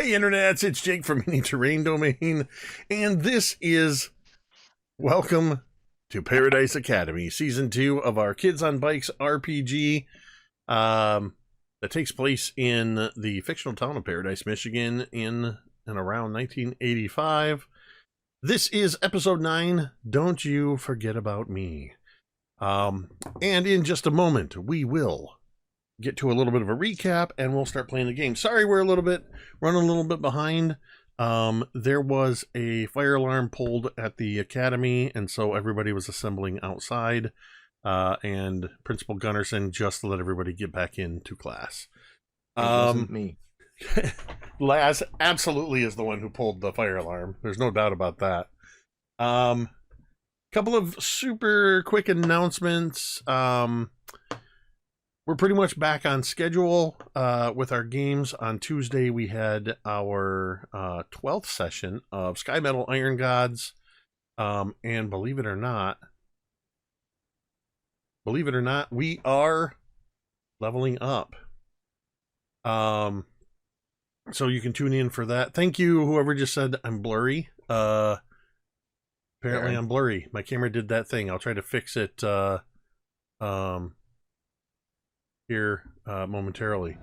Hey internets, it's Jake from Mini Terrain Domain, and this is Welcome to Paradise Academy, Season 2 of our Kids on Bikes RPG that takes place in the fictional town of Paradise, Michigan in and around 1985. This is Episode 9, Don't You Forget About Me. And in just a moment, we will get to a little bit of a recap and we'll start playing the game. Sorry, we're running a little bit behind. There was a fire alarm pulled at the academy, and so everybody was assembling outside, and Principal Gunnarsson just let everybody get back into class. It wasn't me. Laz absolutely is the one who pulled the fire alarm. There's no doubt about that. Couple of super quick announcements. We're pretty much back on schedule with our games. On Tuesday, we had our 12th session of Sky Metal Iron Gods. And believe it or not, we are leveling up. So you can tune in for that. Thank you, whoever just said I'm blurry. Apparently I'm blurry. My camera did that thing. I'll try to fix it here momentarily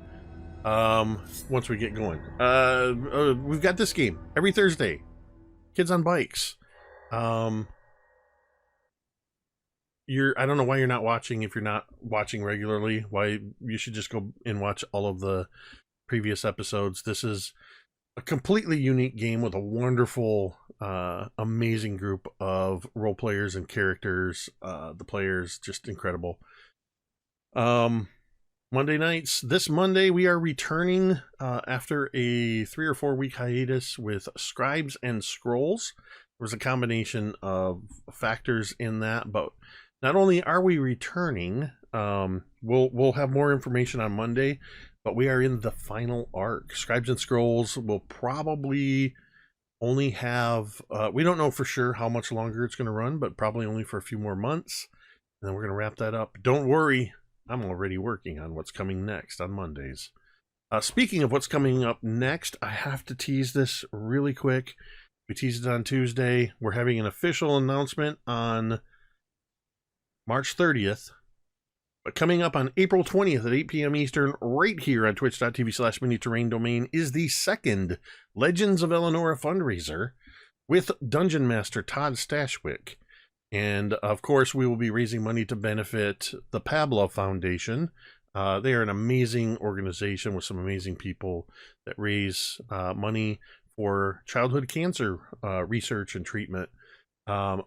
once we get going. We've got this game every Thursday, Kids on Bikes. I don't know why you're not watching. If you're not watching regularly, why you should just go and watch all of the previous episodes. This is a completely unique game with a wonderful amazing group of role players and characters. The players just incredible. Monday nights. This Monday, we are returning after a 3 or 4 week hiatus with Scribes and Scrolls. There was a combination of factors in that, but not only are we returning, we'll have more information on Monday, but we are in the final arc. Scribes and Scrolls will probably only have, we don't know for sure how much longer it's going to run, but probably only for a few more months, and then we're going to wrap that up. Don't worry. I'm already working on what's coming next on Mondays. Speaking of what's coming up next, I have to tease this really quick. We teased it on Tuesday. We're having an official announcement on March 30th. But coming up on April 20th at 8 p.m. Eastern, right here on twitch.tv/mini-terrain-domain, is the second Legends of Eleanor fundraiser with Dungeon Master Todd Stashwick. And, of course, we will be raising money to benefit the Pablo Foundation. They are an amazing organization with some amazing people that raise money for childhood cancer research and treatment.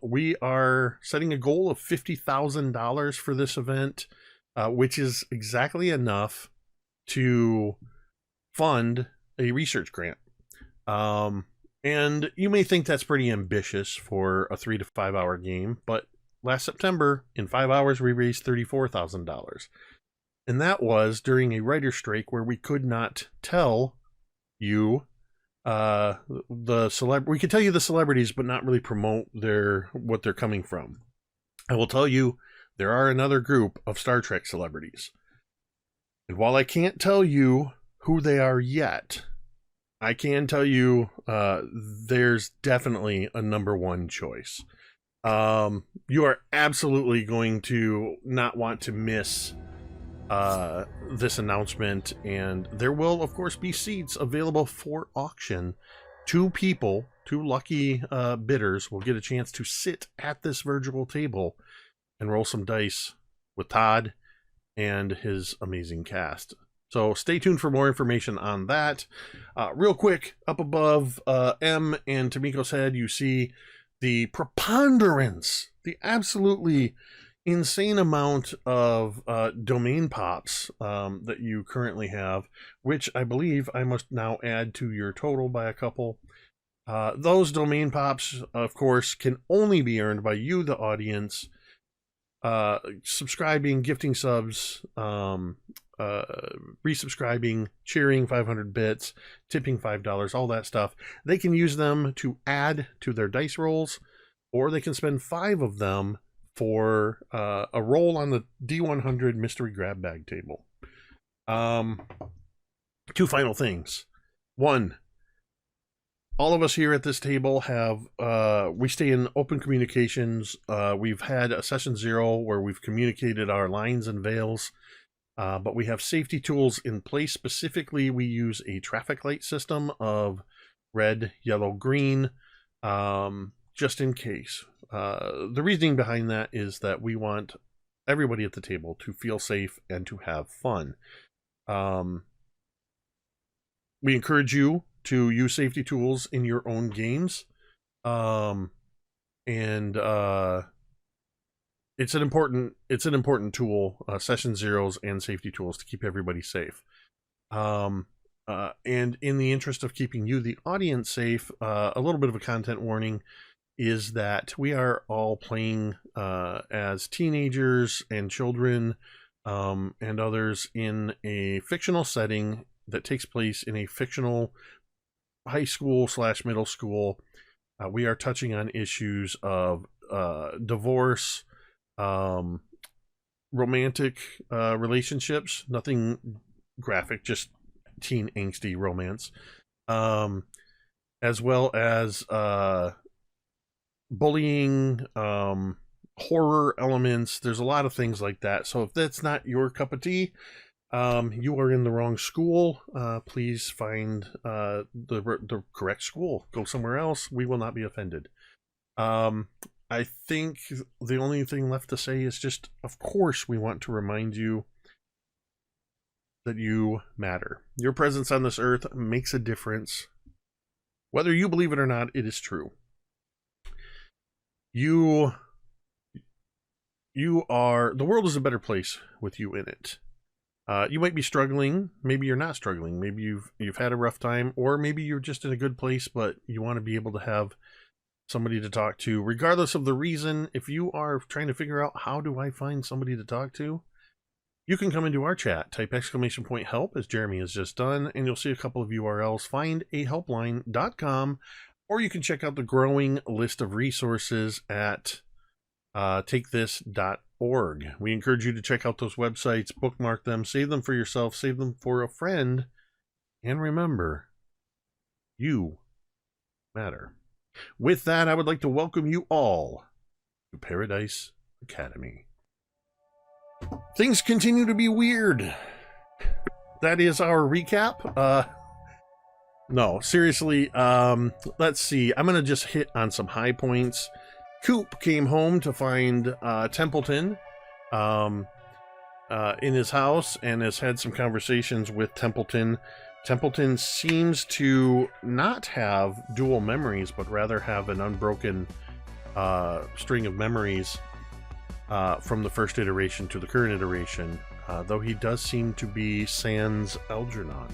We are setting a goal of $50,000 for this event, which is exactly enough to fund a research grant. And you may think that's pretty ambitious for a 3 to 5 hour game, but last September, in 5 hours, we raised $34,000. And that was during a writer's strike where we could not tell you we could tell you the celebrities, but not really promote what they're coming from. I will tell you, there are another group of Star Trek celebrities. And while I can't tell you who they are yet, I can tell you there's definitely a number one choice. You are absolutely going to not want to miss this announcement, and there will, of course, be seats available for auction. 2 lucky bidders will get a chance to sit at this virtual table and roll some dice with Todd and his amazing cast. So stay tuned for more information on that. Real quick, up above M and Tamiko's head, you see the preponderance, the absolutely insane amount of domain pops that you currently have, which I believe I must now add to your total by a couple. Those domain pops, of course, can only be earned by you, the audience, subscribing, gifting subs, resubscribing, cheering 500 bits, tipping $5, all that stuff. They can use them to add to their dice rolls, or they can spend 5 of them for a roll on the D100 mystery grab bag table. 2 final things. 1, all of us here at this table have, we stay in open communications. We've had a session 0 where we've communicated our lines and veils, but we have safety tools in place. Specifically, we use a traffic light system of red, yellow, green, just in case. The reasoning behind that is that we want everybody at the table to feel safe and to have fun. We encourage you to use safety tools in your own games. And it's an important tool, session zeros and safety tools, to keep everybody safe. And in the interest of keeping you, the audience, safe, a little bit of a content warning is that we are all playing as teenagers and children and others in a fictional setting that takes place in a fictional high school / middle school. We are touching on issues of divorce, romantic relationships, nothing graphic, just teen angsty romance, as well as bullying, horror elements. There's a lot of things like that. So if that's not your cup of tea, you are in the wrong school. Please find the correct school. Go somewhere else. We will not be offended. I think the only thing left to say is just, of course, we want to remind you that you matter. Your presence on this earth makes a difference. Whether you believe it or not, it is true. You are, the world is a better place with you in it. You might be struggling. Maybe you're not struggling. Maybe you've had a rough time, or maybe you're just in a good place, but you want to be able to have somebody to talk to. Regardless of the reason, if you are trying to figure out how do I find somebody to talk to, you can come into our chat, type !help, as Jeremy has just done, and you'll see a couple of URLs. Findahelpline.com, or you can check out the growing list of resources at takethis.org. We encourage you to check out those websites, bookmark them, save them for yourself, save them for a friend, and remember, you matter. With that, I would like to welcome you all to Paradise Academy. Things continue to be weird. That is our recap. No, seriously, let's see. I'm going to just hit on some high points. Coop came home to find Templeton in his house and has had some conversations with Templeton. Templeton seems to not have dual memories, but rather have an unbroken string of memories from the first iteration to the current iteration, though he does seem to be sans Algernon.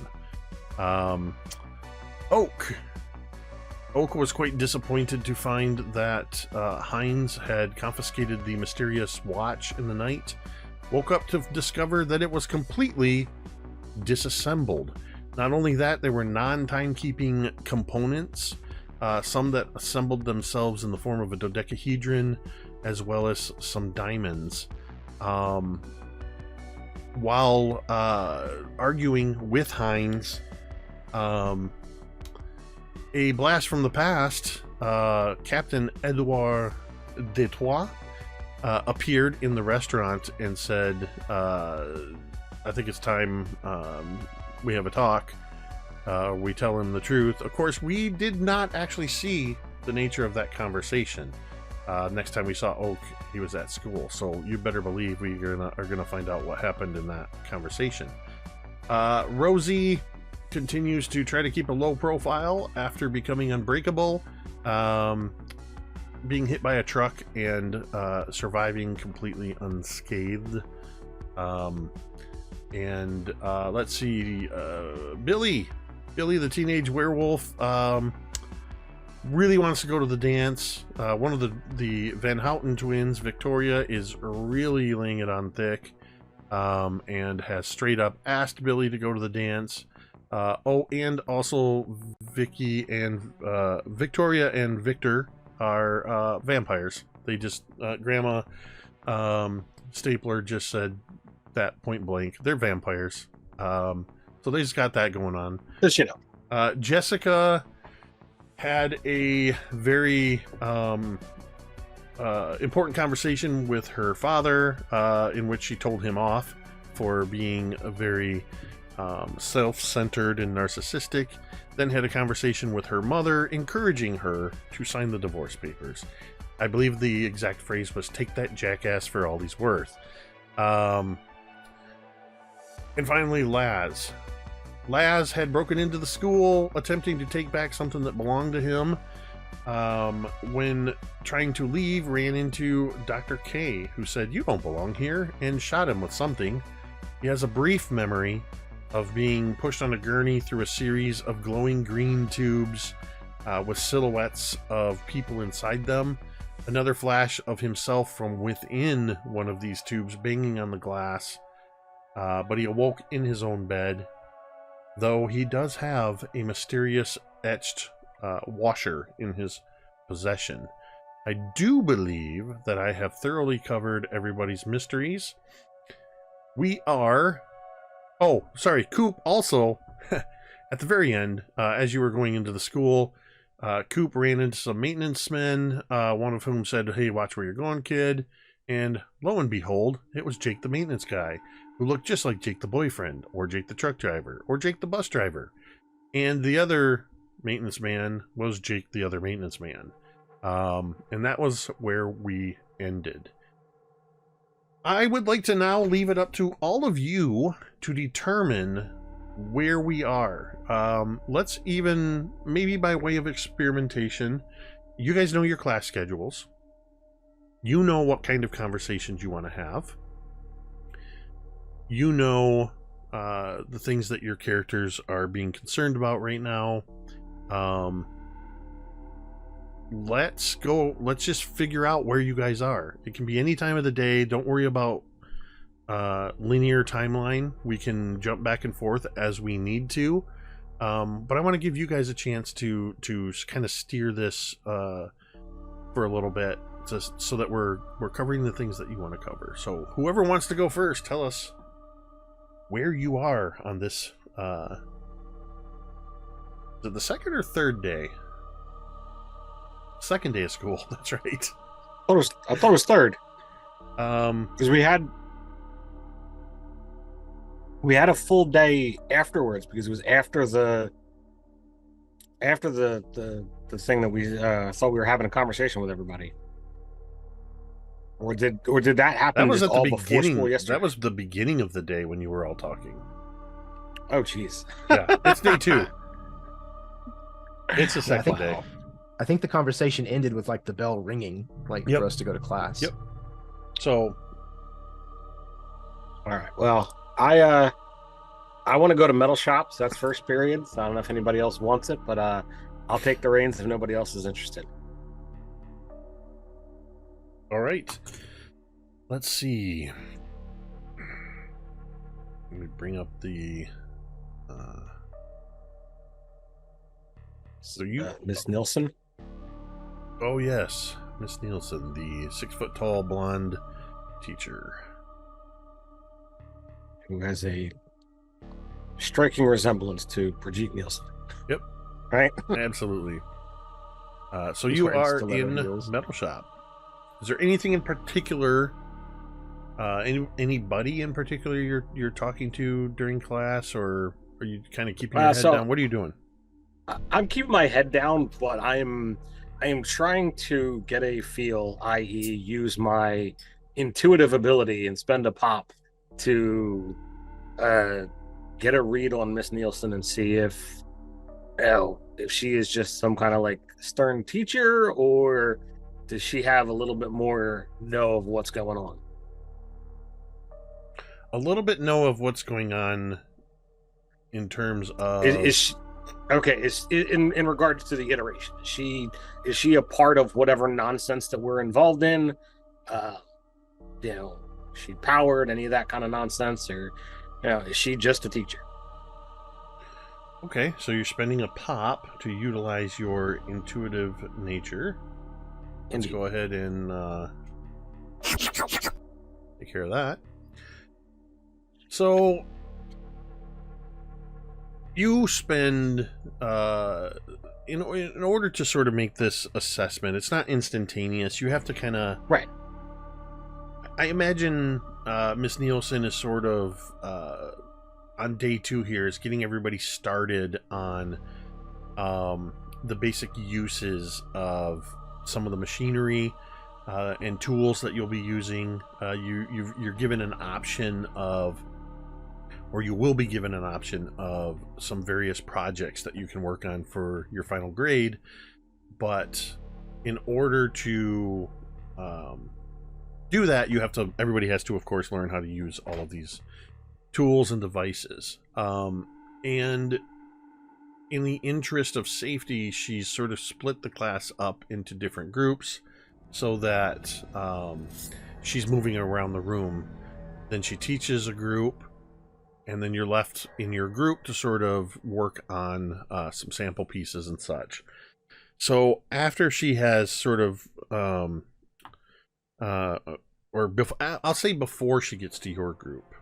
Oak was quite disappointed to find that Hines had confiscated the mysterious watch in the night. Woke up to discover that it was completely disassembled. Not only that, there were non-timekeeping components, some that assembled themselves in the form of a dodecahedron, as well as some diamonds. While arguing with Hines, a blast from the past, Captain Edouard Detroit appeared in the restaurant and said, I think it's time we have a talk. We tell him the truth. Of course, we did not actually see the nature of that conversation. Next time we saw Oak, he was at school, so you better believe we are gonna find out what happened in that conversation. Rosie continues to try to keep a low profile after becoming unbreakable, being hit by a truck and surviving completely unscathed. Let's see, Billy the teenage werewolf, really wants to go to the dance. One of the Van Houten twins, Victoria, is really laying it on thick, and has straight up asked Billy to go to the dance. And also Vicky and Victoria and Victor are vampires. They just Grandma Stapler just said that point blank. They're vampires. So they just got that going on. Just, Jessica had a very important conversation with her father, in which she told him off for being a very self-centered and narcissistic. Then had a conversation with her mother, encouraging her to sign the divorce papers. I believe the exact phrase was, "Take that jackass for all he's worth." And finally, Laz. Laz had broken into the school, attempting to take back something that belonged to him. When trying to leave, ran into Dr. K, who said, "You don't belong here," and shot him with something. He has a brief memory of being pushed on a gurney through a series of glowing green tubes with silhouettes of people inside them. Another flash of himself from within one of these tubes banging on the glass, but he awoke in his own bed, though he does have a mysterious etched washer in his possession. I do believe that I have thoroughly covered everybody's mysteries. We are... Oh, sorry, Coop also, at the very end, as you were going into the school, Coop ran into some maintenance men, one of whom said, "Hey, watch where you're going, kid." And lo and behold, it was Jake the maintenance guy, who looked just like Jake the boyfriend, or Jake the truck driver, or Jake the bus driver. And the other maintenance man was Jake the other maintenance man. And that was where we ended. I would like to now leave it up to all of you to determine where we are. Let's even, maybe by way of experimentation, you guys know your class schedules. You know what kind of conversations you want to have. You know the things that your characters are being concerned about right now. Let's just figure out where you guys are. It can be any time of the day. Don't worry about linear timeline. We can jump back and forth as we need to. But I want to give you guys a chance to kind of steer this for a little bit, so that we're covering the things that you want to cover. So whoever wants to go first, tell us where you are on this. Is it the second or third day? Second day of school. That's right. I thought it was third. Because we had a full day afterwards, because it was after the thing that we thought we were having a conversation with everybody. Or did that happen? That was at the beginning. Yesterday? That was the beginning of the day when you were all talking. Oh, jeez. Yeah, it's day 2. It's the second day. I think the conversation ended with like the bell ringing, like for us to go to class. Yep. So, all right. Well, I want to go to metal shops. That's first period. So I don't know if anybody else wants it, but I'll take the reins if nobody else is interested. All right. Let's see. Let me bring up the. So you, Miss Nielsen. Oh yes, Miss Nielsen, the 6-foot-tall blonde teacher, who has a striking resemblance to Brigitte Nielsen. Yep. Right? Absolutely. So you are in metal shop. Is there anything in particular, anybody in particular you're talking to during class, or are you kind of keeping your head down? What are you doing? I'm keeping my head down, but I am trying to get a feel, i.e. use my intuitive ability and spend a pop to get a read on Miss Nielsen and see if she is just some kind of like stern teacher, or does she have a little bit more know of what's going on? A little bit know of what's going on in terms of... Is she, okay, is in regards to the iteration, is she a part of whatever nonsense that we're involved in? She powered any of that kind of nonsense, or is she just a teacher? Okay, so you're spending a pop to utilize your intuitive nature. Let's go ahead and take care of that. So you spend in order to sort of make this assessment, it's not instantaneous. You have to kind of right. I imagine Miss Nielsen is sort of on day 2 here is getting everybody started on the basic uses of some of the machinery and tools that you'll be using. You're given an option of, or you will be given an option of some various projects that you can work on for your final grade. But in order to do that, everybody has to, of course, learn how to use all of these tools and devices. And in the interest of safety, she's sort of split the class up into different groups so that she's moving around the room. Then she teaches a group, and then you're left in your group to sort of work on some sample pieces and such. So after she has sort of, I'll say before she gets to your group,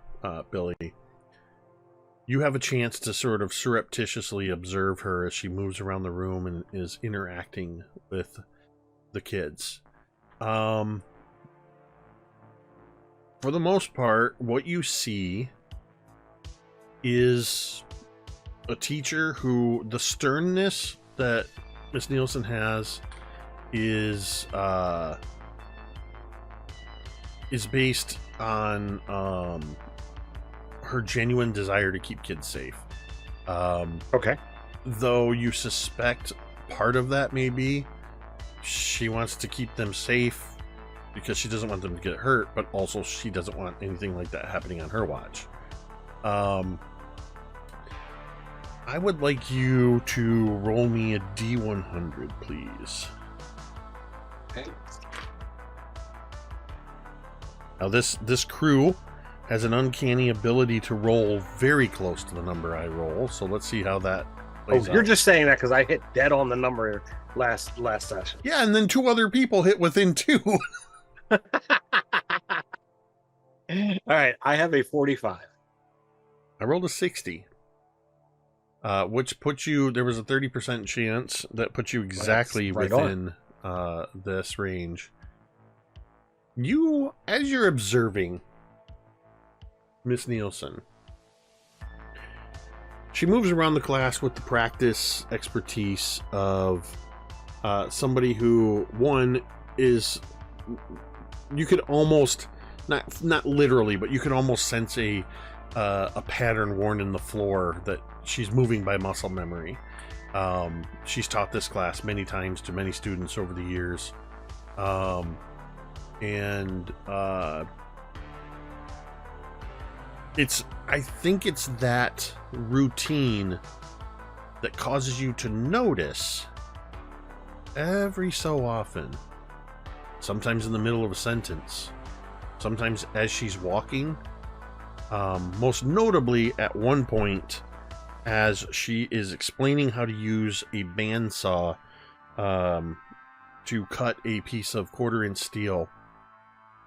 Billy, you have a chance to sort of surreptitiously observe her as she moves around the room and is interacting with the kids. For the most part, what you see is a teacher who, the sternness that Miss Nielsen has is based on her genuine desire to keep kids safe. Okay. Though you suspect part of that may be she wants to keep them safe because she doesn't want them to get hurt, but also she doesn't want anything like that happening on her watch. I would like you to roll me a D100, please. Okay. Now this crew has an uncanny ability to roll very close to the number I roll, so let's see how that plays out. You're just saying that because I hit dead on the number last session. Yeah, and then 2 other people hit within 2. All right, I have a 45. I rolled a 60. Which puts you, there was a 30% chance that puts you exactly right within this range. You, as you're observing Miss Nielsen, she moves around the class with the practice expertise of somebody who, one, is, you could almost, not literally, but you could almost sense a pattern worn in the floor that she's moving by muscle memory. She's taught this class many times to many students over the years. I think it's that routine that causes you to notice every so often, sometimes in the middle of a sentence, sometimes as she's walking, most notably at one point as she is explaining how to use a bandsaw to cut a piece of 1/4-inch steel.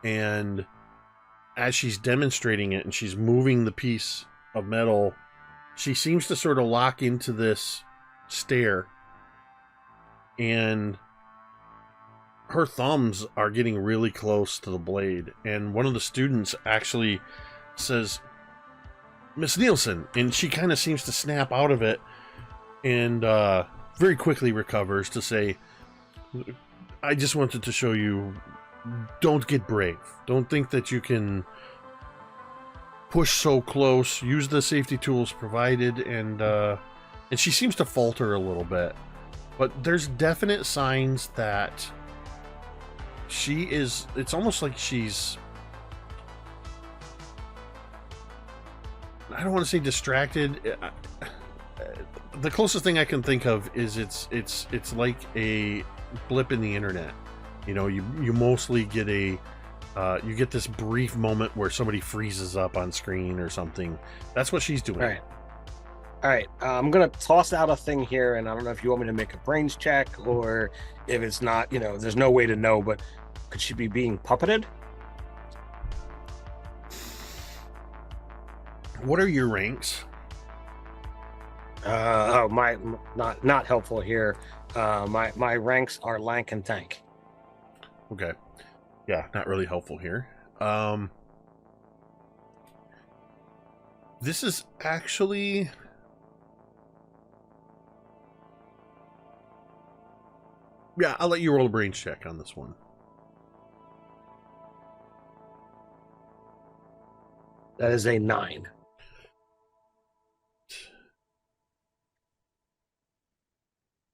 And as she's demonstrating it and she's moving the piece of metal, she seems to sort of lock into this stare, and her thumbs are getting really close to the blade. And one of the students actually says, "Miss Nielsen," and she kind of seems to snap out of it and very quickly recovers to say, "I just wanted to show you, don't get brave. Don't think that you can push so close. Use the safety tools provided." And she seems to falter a little bit, but there's definite signs that she is, it's almost like she's, I don't want to say distracted. The closest thing I can think of is it's like a blip in the internet. You know, you mostly get you get this brief moment where somebody freezes up on screen or something. That's what she's doing. All right. I'm gonna toss out a thing here, and I don't know if you want me to make a brains check or if it's not. You know, there's no way to know. But could she be being puppeted? What are your ranks? Not helpful here. My ranks are lank and tank. Okay. Yeah, not really helpful here. This is actually... Yeah, I'll let you roll a brains check on this one. That is a 9.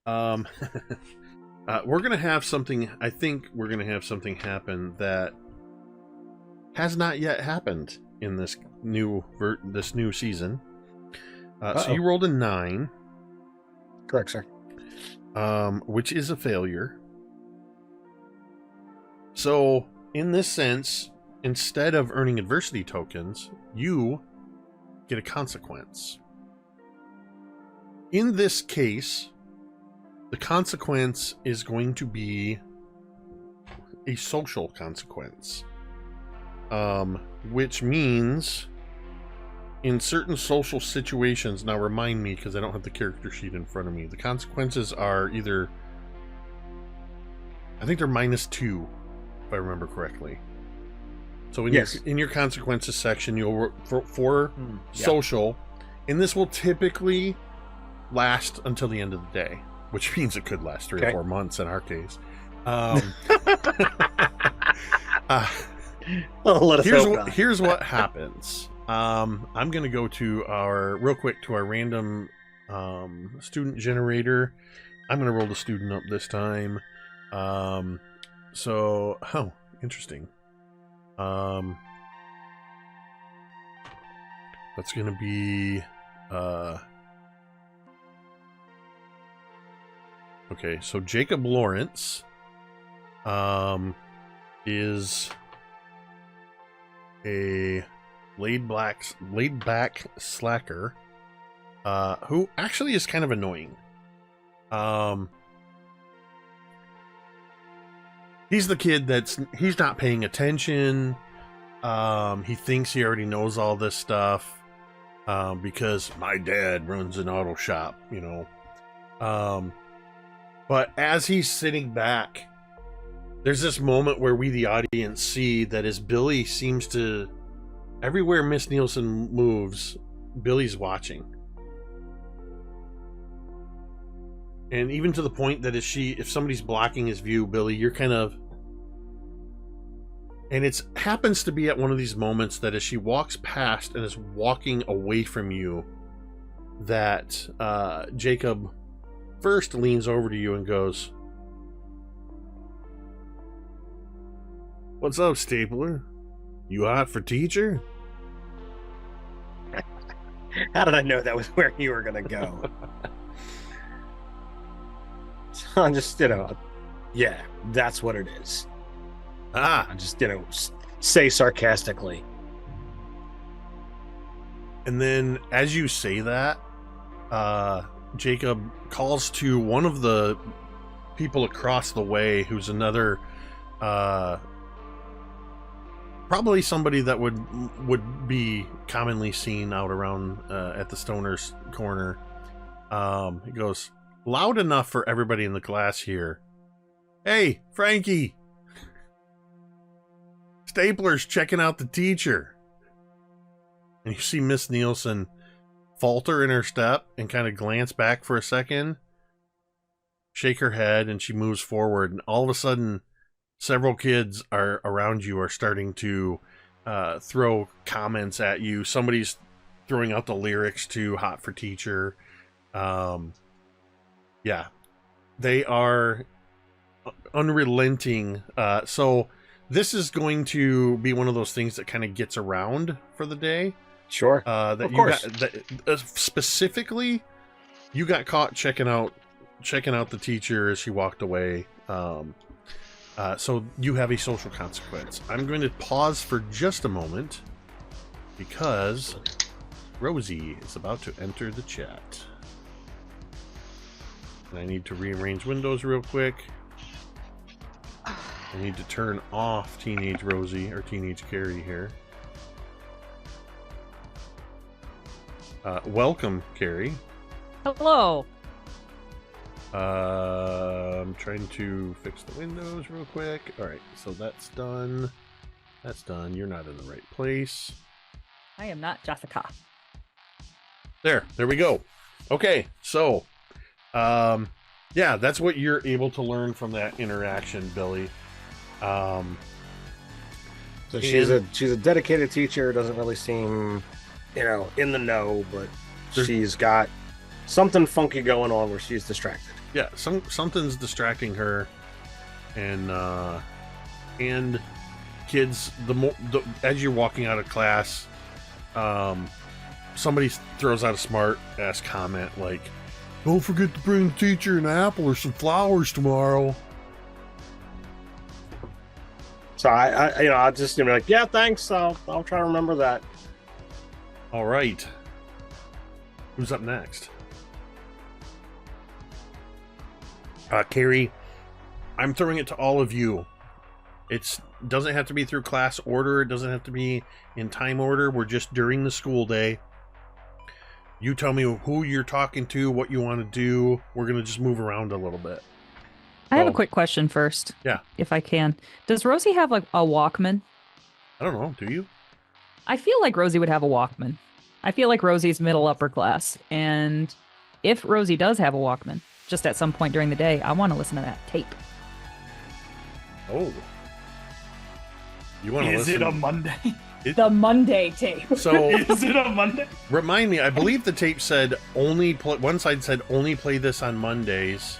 We're gonna have something. I think we're gonna have something happen that has not yet happened in this new season. So you rolled a 9. Correct, sir. Which is a failure. So, in this sense, instead of earning adversity tokens, you get a consequence. In this case, the consequence is going to be a social consequence. Which means in certain social situations, now remind me because I don't have the character sheet in front of me, the consequences are either, I think they're -2, if I remember correctly. So in your consequences section, you'll for social, and this will typically last until the end of the day, which means it could last 3 or 4 months in our case. Here's what happens. I'm going to go to our random student generator. I'm going to roll the student up this time. Interesting. That's going to be okay, so Jacob Lawrence is a laid back slacker who actually is kind of annoying. He's the kid he's not paying attention. He thinks he already knows all this stuff because my dad runs an auto shop, you know. But as he's sitting back, there's this moment where we, the audience, see that as Billy seems to... Everywhere Miss Nielsen moves, Billy's watching. And even to the point that if somebody's blocking his view, Billy, you're kind of... And it happens to be at one of these moments that as she walks past and is walking away from you, that Jacob first leans over to you and goes, "What's up, Stapler? You hot for teacher?" How did I know that was where you were going to go? So I'm just, yeah, that's what it is. I just, say sarcastically. And then as you say that, Jacob calls to one of the people across the way who's another, probably somebody that would be commonly seen out around at the Stoner's Corner. He goes, "Loud enough for everybody in the class here. Hey, Frankie! Stapler's checking out the teacher." And you see Miss Nielsen falter in her step and kind of glance back for a second, shake her head, and she moves forward. And all of a sudden, several kids around you are starting to throw comments at you. Somebody's throwing out the lyrics to "Hot for Teacher." Yeah, they are unrelenting. So this is going to be one of those things that kind of gets around for the day. Sure. Of course. Specifically, you got caught checking out the teacher as she walked away. So you have a social consequence. I'm going to pause for just a moment because Rosie is about to enter the chat. And I need to rearrange windows real quick. I need to turn off Teenage Rosie or Teenage Carrie here. Welcome, Carrie. Hello. I'm trying to fix the windows real quick. All right, so that's done. That's done. You're not in the right place. I am not Jessica. There we go. Okay, so, yeah, that's what you're able to learn from that interaction, Billy. So she's a dedicated teacher. Doesn't really seem, in the know, but she's got something funky going on where she's distracted. Yeah, something's distracting her, and kids. As you're walking out of class, somebody throws out a smart ass comment like, "Don't forget to bring the teacher an apple or some flowers tomorrow." So I just like, yeah, thanks. I'll try to remember that. All right, who's up next? Carrie, I'm throwing it to all of you. It doesn't have to be through class order. It doesn't have to be in time order. We're just during the school day. You tell me who you're talking to, what you want to do. We're going to just move around a little bit. I have a quick question first. Yeah. If I can. Does Rosie have like a Walkman? I don't know. Do you? I feel like Rosie would have a Walkman. I feel like Rosie's middle upper class. And if Rosie does have a Walkman, just at some point during the day, I want to listen to that tape. Oh. You want to listen? Is it a Monday? The Monday tape. So Is it a Monday? Remind me, I believe the tape said one side said only play this on Mondays.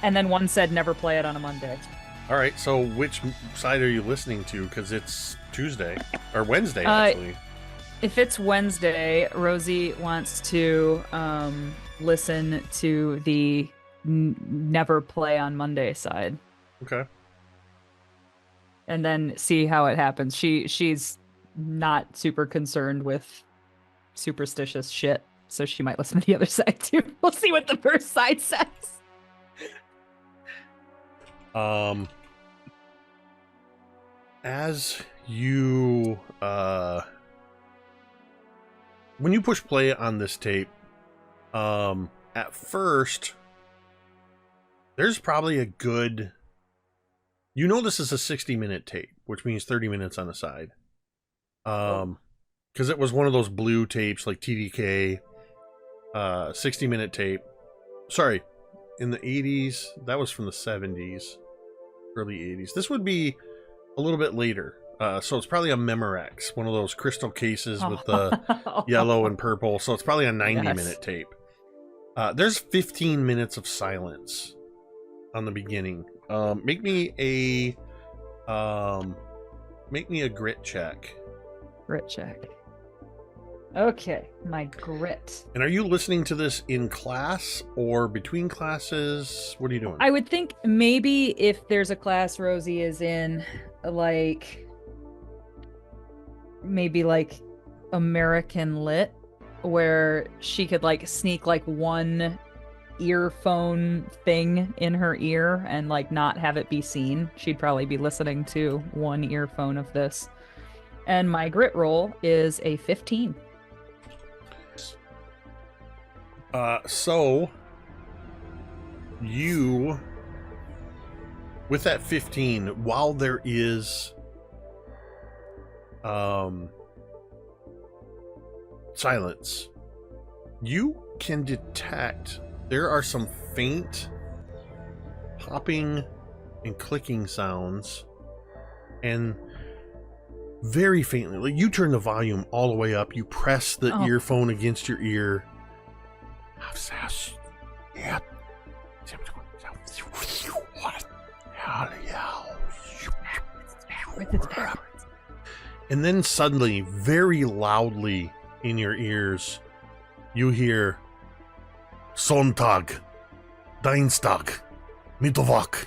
And then one said never play it on a Monday. All right, so which side are you listening to? Because it's Tuesday or Wednesday, actually. If it's Wednesday, Rosie wants to listen to the never play on Monday side. Okay. And then see how it happens. She's not super concerned with superstitious shit, so she might listen to the other side too. We'll see what the first side says. As you when you push play on this tape, at first there's probably a good, this is a 60-minute tape, which means 30 minutes on the side. Because it was one of those blue tapes like TDK, 60-minute tape. Sorry, in the 80s, that was from the 70s, early 80s. This would be a little bit later. So it's probably a Memorex, one of those crystal cases with the yellow and purple. So it's probably a 90-minute tape. There's 15 minutes of silence on the beginning. Make me a grit check. Grit check. Okay, my grit. And are you listening to this in class or between classes? What are you doing? I would think maybe if there's a class Rosie is in, like maybe like American Lit, where she could like sneak like one earphone thing in her ear and like not have it be seen. She'd probably be listening to one earphone of this. And my grit roll is a 15. So you, with that 15, while there is silence, you can detect there are some faint popping and clicking sounds, and very faintly, like you turn the volume all the way up, you press the earphone against your ear. And then suddenly, very loudly in your ears, you hear Sonntag, Dienstag, Mittwoch,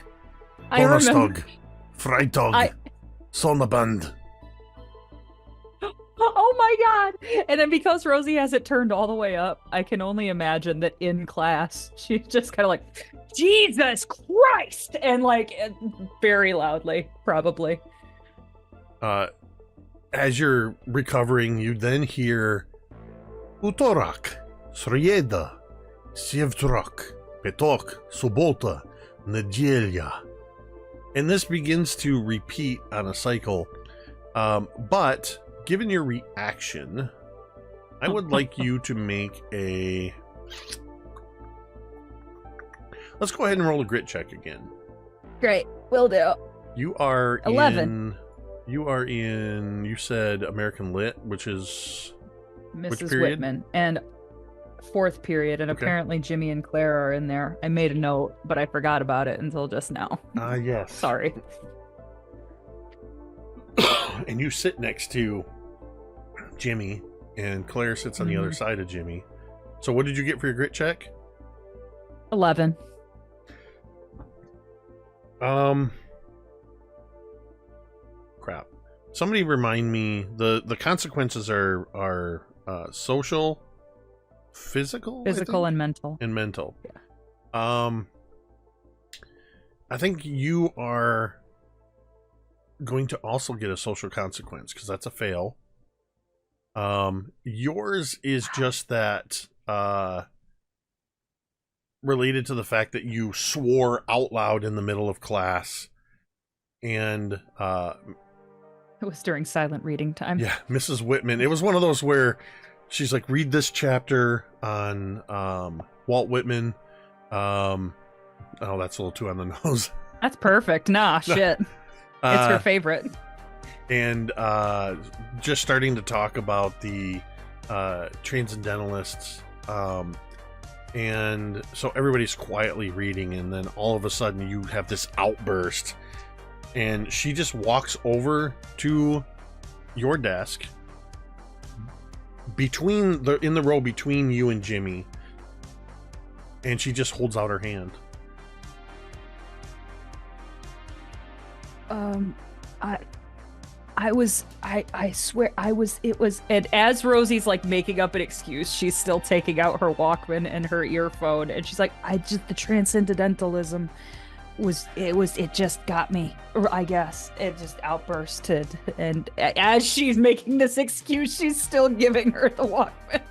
Donnerstag, Freitag, Sonnabend. Oh my god! And then because Rosie has it turned all the way up, I can only imagine that in class she's just kind of like, Jesus Christ! And like very loudly, probably. As you're recovering, you then hear Utorak, Sreda, Sivtrok, Petok, Sobota, Nedelia. And this begins to repeat on a cycle. But given your reaction, I would like you to make a... Let's go ahead and roll a grit check again. Great, will do. You are 11. You said American Lit, which is... Which Mrs. period? Whitman. And 4th period, and Okay. apparently Jimmy and Claire are in there. I made a note, but I forgot about it until just now. Yes. Sorry. And you sit next to Jimmy, and Claire sits on the other side of Jimmy. So what did you get for your grit check? 11. Crap. Somebody remind me, the consequences are social, physical? Physical and mental. And mental. Yeah. I think you are going to also get a social consequence, because that's a fail. Yours is just that related to the fact that you swore out loud in the middle of class, and It was during silent reading time. yeah, Mrs. Whitman, it was one of those where she's like, read this chapter on Walt Whitman. Oh, that's a little too on the nose. That's perfect. Nah, shit. It's her favorite. And just starting to talk about the transcendentalists. And so everybody's quietly reading, and then all of a sudden you have this outburst, and she just walks over to your desk in the row between you and Jimmy, and she just holds out her hand. I swear and as Rosie's like making up an excuse, she's still taking out her Walkman and her earphone, and she's like, the transcendentalism it just got me, or I guess it just outbursted, and as she's making this excuse, she's still giving her the Walkman.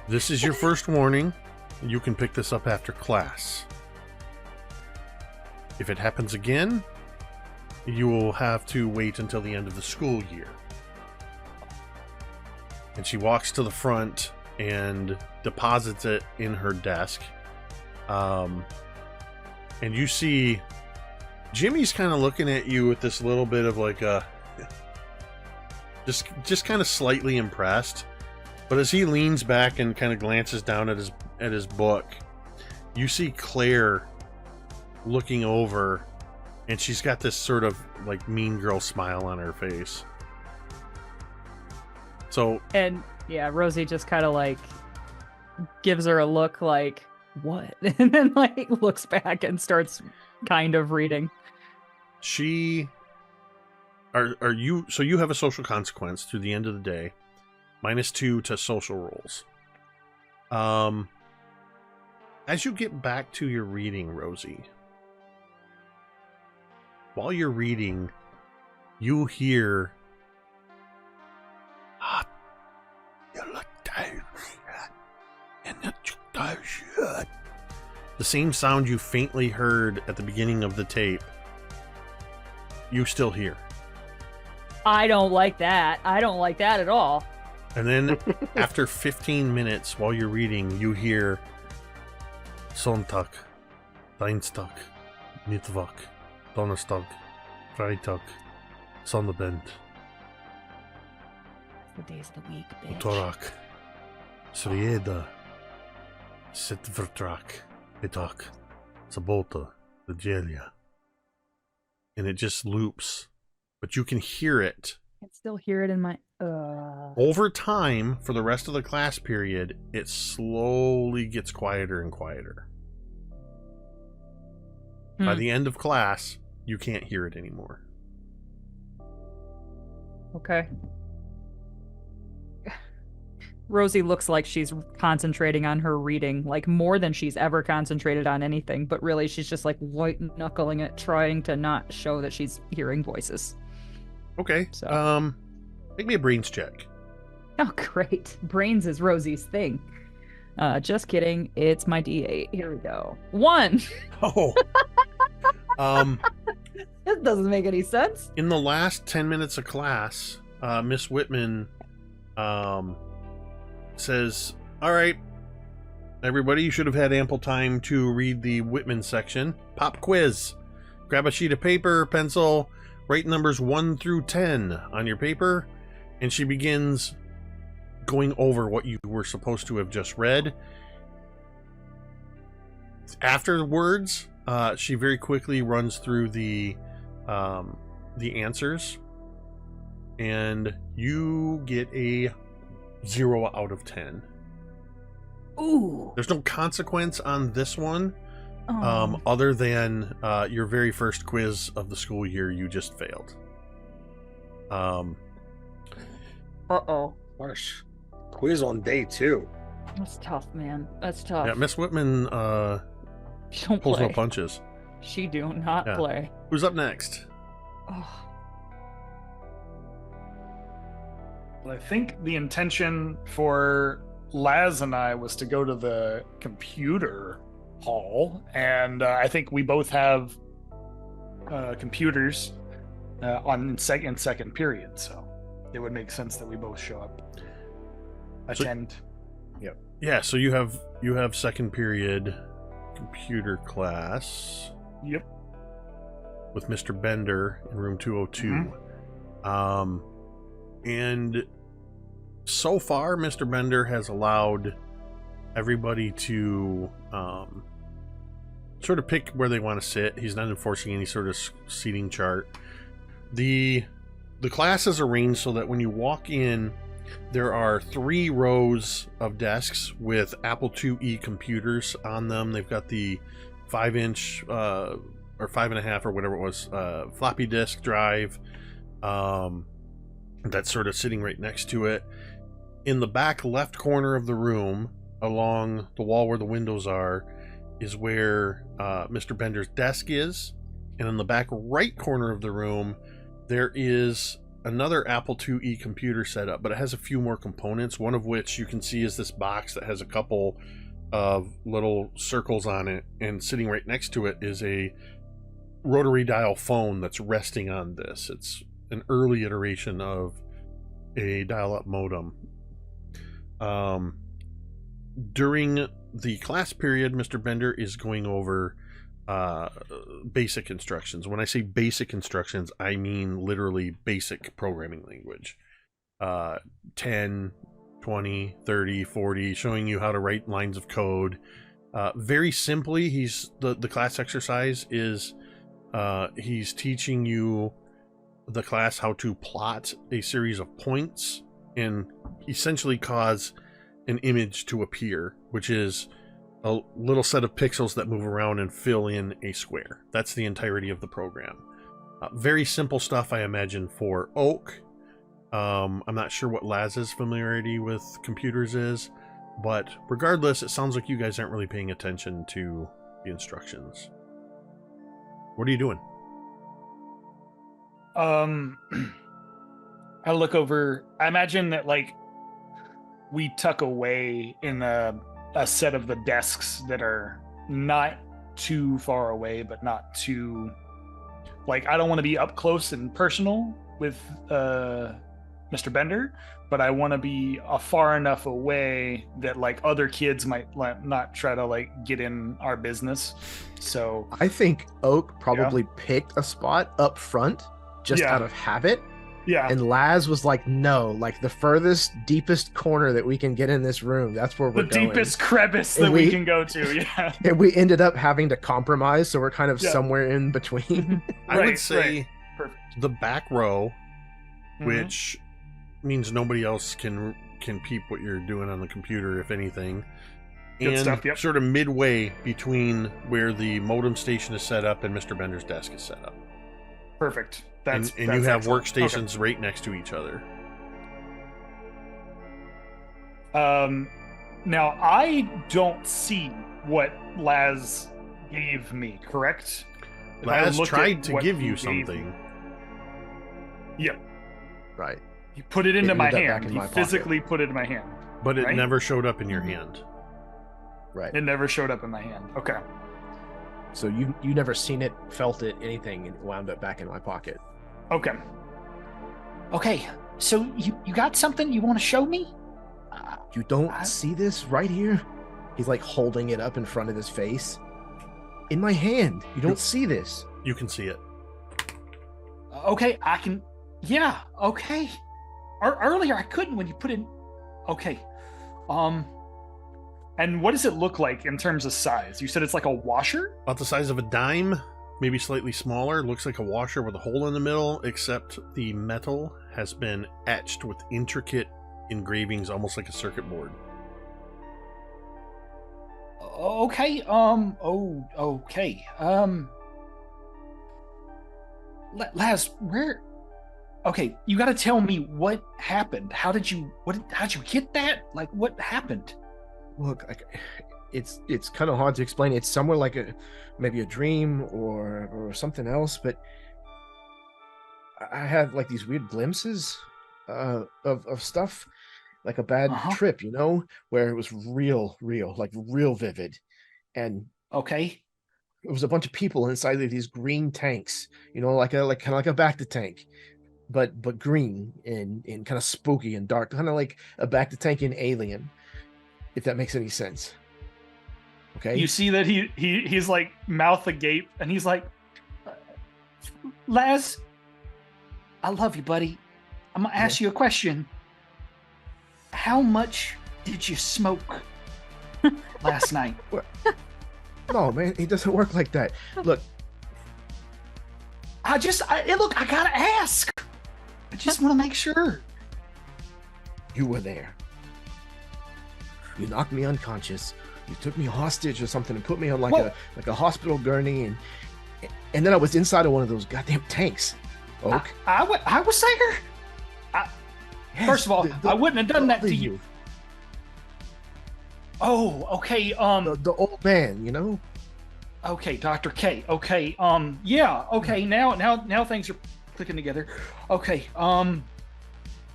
This is your first warning. You can pick this up after class. If it happens again, you will have to wait until the end of the school year. And she walks to the front and deposits it in her desk. And you see Jimmy's kind of looking at you with this little bit of like a just kind of slightly impressed. But as he leans back and kind of glances down at his book, you see Claire looking over, and she's got this sort of like mean girl smile on her face. So, and yeah, Rosie just kind of like gives her a look like, what? And then like looks back and starts kind of reading. So you have a social consequence through the end of the day. -2 to social rolls. As you get back to your reading, Rosie, while you're reading, you hear the same sound you faintly heard at the beginning of the tape. You still hear. I don't like that. I don't like that at all. And then after 15 minutes while you're reading, you hear Sonntag, Dienstag, Mittwoch, Donnerstag, Freitag, Sonnabend, The days of the week, bitch. Utorak, Srieda, Sitvertrak, Mittag, Sabota, Nedelia. And it just loops, but you can hear it. I can still hear it in my Over time, for the rest of the class period, it slowly gets quieter and quieter. By the end of class, you can't hear it anymore. Okay. Rosie looks like she's concentrating on her reading, like more than she's ever concentrated on anything, but really she's just like white knuckling it, trying to not show that she's hearing voices. Okay. So. Make me a brains check. Oh, great. Brains is Rosie's thing. Just kidding. It's my D8. Here we go. 1. Oh. This doesn't make any sense. In the last 10 minutes of class, Miss Whitman says, all right, everybody, you should have had ample time to read the Whitman section. Pop quiz. Grab a sheet of paper, pencil, write numbers 1 through 10 on your paper, and she begins going over what you were supposed to have just read. Afterwards, she very quickly runs through the answers, and you get a 0 out of 10. Ooh. There's no consequence on this one, Oh. other than your very first quiz of the school year you just failed. Uh-oh. Harsh. Quiz on day 2. That's tough, man. That's tough. Yeah, Miss Whitman She don't pulls play. no punches. She do not Yeah. play. Who's up next? Oh. I think the intention for Laz and I was to go to the computer hall, and I think we both have computers in second period, so it would make sense that we both show up. Attend. Yeah, so you have second period computer class. Yep. With Mr. Bender in room 202. And so far, Mr. Bender has allowed everybody to sort of pick where they want to sit. He's not enforcing any sort of seating chart. The class is arranged so that when you walk in, there are 3 rows of desks with Apple IIe computers on them. They've got the 5-inch or 5.5 or whatever it was floppy disk drive that's sort of sitting right next to it. In the back left corner of the room, along the wall where the windows are, is where Mr. Bender's desk is. And in the back right corner of the room, there is another Apple IIe computer setup, but it has a few more components, one of which you can see is this box that has a couple of little circles on it, and sitting right next to it is a rotary dial phone that's resting on this. It's an early iteration of a dial-up modem. During the class period, Mr. Bender is going over basic instructions. When I say basic instructions, I mean literally basic programming language. 10, 20, 30, 40, showing you how to write lines of code. Very simply, the class exercise is he's teaching you, the class, how to plot a series of points and essentially cause an image to appear, which is a little set of pixels that move around and fill in a square. That's the entirety of the program. Very simple stuff, I imagine, for Oak. I'm not sure what Laz's familiarity with computers is, but regardless, it sounds like you guys aren't really paying attention to the instructions. What are you doing? I look over. I imagine that we tuck away in a set of the desks that are not too far away, but not too I don't want to be up close and personal with Mr. Bender, but I want to be far enough away that other kids might not try to get in our business. So I think Oak probably picked a spot up front just out of habit. Yeah. And Laz was like, no, the furthest, deepest corner that we can get in this room, that's where we're going. The deepest crevice that we can go to, yeah. And we ended up having to compromise, so we're kind of somewhere in between. I would say the back row, which means nobody else can peep what you're doing on the computer, if anything. Good and stuff, yep. Sort of midway between where the modem station is set up and Mr. Bender's desk is set up. Perfect. And you have excellent workstations right next to each other. Now I don't see what Laz gave me, correct? Laz tried to give you something. Yep. Right. He put it into my hand. He my physically put it in my hand. But it never showed up in your hand. Right. It never showed up in my hand. Okay. So you never seen it, felt it, anything, and it wound up back in my pocket. Okay. Okay, so you got something you want to show me? You don't see this right here? He's like holding it up in front of his face. In my hand. You don't see this. You can see it. Okay, I can. Yeah. Okay. Earlier I couldn't when you put in. Okay. And what does it look like in terms of size? You said it's like a washer? About the size of a dime, maybe slightly smaller. Looks like a washer with a hole in the middle, except the metal has been etched with intricate engravings, almost like a circuit board. Okay. Okay. Laz, where? Okay, you got to tell me what happened. How'd you get that? Like, what happened? Look, it's kind of hard to explain. It's somewhere like maybe a dream or something else, but I had like these weird glimpses of stuff, like a bad trip, where it was real, like real vivid. And okay, it was a bunch of people inside of these green tanks, like kind of like a Bacta tank, but green and kind of spooky and dark, kind of like a Bacta tank in Alien, if that makes any sense. Okay. You see that he's like mouth agape, and he's like, Laz, I love you, buddy. I'm gonna ask you a question. How much did you smoke last night? No, man, it doesn't work like that. Look, I gotta ask. I just want to make sure. You were there. You knocked me unconscious. You took me hostage or something and put me on like a hospital gurney, and then I was inside of one of those goddamn tanks. Oak. I was there. Yes, first of all, I wouldn't have done that to you. Oh, okay. The old man, Okay, Dr. K. Okay. Yeah. Okay. Now things are clicking together. Okay. And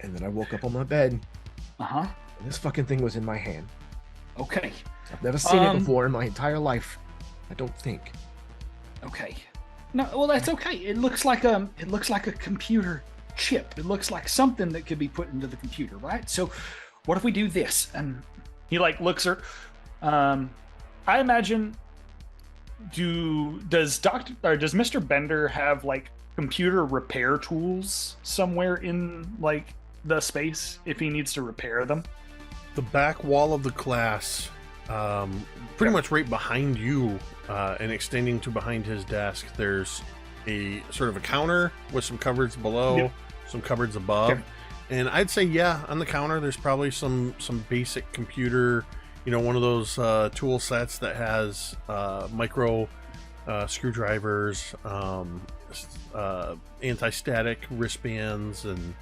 then I woke up on my bed. And this fucking thing was in my hand. Okay. I've never seen it before in my entire life. I don't think. Okay. No, well, that's okay. It looks like a computer chip. It looks like something that could be put into the computer, right? So, what if we do this? And he like looks her. I imagine. Does Mr. Bender have like computer repair tools somewhere in like the space if he needs to repair them? The back wall of the class, pretty much right behind you, and extending to behind his desk, there's a sort of a counter with some cupboards below, some cupboards above. And I'd say, on the counter, there's probably some basic computer, one of those tool sets that has micro screwdrivers, anti-static wristbands, and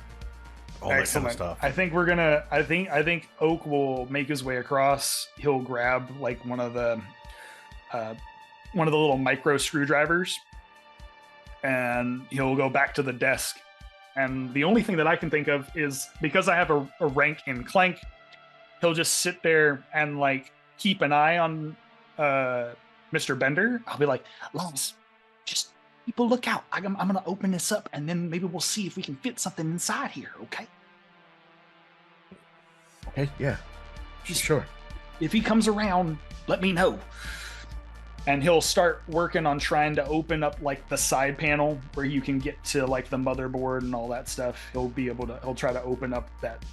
all that kind of stuff. I think Oak will make his way across. He'll grab like one of the little micro screwdrivers, and he'll go back to the desk. And the only thing that I can think of is, because I have a rank in Clank, he'll just sit there and like keep an eye on Mr. Bender. I'll be like, Lance, just people look out. I'm gonna open this up, and then maybe we'll see if we can fit something inside here. Okay? Okay. Yeah. Sure. If he comes around, let me know. And he'll start working on trying to open up like the side panel where you can get to like the motherboard and all that stuff. He'll try to open up that.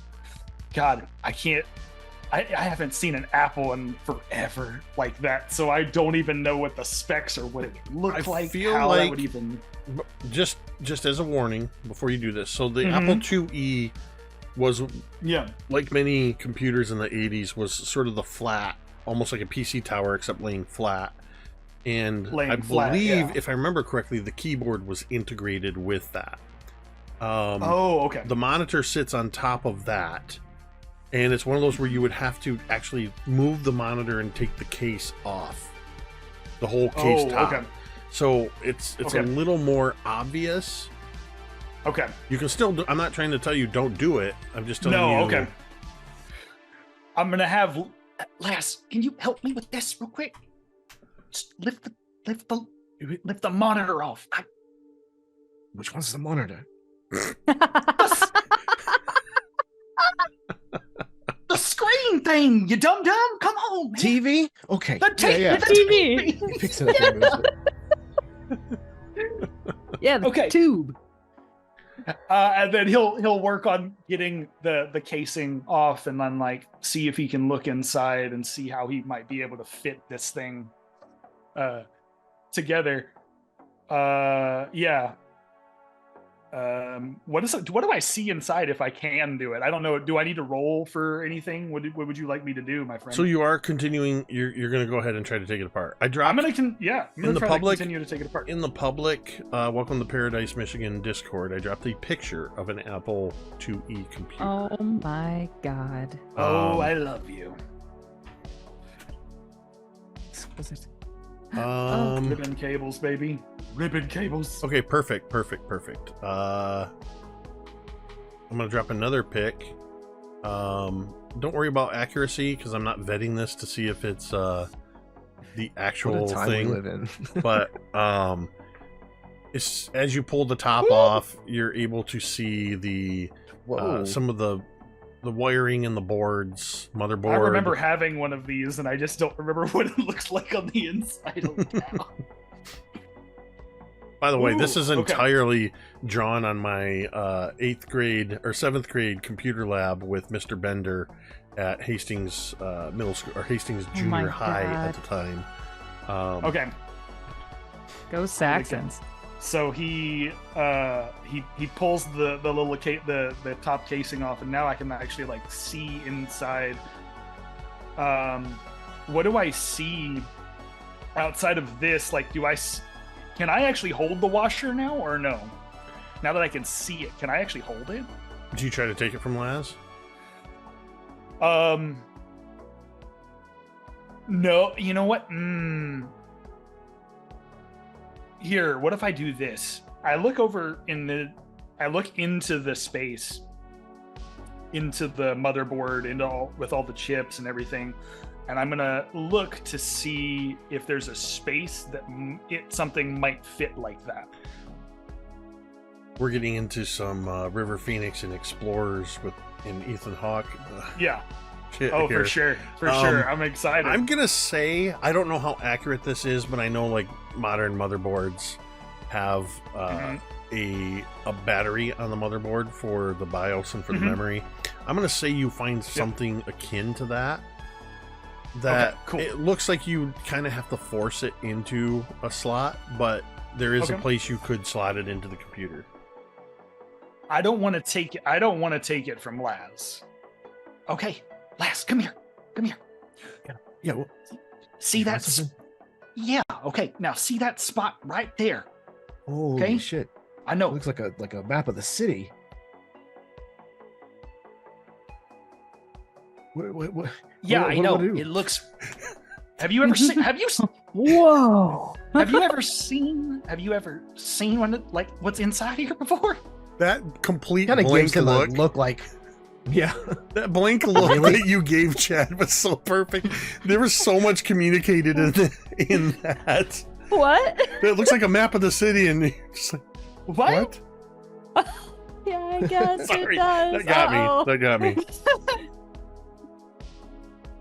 God, I haven't seen an Apple in forever like that, so I don't even know what the specs or what it looked like. Feel how like that would even. Just as a warning before you do this. So the Apple IIe was, like many computers in the 80s, was sort of the flat, almost like a PC tower, except laying flat. And I believe, if I remember correctly, the keyboard was integrated with that. Okay. The monitor sits on top of that. And it's one of those where you would have to actually move the monitor and take the case off. The whole case top. Okay. So it's a little more obvious. Okay. You can still do, I'm not trying to tell you don't do it. I'm just telling you. No, okay. I'm going to have Lass, can you help me with this real quick? Just lift the monitor off. Which one's the monitor? The screen thing, you dumb. Come on, man. TV? Okay. The TV. He picks it up and moves it. Yeah, the Okay. tube. And then he'll work on getting the casing off, and then like see if he can look inside and see how he might be able to fit this thing together. Yeah. What do I see inside if I can do it? I don't know. Do I need to roll for anything? What would you like me to do, my friend? So you are continuing. You're going to go ahead and try to take it apart. I dropped. I'm gonna in the try public- to continue to take it apart. In the public, welcome to Paradise, Michigan Discord. I dropped a picture of an Apple IIe computer. Oh my god. I love you. Ribbon cables, baby. Ribbon cables. Okay, perfect. I'm gonna drop another pic. Don't worry about accuracy because I'm not vetting this to see if it's the actual What a time we thing. live in. But it's, as you pull the top off, you're able to see the Whoa. some of the wiring in the boards, motherboard. I remember having one of these, and I just don't remember what it looks like on the inside of now. By the way, this is Ooh, okay. entirely drawn on my 8th grade or 7th grade computer lab with Mr. Bender at Hastings Middle School or Hastings Oh my Junior High at God. the time. Okay, Go Saxons. so he pulls the little the top casing off, and now I can actually like see inside. What do I see outside of this? Like, can I actually hold the washer now, or no? Now that I can see it, can I actually hold it? Did you try to take it from Laz? No. You know what? Here, what if I do this? I look into the space, into the motherboard, with all the chips and everything, and I'm gonna look to see if there's a space that something might fit like that. We're getting into some River Phoenix and Explorers in Ethan Hawke. Yeah. Shit Oh, here. for sure. I'm excited. I'm gonna say I don't know how accurate this is, but I know like modern motherboards have a battery on the motherboard for the BIOS and for the memory. I'm gonna say you find something akin to that. That Okay, cool. It looks like you kind of have to force it into a slot, but there is a Okay. place you could slot it into the computer. I don't want to take it from Laz. Okay, Lass, come here. Yeah. Well, See you that? got something? Yeah. Okay. Now see that spot right there. Holy Okay. shit! I know. Looks like a map of the city. What? Yeah, what I do know. I do? It looks. Have you ever seen? Whoa. Have you ever seen one like what's inside here before? That complete Kind of gives blank him look. a look like. Yeah. That blank look Really? that you gave Chad was so perfect. There was so much communicated in that. What? It looks like a map of the city, and you're just like, What? Yeah, I guess Sorry, it does. that got Uh-oh. me. That got me.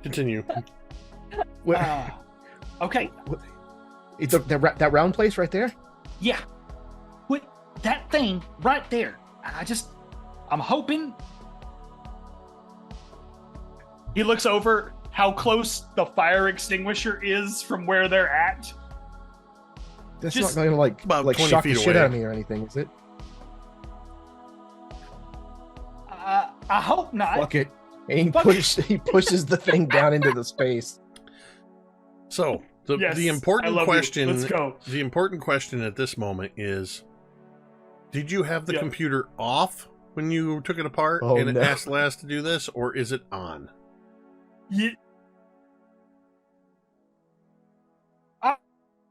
Continue. What, Okay. that round place right there. Yeah. Put that thing right there. I'm hoping. He looks over how close the fire extinguisher is from where they're at. That's Just not going to about like 20 shock the feet shit away. out of me or anything, is it? I hope not. Fuck it. And Fuck he pushes the thing down into the space. So the Yes, I important love you. question. Let's go. The important question at this moment is: did you have the Yeah. computer off when you took it apart Oh, and it no. asked Laz to do this, or is it on?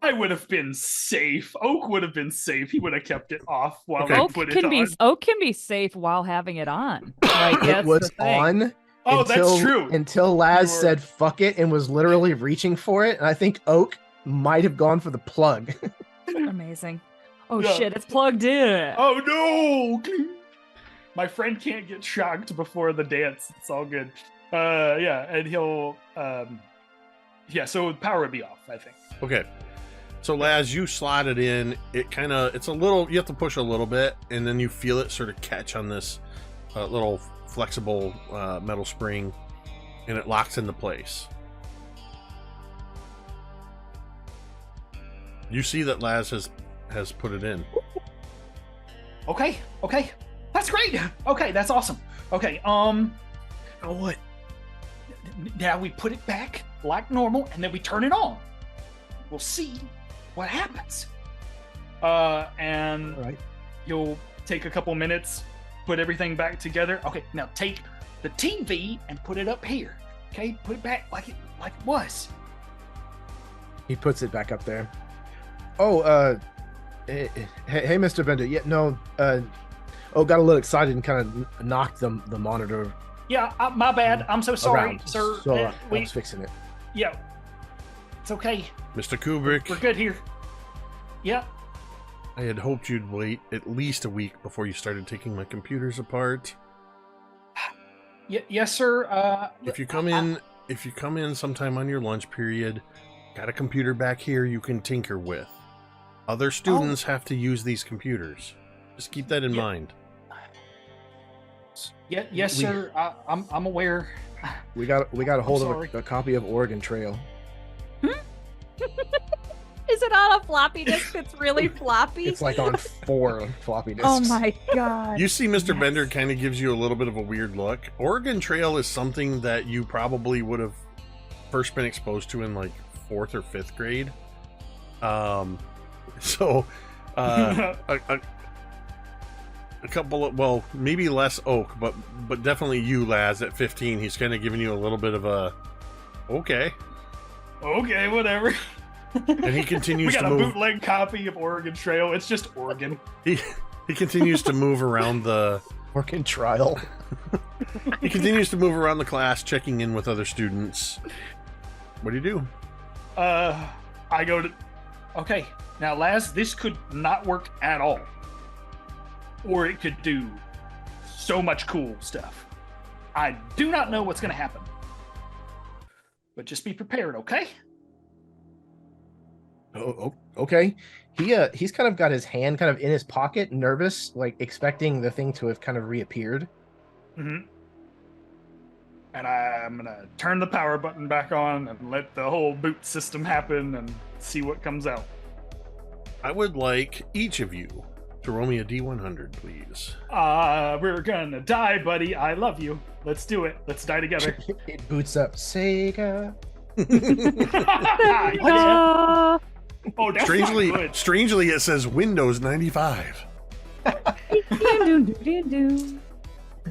I would have been safe. Oak would have been safe. He would have kept it off while Okay. I Oak put it can on. be safe while having it on. Like It that's was the thing. on. Oh, that's true. Until Laz You were- said "fuck it" and was literally reaching for it, and I think Oak might have gone for the plug. Amazing. Oh Yeah. shit, it's plugged in. Oh no! My friend can't get shocked before the dance. It's all good. Yeah, and he'll yeah, so power would be off, I think. Okay. So Laz, you slot it in. It's a little, you have to push a little bit, and then you feel it sort of catch on this little flexible metal spring, and it locks into place. You see that Laz has put it in. Okay, that's great. Okay, that's awesome. Okay, now what? Now we put it back like normal, and then we turn it on. We'll see what happens. And All right. you'll take a couple minutes, put everything back together. Okay, now take the TV and put it up here. Okay, put it back like it was. He puts it back up there. Oh, hey, Mr. Bender. Yeah, no. Got a little excited and kind of knocked the monitor Yeah, my bad. I'm so sorry, around. sir. So I we, was fixing it. yeah, it's okay. Mr. Kubrick, We're good here. Yeah. I had hoped you'd wait at least a week before you started taking my computers apart. Yes, sir. If you come in sometime on your lunch period, got a computer back here you can tinker with. Other students have to use these computers. Just keep that in mind. Yes, sir. I'm aware. We got a hold sorry. of a copy of Oregon Trail. Is it on a floppy disk that's really floppy? It's like on 4 floppy disks. Oh my god. You see Mr. Yes. Bender kind of gives you a little bit of a weird look. Oregon Trail is something that you probably would have first been exposed to in like 4th or 5th grade. A couple of, well, maybe less Oak, but definitely you, Laz, at 15. He's kind of giving you a little bit of a, okay. Okay, whatever. And he continues We got to a move. bootleg copy of Oregon Trail. It's just Oregon. He continues to move around the. Oregon Trial. He continues to move around the class, checking in with other students. What do you do? I go to. Okay, now, Laz, this could not work at all, or it could do so much cool stuff. I do not know what's going to happen, but just be prepared, okay? Oh, okay. He's kind of got his hand kind of in his pocket, nervous, like expecting the thing to have kind of reappeared. Mm-hmm. And I'm gonna turn the power button back on and let the whole boot system happen and see what comes out. I would like each of you to roll me a D100, please. We're gonna die, buddy. I love you. Let's do it. Let's die together. It boots up Sega. Yeah. Oh, that's not good. Strangely, it says Windows 95.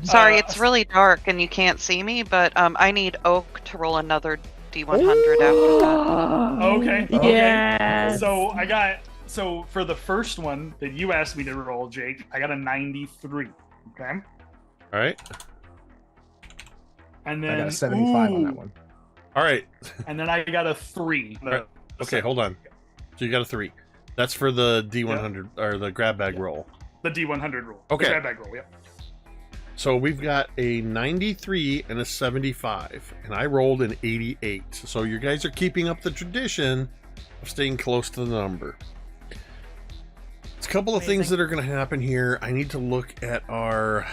Sorry, it's really dark and you can't see me, but I need Oak to roll another D100 after that. Okay. Yes. So for the first one that you asked me to roll, Jake, I got a 93. Okay. All right. And then I got a 75 on that one. All right. And then I got a 3. Right. Okay, hold on. So you got a 3. That's for the D100 or the grab bag roll. The D100 roll. Okay. The grab bag roll, yep. So we've got a 93 and a 75, and I rolled an 88. So you guys are keeping up the tradition of staying close to the number. It's a couple of things that are going to happen here. I need to look at our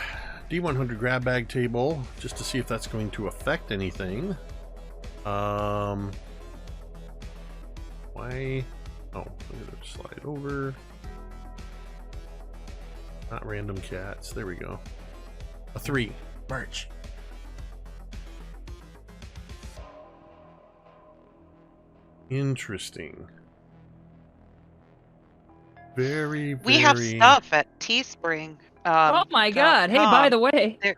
D100 grab bag table just to see if that's going to affect anything. Why? Oh, I'm going to slide over. Not random cats. There we go. A 3. Merch. Interesting. Very, very... We have stuff at Teespring. Oh my god. Hey, by the way, There-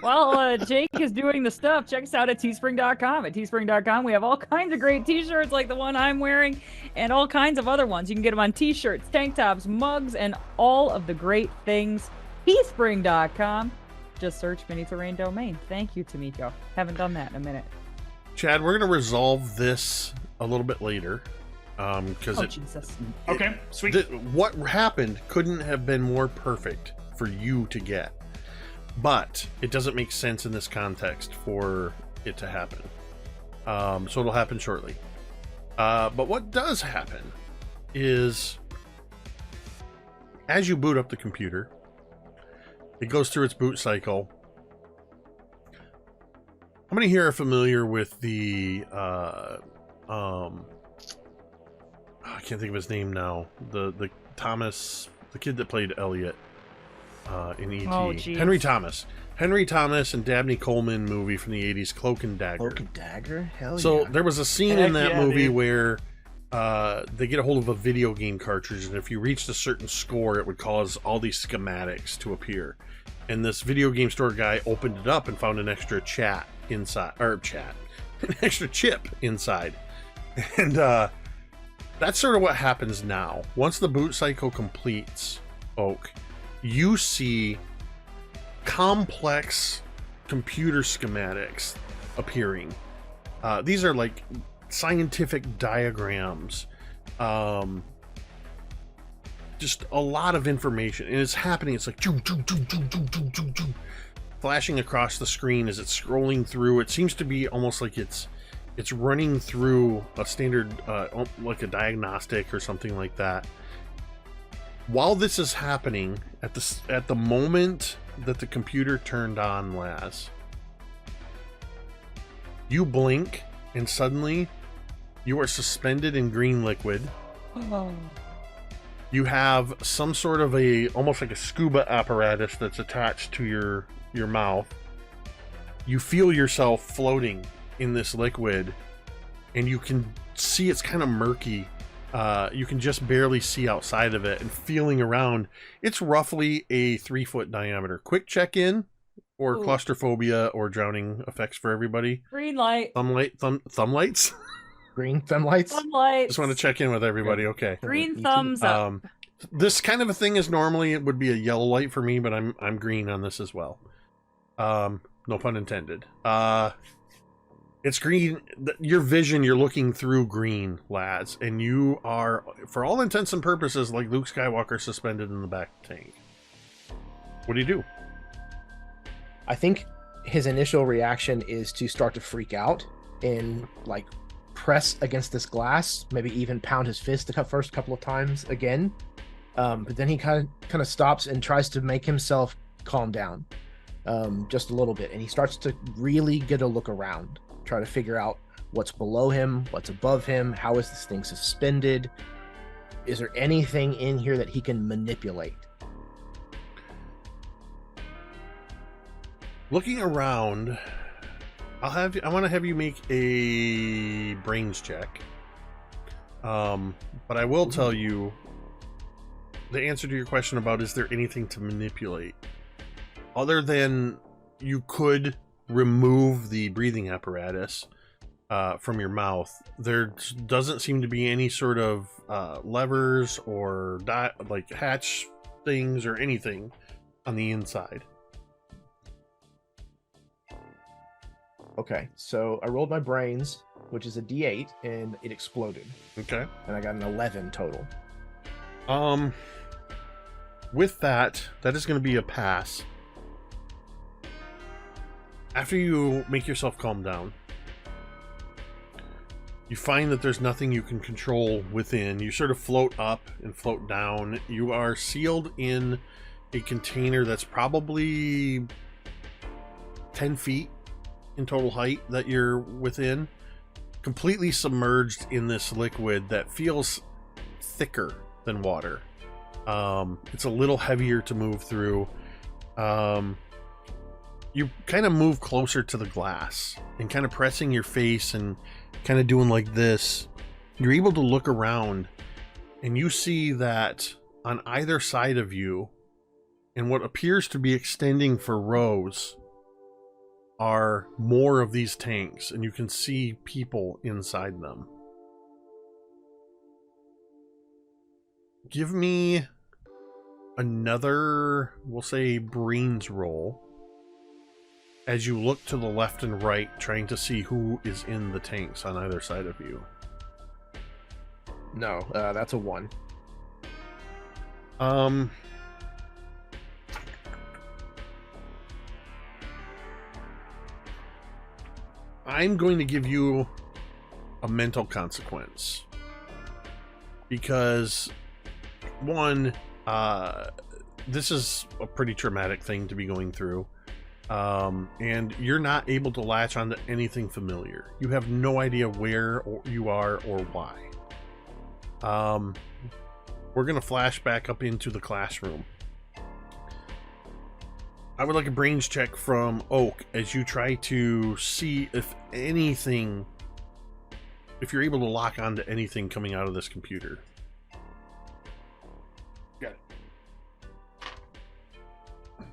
while Jake is doing the stuff, check us out at teespring.com. At teespring.com, we have all kinds of great t-shirts like the one I'm wearing and all kinds of other ones. You can get them on t-shirts, tank tops, mugs, and all of the great things. Teespring.com. just search mini terrain domain. Thank you, Tamiko. Haven't done that in a minute. Chad, we're going to resolve this a little bit later. Because Jesus. Okay, sweet. What happened couldn't have been more perfect for you to get. But it doesn't make sense in this context for it to happen. So it'll happen shortly. But what does happen is, as you boot up the computer, it goes through its boot cycle. How many here are familiar with the I can't think of his name now. The Thomas, the kid that played Elliot in E.T. Oh, geez. Henry Thomas. Henry Thomas and Dabney Coleman movie from the 80s, Cloak and Dagger. Cloak and Dagger? Hell So yeah. there was a scene Heck in that yeah, movie dude. where they get a hold of a video game cartridge, and if you reached a certain score, it would cause all these schematics to appear. And this video game store guy opened it up and found an extra chat inside, or an extra chip inside. And that's sort of what happens now. Once the boot cycle completes, Oak, you see complex computer schematics appearing. These are like scientific diagrams, just a lot of information, and it's happening. It's like flashing across the screen as it's scrolling through. It seems to be almost like it's running through a standard, like a diagnostic or something like that. While this is happening, at the moment that the computer turned on, Laz, you blink, and suddenly you are suspended in green liquid. Oh. You have some sort of almost like a scuba apparatus that's attached to your mouth. You feel yourself floating in this liquid, and you can see it's kind of murky. You can just barely see outside of it, and feeling around, it's roughly a 3-foot diameter. Quick check-in or Ooh. claustrophobia or drowning effects for everybody. Green light. Thumb lights. Green thumb lights? Sunlight. Just want to check in with everybody. Okay. Green thumbs up. This kind of a thing is normally it would be a yellow light for me, but I'm green on this as well. No pun intended. It's green. Your vision, you're looking through green, lads, and you are, for all intents and purposes, like Luke Skywalker suspended in the back tank. What do you do? I think his initial reaction is to start to freak out and like press against this glass, maybe even pound his fist the first couple of times again. But then he kind of stops and tries to make himself calm down just a little bit, and he starts to really get a look around, try to figure out what's below him, what's above him, how is this thing suspended, is there anything in here that he can manipulate? Looking around, I want to have you make a brains check. But I will tell you the answer to your question about is there anything to manipulate, other than you could remove the breathing apparatus from your mouth. There doesn't seem to be any sort of levers or like hatch things or anything on the inside. Okay, so I rolled my brains, which is a D8, and it exploded. Okay. And I got an 11 total. With that is going to be a pass. After you make yourself calm down, you find that there's nothing you can control within. You sort of float up and float down. You are sealed in a container that's probably 10 feet in total height that you're within, completely submerged in this liquid that feels thicker than water. It's a little heavier to move through. You kind of move closer to the glass and kind of pressing your face and kind of doing like this. You're able to look around, and you see that on either side of you, and what appears to be extending for rows, are more of these tanks, and you can see people inside them. Give me another, we'll say, brains roll. as you look to the left and right, trying to see who is in the tanks on either side of you. No, that's a 1. I'm going to give you a mental consequence. Because, one, this is a pretty traumatic thing to be going through. And you're not able to latch onto anything familiar. You have no idea where you are or why. We're going to flash back up into the classroom. I would like a brains check from Oak as you try to see if anything, if you're able to lock onto anything coming out of this computer. Got it.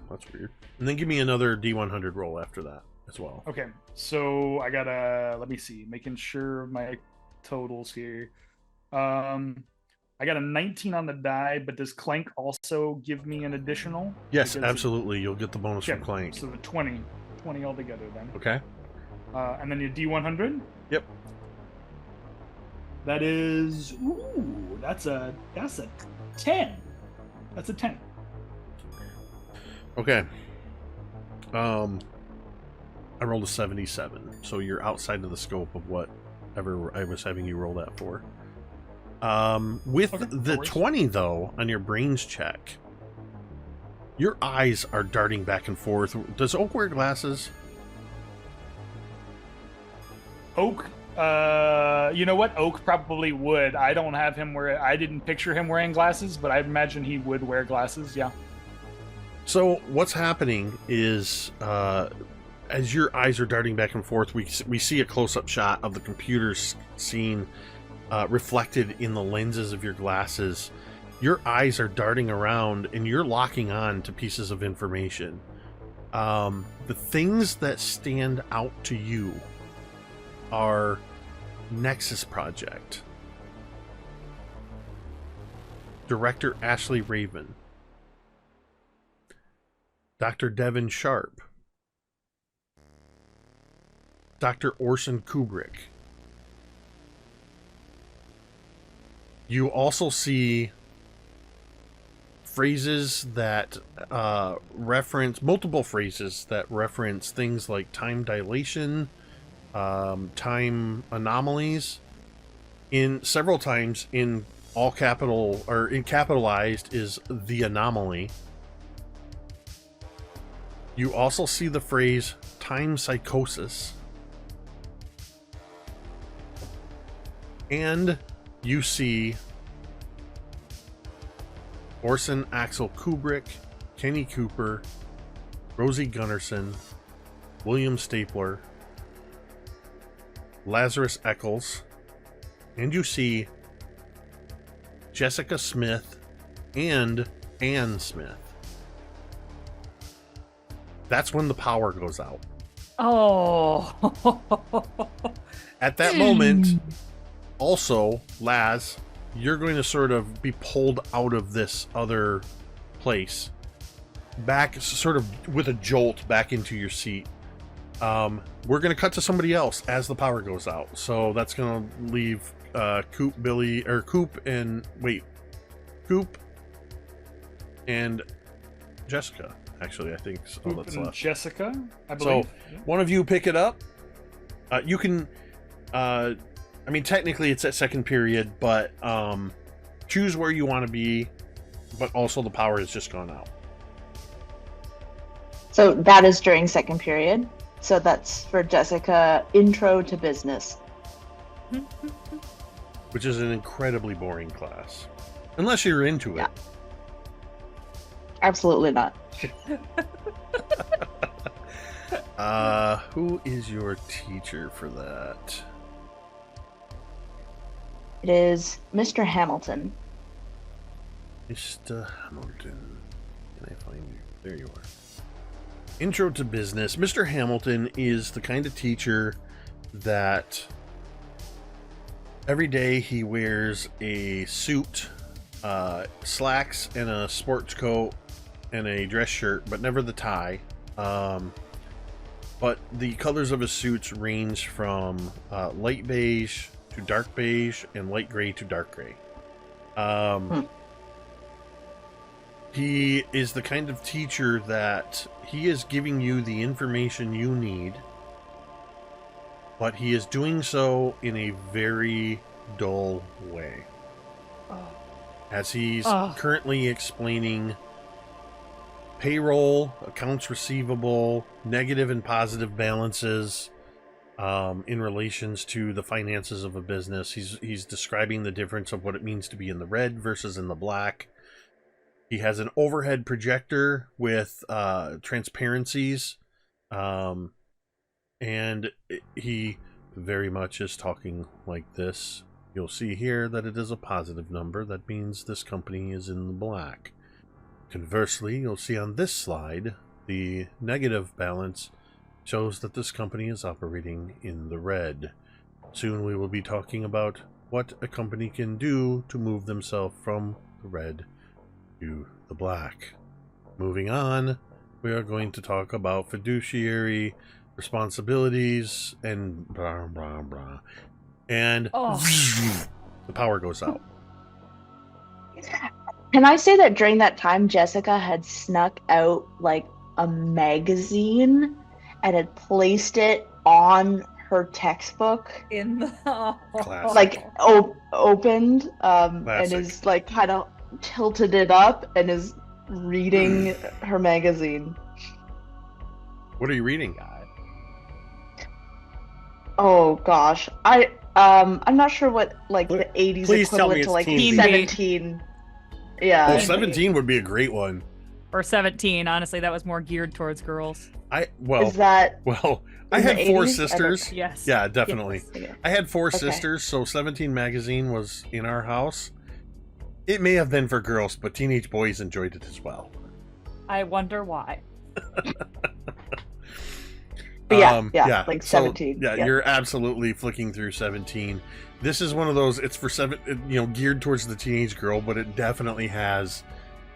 That's weird. And then give me another D100 roll after that as well. Okay, so I gotta, let me see, making sure my totals here. I got a 19 on the die, but does Clank also give me an additional? Yes, Because absolutely. You'll get the bonus Okay, from Clank. so the 20 altogether then. Okay. And then your D100? Yep. That is, ooh, that's a 10. That's a 10. Okay. I rolled a 77, so you're outside of the scope of whatever I was having you roll that for. With Okay, the no worries. 20 though on your brains check, your eyes are darting back and forth. Does Oak wear glasses? Oak, you know what? Oak probably would. I don't have him I didn't picture him wearing glasses, but I imagine he would wear glasses, yeah. So what's happening is, as your eyes are darting back and forth, we see a close-up shot of the computer scene reflected in the lenses of your glasses. Your eyes are darting around, and you're locking on to pieces of information. The things that stand out to you are Nexus Project, Director Ashley Raven, Dr. Devin Sharp, Dr. Orson Kubrick. You also see phrases that multiple phrases that reference things like time dilation, time anomalies. In several times in all capital, or in capitalized, is the anomaly. You also see the phrase time psychosis. And you see Orson Axel Kubrick, Kenny Cooper, Rosie Gunnarsson, William Stapler, Lazarus Eccles, and you see Jessica Smith and Anne Smith. That's when the power goes out. Oh. At that moment, also, Laz, you're going to sort of be pulled out of this other place, back sort of with a jolt back into your seat. We're going to cut to somebody else as the power goes out. So that's going to leave Coop and Jessica. Actually, I think all Coop that's and left. Jessica, I believe. So one of you pick it up. You can, I mean, technically it's at second period, but choose where you want to be. But also the power has just gone out. So that is during second period. So that's for Jessica, intro to business. Which is an incredibly boring class. Unless you're into it. Yeah. Absolutely not. Who is your teacher for that? It is Mr. Hamilton. Mr. Hamilton. Can I find you? There you are. Intro to business. Mr. Hamilton is the kind of teacher that every day he wears a suit, slacks, and a sports coat, and a dress shirt, but never the tie. but the colors of his suits range from light beige to dark beige and light gray to dark gray. He is the kind of teacher that he is giving you the information you need, but he is doing so in a very dull way. As he's currently explaining payroll, accounts receivable, negative and positive balances in relations to the finances of a business. He's describing the difference of what it means to be in the red versus in the black. He has an overhead projector with transparencies, and he very much is talking like this. You'll see here that it is a positive number. That means this company is in the black. Conversely, you'll see on this slide, the negative balance shows that this company is operating in the red. Soon we will be talking about what a company can do to move themselves from the red to the black. Moving on, we are going to talk about fiduciary responsibilities and blah, blah, blah. And the power goes out. Can I say that during that time, Jessica had snuck out like a magazine and had placed it on her textbook, In the Classic. like opened, and is like kind of tilted it up and is reading her magazine. What are you reading? Oh gosh, I'm not sure what like the 80s Please tell me equivalent to like it's Teen Beat. 17. Yeah. Well, 17 would be a great one. Or 17. Honestly, that was more geared towards girls. Is that I in had the 4 80s? sisters. Yes. Yeah, definitely. Yes. I had 4 Okay. sisters, so 17 magazine was in our house. It may have been for girls, but teenage boys enjoyed it as well. I wonder why. But yeah, like 17. So, yeah, you're absolutely flicking through 17. This is one of those. It's for geared towards the teenage girl, but it definitely has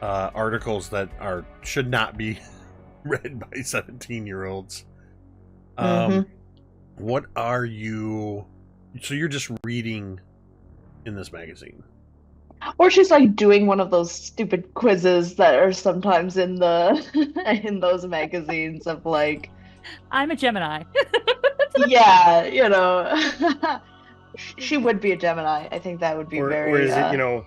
articles that should not be read by 17-year-olds. What are you? So you're just reading in this magazine, Or she's like doing one of those stupid quizzes that are sometimes in the in those magazines of like, I'm a Gemini. yeah, she would be a Gemini. I think that would be very. Or is it,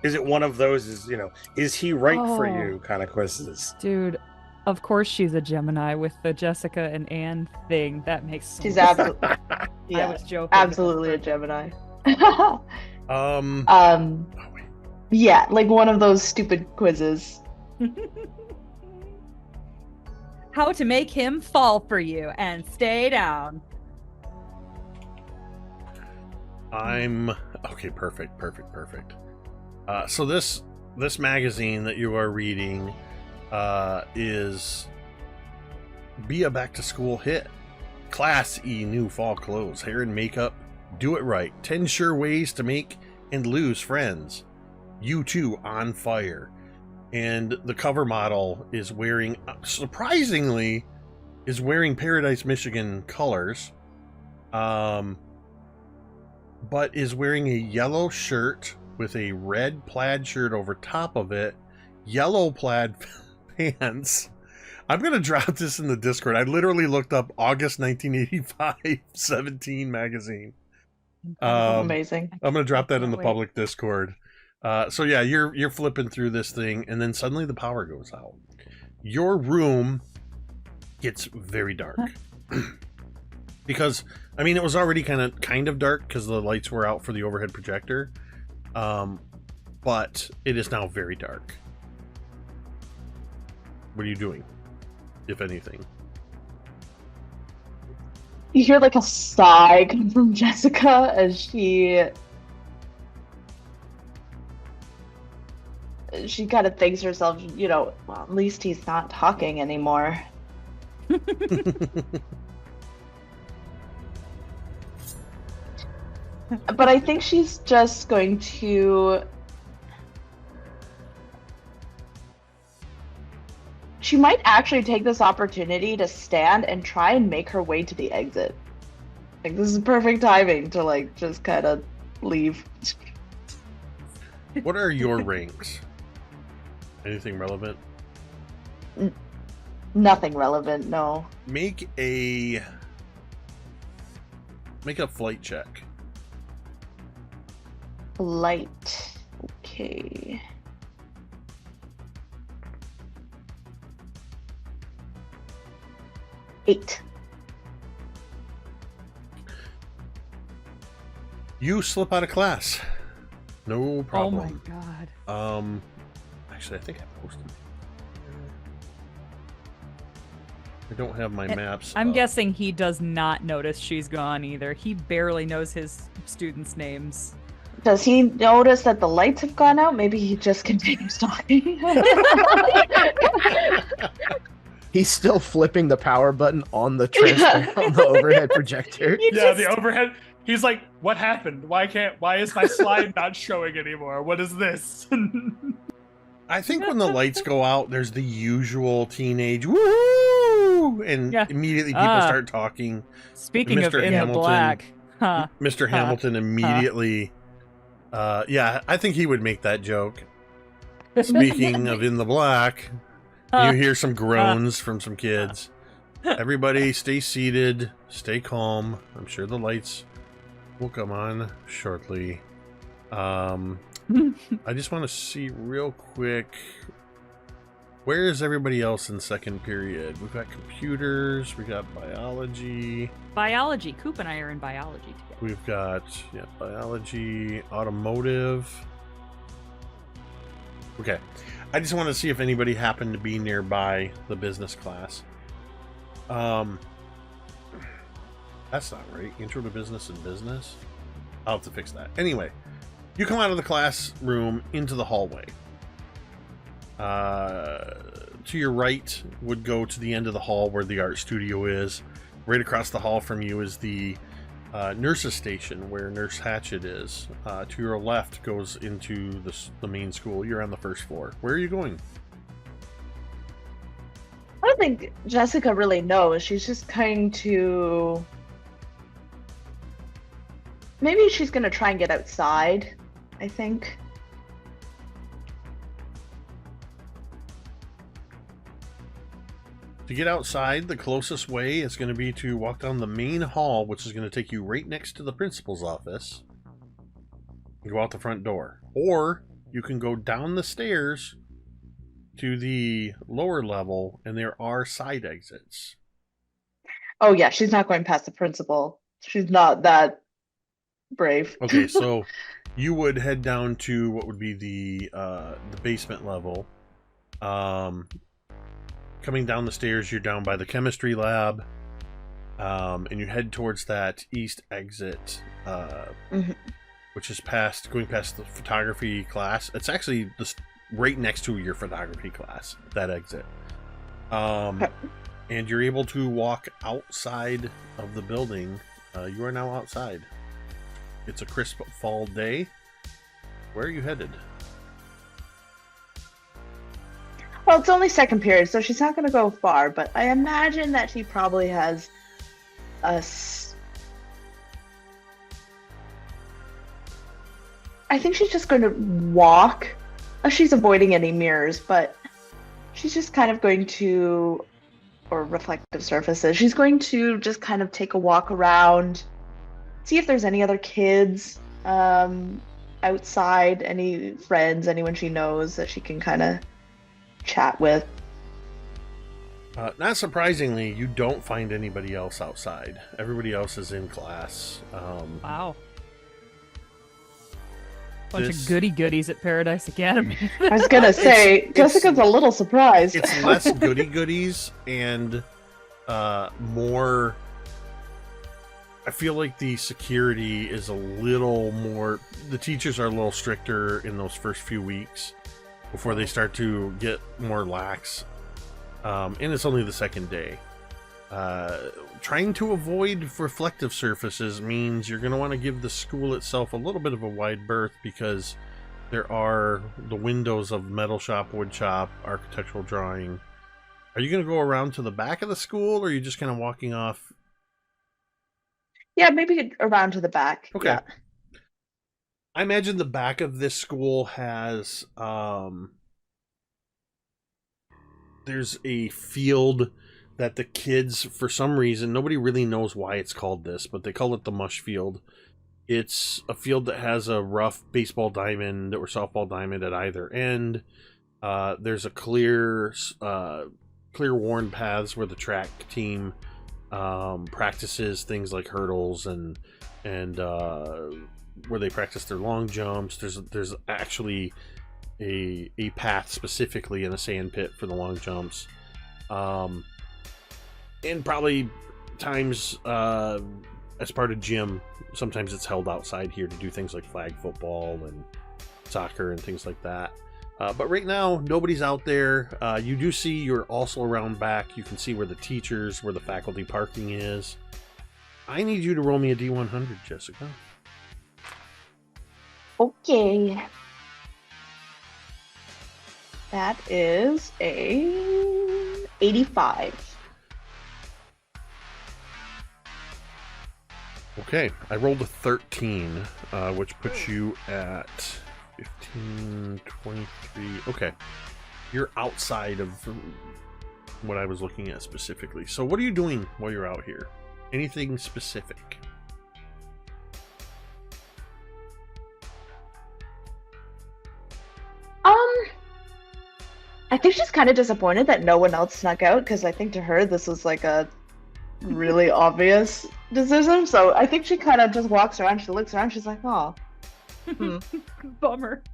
is it one of those? Is he right for Oh. you kind of quizzes? Dude, of course she's a Gemini with the Jessica and Anne thing. That makes sense. She's absolutely, I yeah, was joking. absolutely a Gemini. Oh, wait. Yeah, like one of those stupid quizzes. How to make him fall for you and stay down. Okay, perfect. So this magazine that you are reading is be a back to school hit. Class E new fall clothes, hair and makeup, do it right. 10 sure ways to make and lose friends. You too on fire. And the cover model is wearing, surprisingly, Paradise, Michigan colors. But is wearing a yellow shirt with a red plaid shirt over top of it, yellow plaid pants. I'm going to drop this in the Discord. I literally looked up August 1985 17 magazine. Amazing. I'm going to drop that in the Wait. public Discord. So yeah, you're flipping through this thing, and then suddenly the power goes out. Your room gets very dark. Because, I mean, it was already kind of dark because the lights were out for the overhead projector. But it is now very dark. What are you doing, if anything? You hear like a sigh come from Jessica as she kind of thinks to herself, well, at least he's not talking anymore. But I think she's just going to she might actually take this opportunity to stand and try and make her way to the exit. Like, this is perfect timing to, like, just kind of leave. What are your ranks? Anything relevant? Nothing relevant, no. Make a flight check. Light. Okay. Eight. You slip out of class. No problem. Oh my god. Actually, I think I posted. I don't have my maps. I'm up. guessing he does not notice she's gone either. He barely knows his students' names. Does he notice that the lights have gone out? Maybe he just continues talking. He's still flipping the power button on the on the overhead projector. The overhead. He's like, what happened? Why is my slide not showing anymore? What is this? I think when the lights go out, there's the usual teenage woo, and immediately people start talking. Speaking of In the Black, Mr. Hamilton immediately. I think he would make that joke. Speaking of In the Black, you hear some groans from some kids. Everybody, stay seated, stay calm. I'm sure the lights will come on shortly. I just want to see real quick, where is everybody else in second period? We've got computers, we got biology. Biology. Coop and I are in biology together. We've got biology, automotive. Okay, I just want to see if anybody happened to be nearby the business class. That's not right. Intro to business and business. I'll have to fix that. Anyway, you come out of the classroom into the hallway. To your right would go to the end of the hall where the art studio is. Right across the hall from you is the nurse's station where Nurse Hatchet is. To your left goes into the main school. You're on the first floor. Where are you going? I don't think Jessica really knows. She's just going to... Maybe she's going to try and get outside, I think. To get outside, the closest way is going to be to walk down the main hall, which is going to take you right next to the principal's office. And go out the front door. Or you can go down the stairs to the lower level, and there are side exits. Oh yeah, she's not going past the principal. She's not that brave. Okay, so you would head down to what would be the basement level. Coming down the stairs, you're down by the chemistry lab, and you head towards that east exit, which is going past the photography class. It's actually right next to your photography class, that exit. And you're able to walk outside of the building. You are now outside. It's a crisp fall day. Where are you headed? Well, it's only second period, so she's not going to go far, but I imagine that she probably has I think she's just going to walk. She's avoiding any mirrors, but she's just kind of going to, or reflective surfaces, she's going to just kind of take a walk around, see if there's any other kids outside, any friends, anyone she knows that she can kind of chat with. Not surprisingly, you don't find anybody else outside. Everybody else is in class. Wow. Bunch of goody-goodies at Paradise Academy. I was going to say, Jessica's a little surprised. It's less goody-goodies and more... I feel like the security is a little more... The teachers are a little stricter in those first few weeks before they start to get more lax. And it's only the second day. Trying to avoid reflective surfaces means you're going to want to give the school itself a little bit of a wide berth, because there are the windows of metal shop, wood shop, architectural drawing, Are you going to go around to the back of the school, or are you just kind of walking off? Yeah, maybe around to the back. Okay. Yeah. I imagine the back of this school has there's a field that the kids, for some reason, nobody really knows why it's called this, but they call it the mush field. It's a field that has a rough baseball diamond or softball diamond at either end. There's a clear worn paths where the track team practices things like hurdles and where they practice their long jumps. There's actually a path specifically in a sand pit for the long jumps. And probably times as part of gym, sometimes it's held outside here to do things like flag football and soccer and things like that. But right now, nobody's out there. You do see you're also around back. You can see where the teachers, where the faculty parking is. I need you to roll me a D100, Jessica. Okay. That is a 85. Okay, I rolled a 13, which puts you at 15, 23. Okay, you're outside of what I was looking at specifically. So what are you doing while you're out here? Anything specific? I think she's kind of disappointed that no one else snuck out, because I think to her this was like a really obvious decision. So I think she kind of just walks around, she looks around, she's like, oh. Bummer.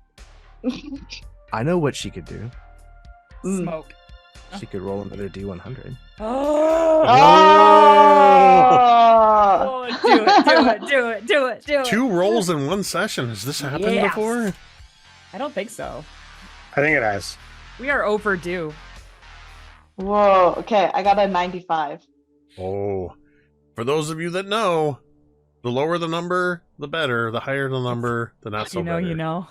I know what she could do. Smoke. She could roll another D100. Oh! Do it. 2 rolls in one session. Has this happened Yes. before? I don't think so. I think it has. We are overdue. Whoa, okay, I got a 95. Oh, for those of you that know, the lower the number, the better. The higher the number, the not so better. You know.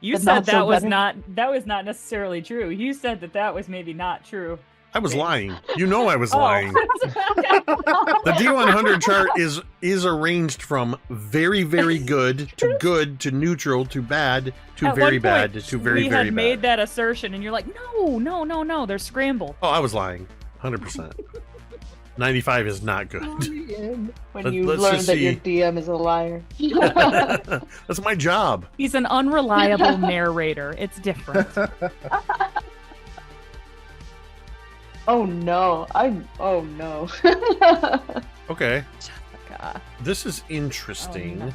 You The said not so that was better? that was not necessarily true. You said that was maybe not true. I was lying. You know I was Oh. lying. The D100 chart is arranged from very, very good to neutral to bad to At very one bad point, to very, we very had made bad. that assertion, and you're like, no, they're scrambled. Oh, I was lying. 100%. 95 is not good. When you Let's learn just that your see. DM is a liar. That's my job. He's an unreliable narrator. It's different. Oh no, oh no. Okay. Jessica. This is interesting Oh, no.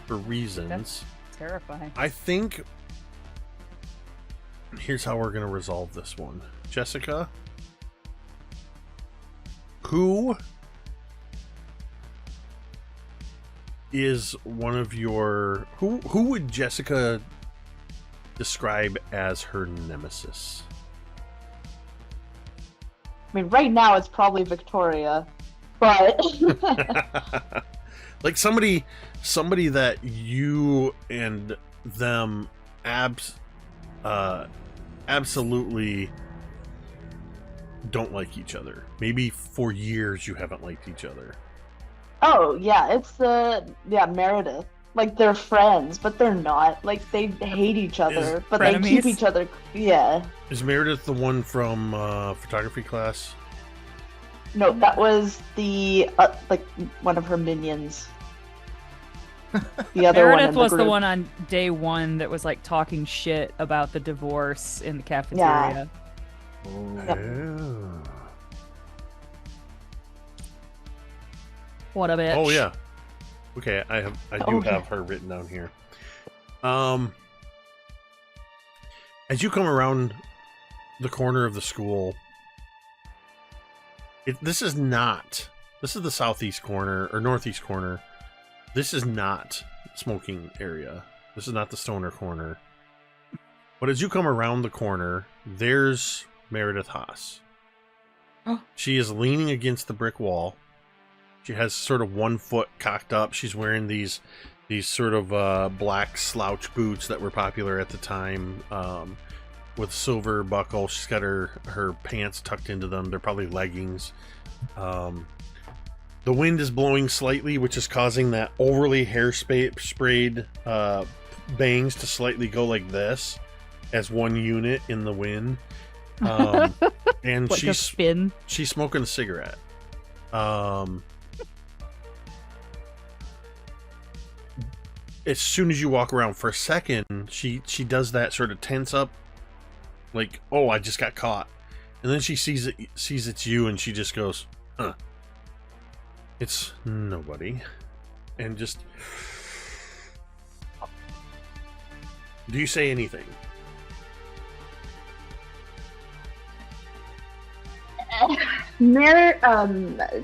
for reasons. That's terrifying. I think here's how we're going to resolve this one. Jessica, who is one of your who would Jessica describe as her nemesis? I mean, right now it's probably Victoria, but Like somebody that you and them absolutely don't like each other. Maybe for years you haven't liked each other. oh yeah, it's Meredith. Like they're friends, but they're not. Like they hate each other, but they keep frenemies? each other. Yeah. Is Meredith the one from photography class? No, that was the like one of her minions. The other one in Meredith was the group. one on day 1 that was like talking shit about the divorce in the cafeteria. Yep. Oh. What a bitch. Oh yeah. Okay, I do Okay. have her written down here. As you come around the corner of the school, this is the southeast corner or northeast corner. This is not smoking area. This is not the stoner corner. But as you come around the corner, there's Meredith Haas. She is leaning against the brick wall. She has sort of one foot cocked up. She's wearing these sort of black slouch boots that were popular at the time. with silver buckle. She's got her pants tucked into them. They're probably leggings. The wind is blowing slightly, which is causing that overly sprayed bangs to slightly go like this as one unit in the wind. And like a spin. She's smoking a cigarette. As soon as you walk around for a second, she does that sort of tense up, like, oh, I just got caught. And then she sees it's you, and she just goes, it's nobody. And just... Do you say anything?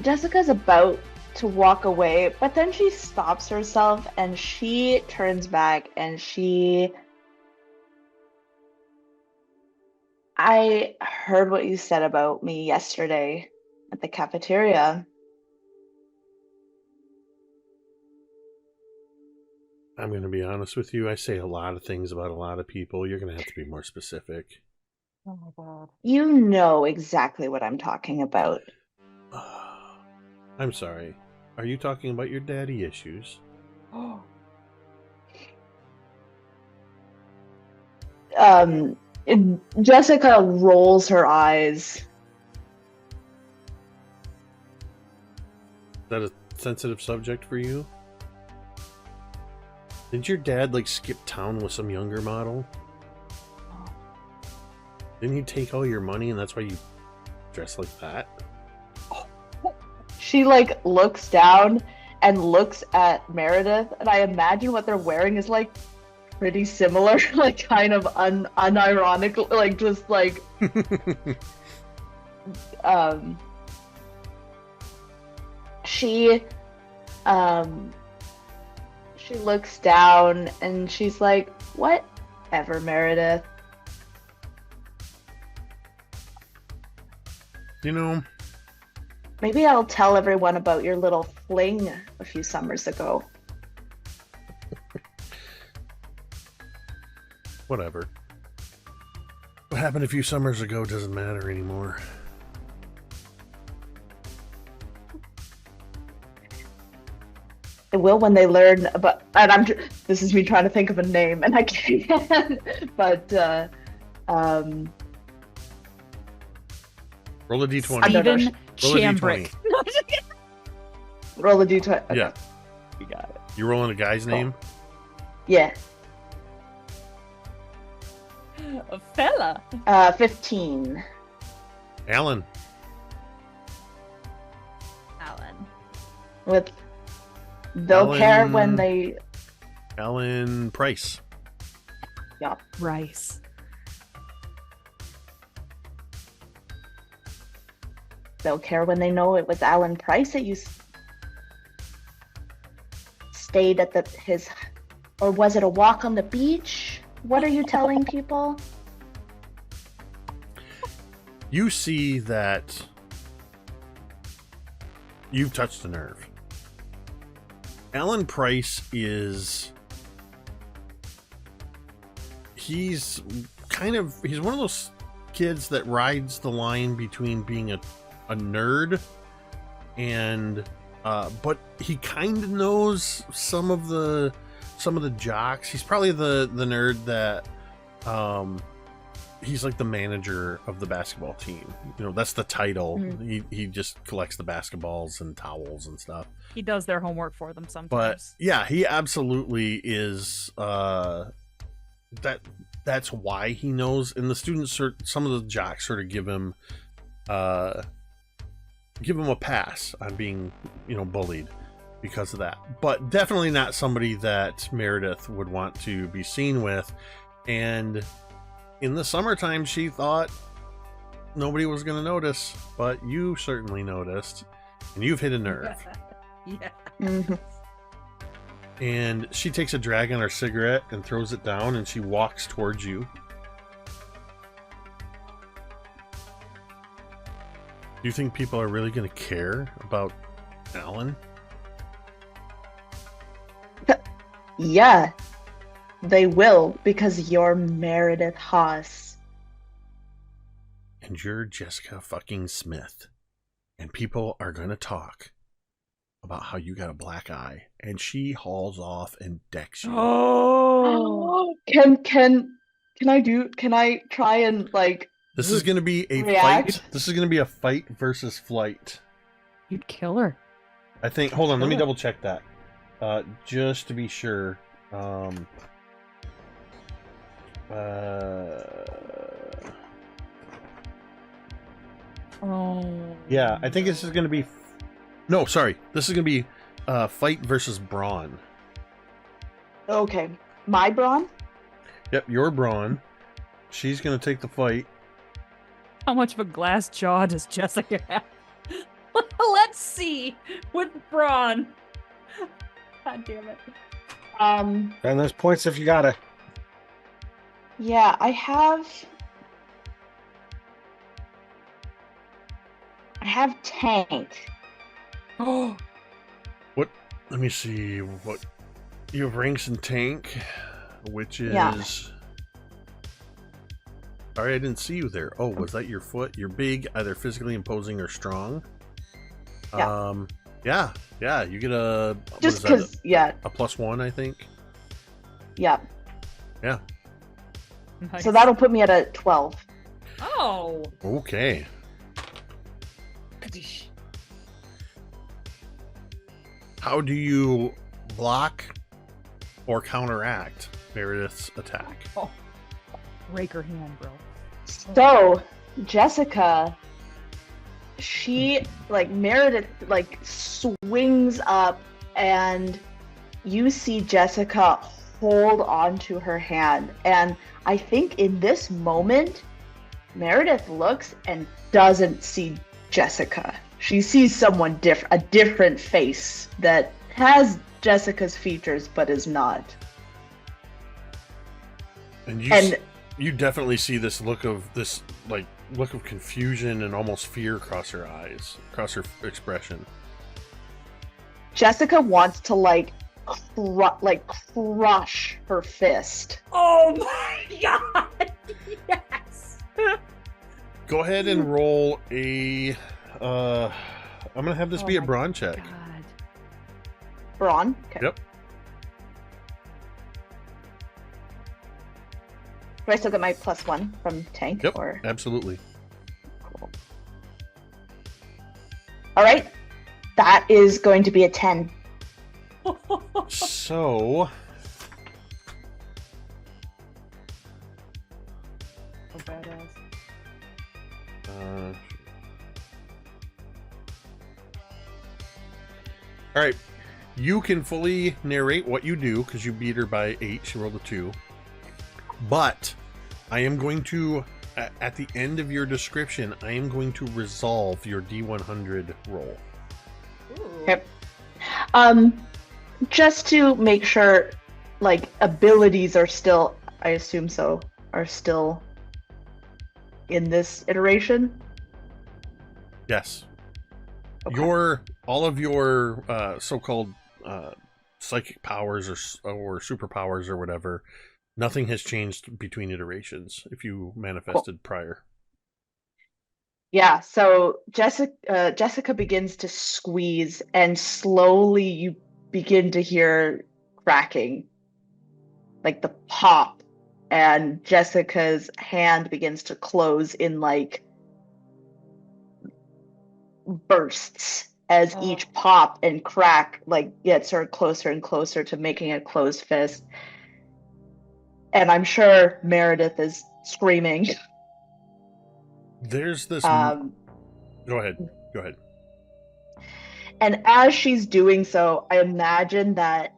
Jessica's about to walk away, but then she stops herself and she turns back and I heard what you said about me yesterday at the cafeteria. I'm going to be honest with you. I say a lot of things about a lot of people. You're going to have to be more specific. Oh my god. You know exactly what I'm talking about. I'm sorry. Are you talking about your daddy issues? Jessica rolls her eyes. Is that a sensitive subject for you? Didn't your dad, like, skip town with some younger model? Didn't he take all your money and that's why you dress like that? She, like, looks down and looks at Meredith, and I imagine what they're wearing is, like, pretty similar, like, kind of unironic, like, just, like... She looks down and she's like, whatever, Meredith. You know, maybe I'll tell everyone about your little fling a few summers ago. Whatever. What happened a few summers ago doesn't matter anymore. It will when they learn about, and this is me trying to think of a name, and I can't, but, roll a d20. Stephen Roll a Chambrick. Roll a d20. Okay. Yeah. You got it. You rolling a guy's name? Yeah. A fella. 15. Alan. With they'll care when they... Alan Price. Yup. Rice. They'll care when they know it was Alan Price that you stayed at his... Or was it a walk on the beach? What are you telling people? You see that you've touched a nerve. Alan Price is... He's one of those kids that rides the line between being a nerd and but he kind of knows some of the jocks. He's probably the nerd that he's like the manager of the basketball team. You know, that's the title. He just collects the basketballs and towels and stuff. He does their homework for them sometimes. But yeah, he absolutely is. That's why he knows. And the students, some of the jocks, sort of give him a pass on being, bullied because of that. But definitely not somebody that Meredith would want to be seen with. And in the summertime, she thought nobody was going to notice, but you certainly noticed, and you've hit a nerve. Yeah. Mm-hmm. And she takes a drag on her cigarette and throws it down, and she walks towards you. Do you think people are really going to care about Alan? Yeah, they will, because you're Meredith Haas. and you're Jessica fucking Smith, and people are gonna talk about how you got a black eye, and she hauls off and decks you. Oh, Can I try and like This is gonna be a react? fight. This is gonna be a fight versus flight. you'd kill her. I think. Hold on, let me Kill her. double check that. Just to be sure. Oh. Yeah, I think this is gonna be. No, sorry. This is gonna be fight versus brawn. Okay, my brawn. Yep, your brawn. She's gonna take the fight. How much of a glass jaw does Jessica have? Let's see with brawn. God damn it. And those points if you gotta. Yeah, I have tank. Oh, What? Let me see. What? You have ranks in tank, which is. Yeah. Sorry, I didn't see you there. Oh, was that your foot? You're big, either physically imposing or strong. Yeah. Yeah. You get a. what Just is that, because, yeah, a +1, I think. yeah. Yeah. nice. So that'll put me at a 12. Oh. Okay. How do you block or counteract Meredith's attack? Oh. Break her hand, bro. So Jessica, she Meredith swings up, and you see Jessica hold onto her hand, and I think in this moment Meredith looks and doesn't see Jessica. She sees someone different, a different face that has Jessica's features but is not. And And you definitely see this look of confusion and almost fear across her eyes, across her expression. Jessica wants to crush her fist. Oh my god! Yes! Go ahead and roll a. I'm gonna have this Oh be a my brawn check. God. Brawn. Okay. Yep. Do I still get my +1 from tank? Yep. Or Absolutely. cool. All right. That is going to be a 10. So. So badass. All right. You can fully narrate what you do because you beat her by 8. She rolled a 2. But I am going to, at the end of your description, I am going to resolve your D100 roll. Okay. Just to make sure, abilities are still, I assume so, are still in this iteration. Yes. Okay. All of your so-called psychic powers or superpowers or whatever, nothing has changed between iterations if you manifested prior. Yeah, so Jessica begins to squeeze, and slowly you begin to hear cracking, like the pop, and Jessica's hand begins to close in bursts as each pop and crack gets her closer and closer to making a closed fist. And I'm sure Meredith is screaming. There's this. Um, Go ahead. And as she's doing so, I imagine that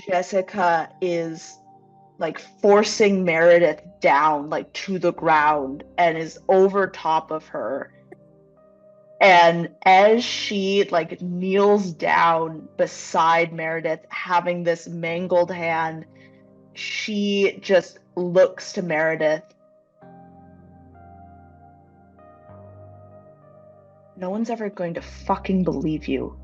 Jessica is forcing Meredith down to the ground and is over top of her. And as she kneels down beside Meredith, having this mangled hand, she just looks to Meredith. No one's ever going to fucking believe you.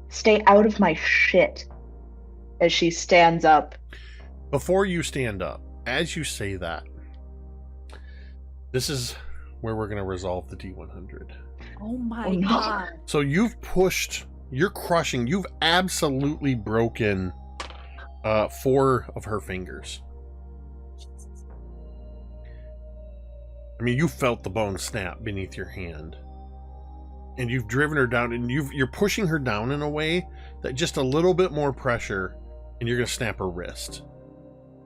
Stay out of my shit. As she stands up. Before you stand up, as you say that, this is where we're going to resolve the D100. Oh my Oh, no. god. So you've pushed, you're crushing, you've absolutely broken 4 of her fingers. I mean, you felt the bone snap beneath your hand. And you've driven her down, and you're pushing her down in a way that just a little bit more pressure, and you're going to snap her wrist.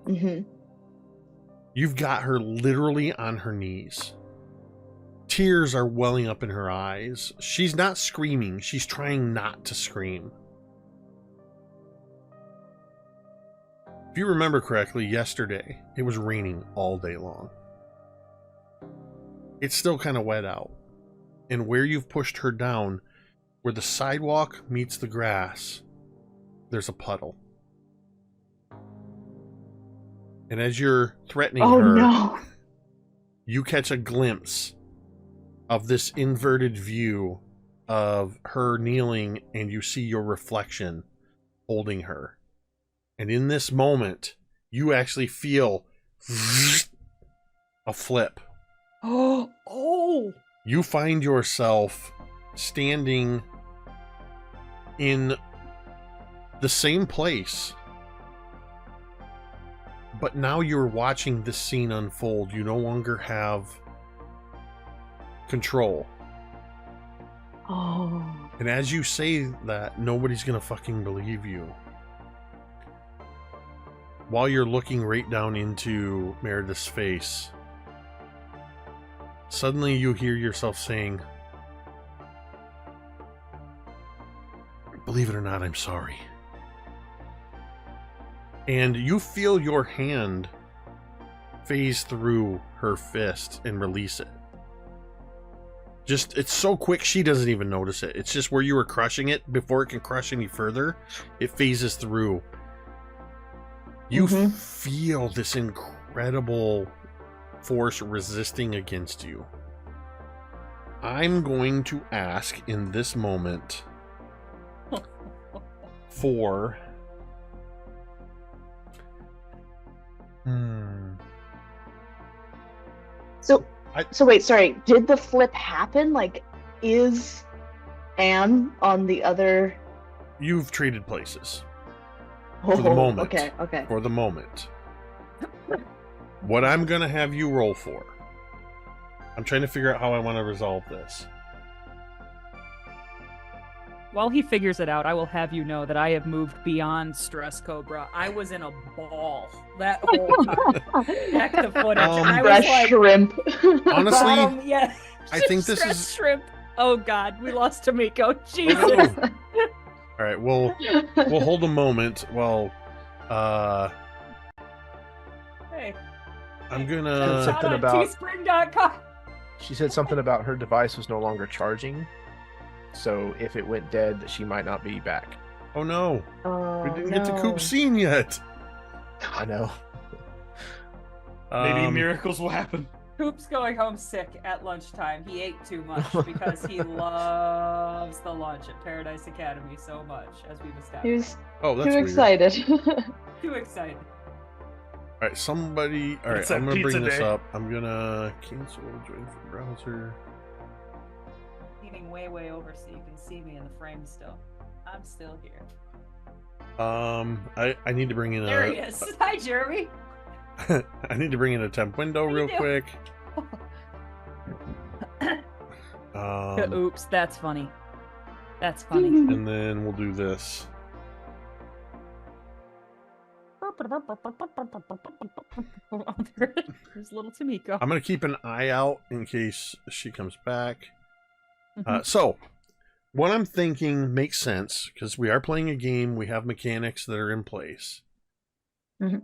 Mm-hmm. You've got her literally on her knees. Tears are welling up in her eyes. She's not screaming. She's trying not to scream. If you remember correctly, yesterday, it was raining all day long. It's still kind of wet out. And where you've pushed her down, where the sidewalk meets the grass, there's a puddle. And as you're threatening Oh her, no. you catch a glimpse of this inverted view of her kneeling, and you see your reflection holding her. And in this moment, you actually feel a flip. Oh. You find yourself standing in the same place, but now you're watching this scene unfold. You no longer have control. Oh. And as you say that, nobody's gonna fucking believe you. While you're looking right down into Meredith's face, suddenly you hear yourself saying, "Believe it or not, I'm sorry." And you feel your hand phase through her fist and release it. Just, it's so quick, she doesn't even notice it. It's just where you were crushing it, before it can crush any further, it phases through. You feel this incredible force resisting against you. I'm going to ask in this moment for... So wait, sorry. Did the flip happen? Like, is Anne on the other? You've traded places. Oh, For the moment. Okay. For the moment. What I'm going to have you roll for. I'm trying to figure out how I want to resolve this. While he figures it out, I will have you know that I have moved beyond stress, Cobra. I was in a ball that whole time. Back to footage. I was Fresh like, shrimp. Honestly, yeah. I think this Stress is... shrimp. Oh God, we lost Tamiko. Jesus. Oh. All right, we'll hold a moment while Hey. I'm gonna... Something Shout out about- teespring.com. She said something about her device was no longer charging, so if it went dead, that she might not be back. Oh no, Oh, we didn't get to no. Coop scene yet. I know. Maybe miracles will happen. Coop's going home sick at lunchtime. He ate too much because he loves the lunch at Paradise Academy so much, as we've He established. was Oh, that's too weird. excited. Too excited. All right, somebody... All right, It's a I'm gonna bring pizza this day. up. I'm gonna cancel join from browser. Leaning way over so you can see me in the frame still. I'm still here. I need to bring in There he is. Hi, Jeremy. I need to bring in a temp window What real you quick. Oops, that's funny. That's funny. And then we'll do this. There's little Tamiko. I'm gonna keep an eye out in case she comes back. So, what I'm thinking makes sense because we are playing a game. We have mechanics that are in place. Mhm.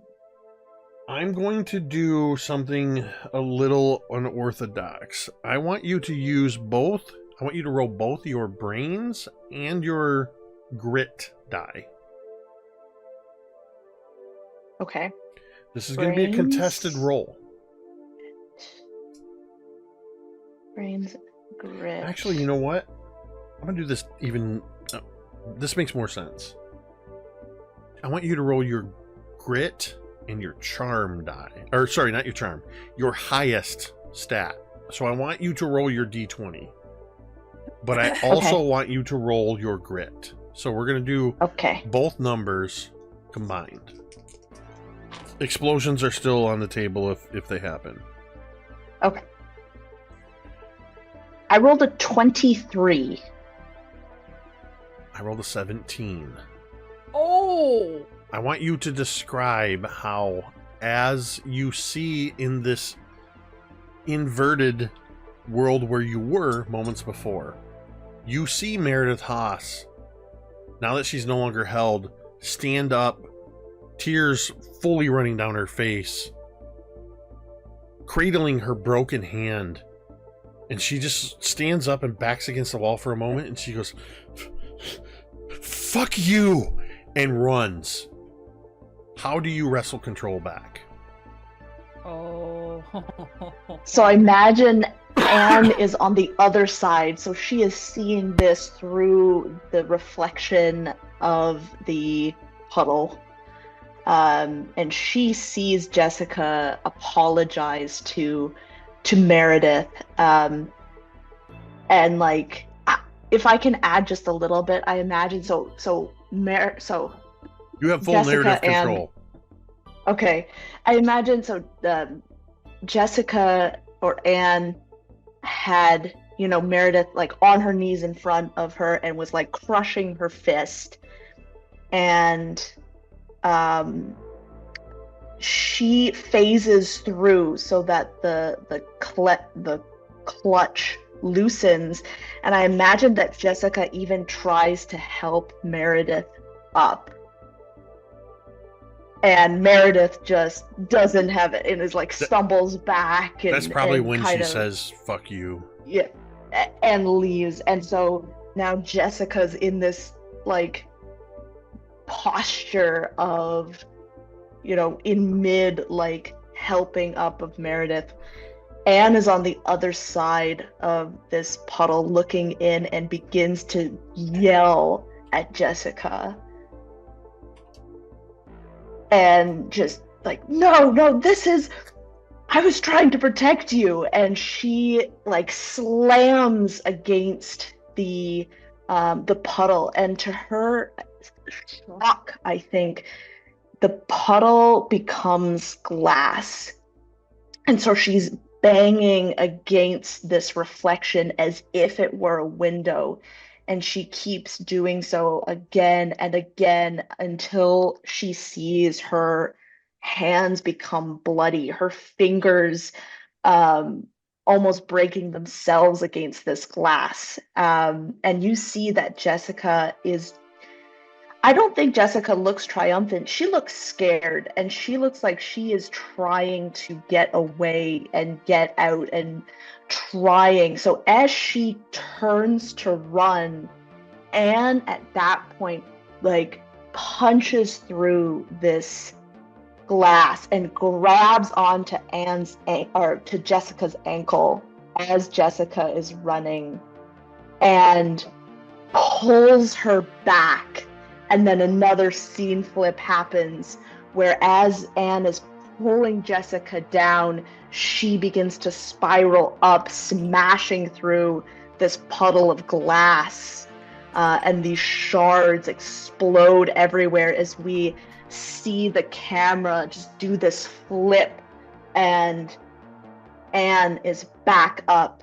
I'm going to do something a little unorthodox. I want you to use both. I want you to roll both your brains and your grit die. Okay. This is going to be a contested Brains. roll. Brains, grit. Actually, you know what? I'm going to do this even... this makes more sense. I want you to roll your grit and your charm die. Or sorry, not your charm. Your highest stat. So I want you to roll your d20. But I also want you to roll your grit. So we're going to do both numbers combined. Explosions are still on the table if they happen. Okay. I rolled a 23. I rolled a 17. Oh! I want you to describe how, as you see in this inverted world where you were moments before, you see Meredith Haas, now that she's no longer held, stand up, tears fully running down her face, cradling her broken hand, and she just stands up and backs against the wall for a moment, and she goes, "Fuck you!" and runs. How do you wrestle control back? Oh. So I imagine Anne is on the other side, so she is seeing this through the reflection of the puddle. And she sees Jessica apologize to Meredith. And like, if I can add just a little bit, I imagine so you have full Jessica narrative control. Okay, I imagine so. Jessica or Anne had, Meredith like on her knees in front of her and was like crushing her fist, and she phases through so that the clutch loosens, and I imagine that Jessica even tries to help Meredith up. And Meredith just doesn't have it and is like stumbles back. And, that's probably and when she says, "Fuck you." Yeah, and leaves. And so now Jessica's in this like posture of, in mid like helping up of Meredith. Anne is on the other side of this puddle looking in and begins to yell at Jessica. And just like, no, I was trying to protect you. And she like slams against the puddle. And to her shock, I think, the puddle becomes glass. And so she's banging against this reflection as if it were a window. And she keeps doing so again and again until she sees her hands become bloody, her fingers almost breaking themselves against this glass. And you see that Jessica is, I don't think Jessica looks triumphant. She looks scared, and she looks like she is trying to get away and get out and trying. So as she turns to run, Anne at that point like punches through this glass and grabs onto to Jessica's ankle as Jessica is running and pulls her back. And then another scene flip happens where as Anne is pulling Jessica down, she begins to spiral up, smashing through this puddle of glass. And these shards explode everywhere as we see the camera just do this flip, and Anne is back up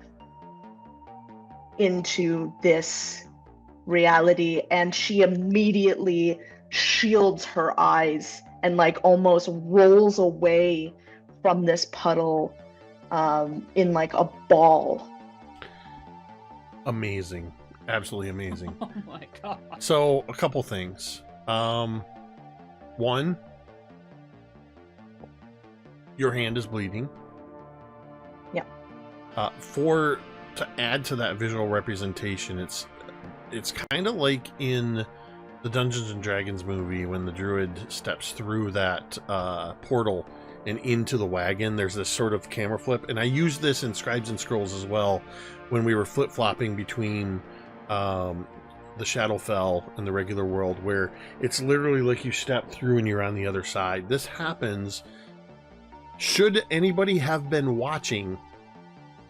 into this reality, and she immediately shields her eyes and like almost rolls away from this puddle in like a ball. Amazing. Absolutely amazing. Oh my god. So a couple things. One, your hand is bleeding. Yeah. To add to that visual representation, it's kind of like in the Dungeons and Dragons movie when the druid steps through that portal and into the wagon. There's this sort of camera flip, and I used this in Scribes and Scrolls as well when we were flip-flopping between the Shadowfell in the regular world, where it's literally like you step through and you're on the other side. This happens. Should anybody have been watching,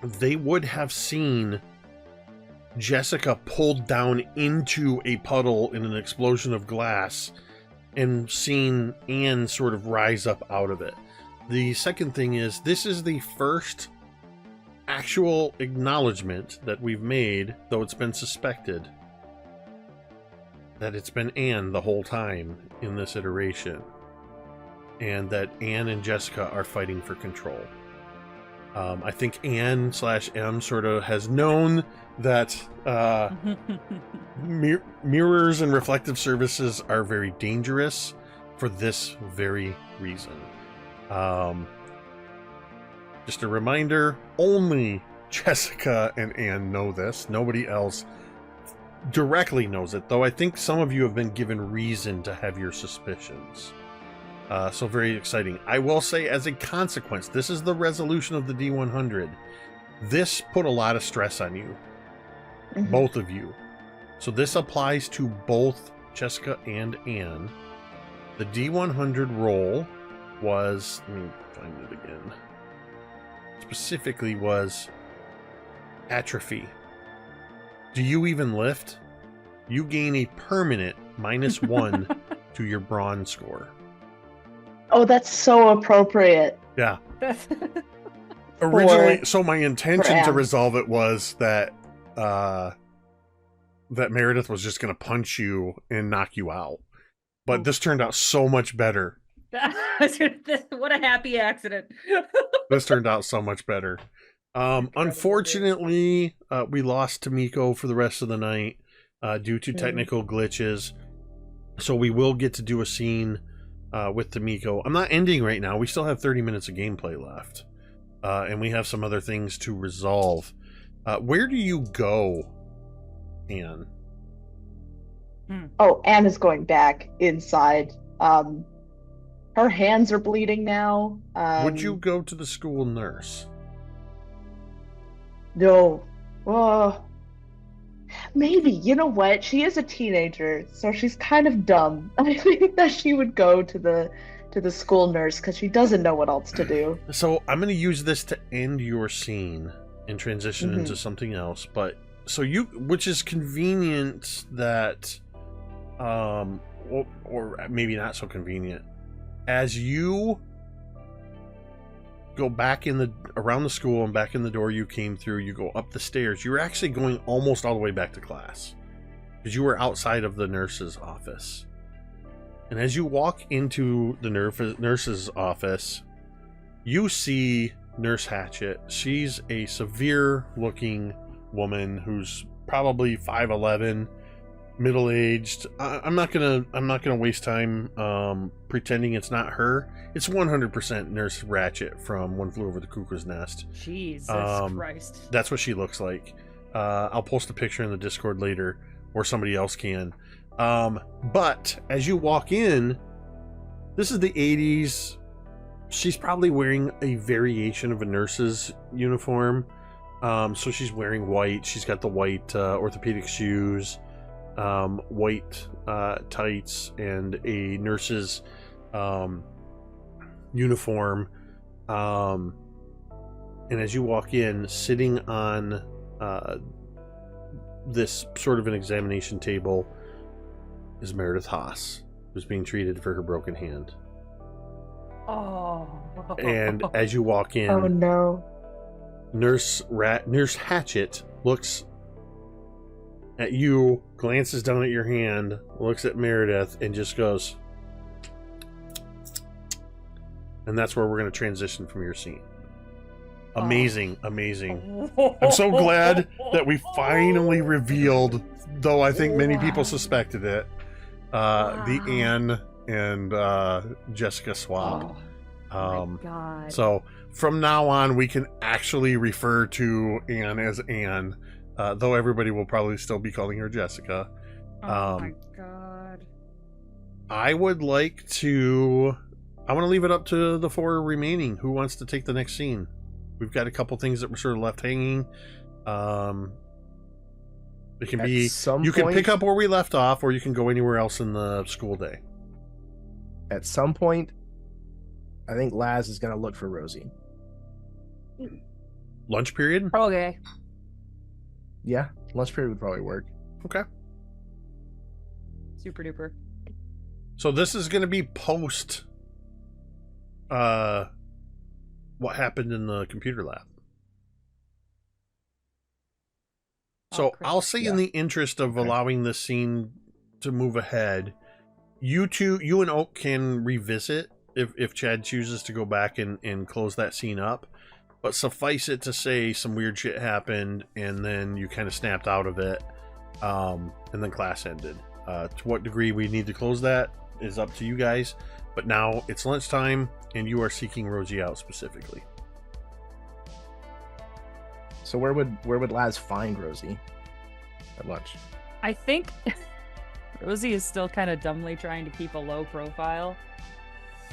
they would have seen Jessica pulled down into a puddle in an explosion of glass and seen Anne sort of rise up out of it. The second thing is, this is the first actual acknowledgement that we've made, though it's been suspected, that it's been Anne the whole time in this iteration, and that Anne and Jessica are fighting for control. I think Anne/M sort of has known that mirrors and reflective surfaces are very dangerous for this very reason. Just a reminder, only Jessica and Anne know this. Nobody else directly knows it, though I think some of you have been given reason to have your suspicions. So very exciting. I will say, as a consequence, this is the resolution of the D100. This put a lot of stress on you, both of you. So this applies to both Jessica and Anne. The D100 roll was, let me find it again, specifically was atrophy. Do you even lift? You gain a permanent -1 to your brawn score. Oh, that's so appropriate. Yeah. Originally, so my for intention to Anne. resolve it was that that Meredith was just going to punch you and knock you out. But this turned out so much better. What a happy accident. This turned out so much better. Unfortunately, we lost Tamiko for the rest of the night due to technical glitches. So we will get to do a scene with Tamiko. I'm not ending right now. We still have 30 minutes of gameplay left. And we have some other things to resolve. Where do you go, Anne? Oh, Anne is going back inside. Her hands are bleeding now. Would you go to the school nurse? No. Maybe. You know what? She is a teenager, so she's kind of dumb. I think that she would go to the school nurse because she doesn't know what else to do. So I'm going to use this to end your scene and transition into something else. But so you, which is convenient that, or maybe not so convenient, as you go back around the school and back in the door you came through, you go up the stairs. You're actually going almost all the way back to class because you were outside of the nurse's office. And as you walk into the nurse's office, you see Nurse Hatchet. She's a severe-looking woman who's probably 5'11", middle-aged. I'm not gonna waste time pretending it's not her. It's 100% Nurse Ratchet from One Flew Over the Cuckoo's Nest. Jesus Christ. That's what she looks like. I'll post a picture in the Discord later, or somebody else can. But as you walk in, this is the 80s. She's probably wearing a variation of a nurse's uniform. So she's wearing white. She's got the white orthopedic shoes, white tights, and a nurse's uniform. And as you walk in, sitting on this sort of an examination table is Meredith Haas, who's being treated for her broken hand. Oh. And as you walk in, Oh no. Nurse Hatchet looks at you, glances down at your hand, looks at Meredith, and just goes. And that's where we're going to transition from your scene. Amazing, amazing. I'm so glad that we finally revealed, though I think many people suspected it, the Anne and Jessica swap. My God. So from now on, we can actually refer to Anne as Anne, though everybody will probably still be calling her Jessica. Oh my God. I would like to... I want to leave it up to the four remaining. Who wants to take the next scene? We've got a couple things that were sort of left hanging. It can At be some you can point- pick up where we left off, or you can go anywhere else in the school day. At some point, I think Laz is going to look for Rosie. Lunch period. Okay. Yeah, lunch period would probably work. Okay. Super duper. So this is going to be post what happened in the computer lab. So crap. I'll say in the interest of allowing this scene to move ahead, you and Oak can revisit if Chad chooses to go back and close that scene up. But suffice it to say some weird shit happened and then you kind of snapped out of it. And then class ended. To what degree we need to close that is up to you guys. But now it's lunchtime and you are seeking Rosie out specifically. So where would Laz find Rosie at lunch? I think Rosie is still kind of dumbly trying to keep a low profile,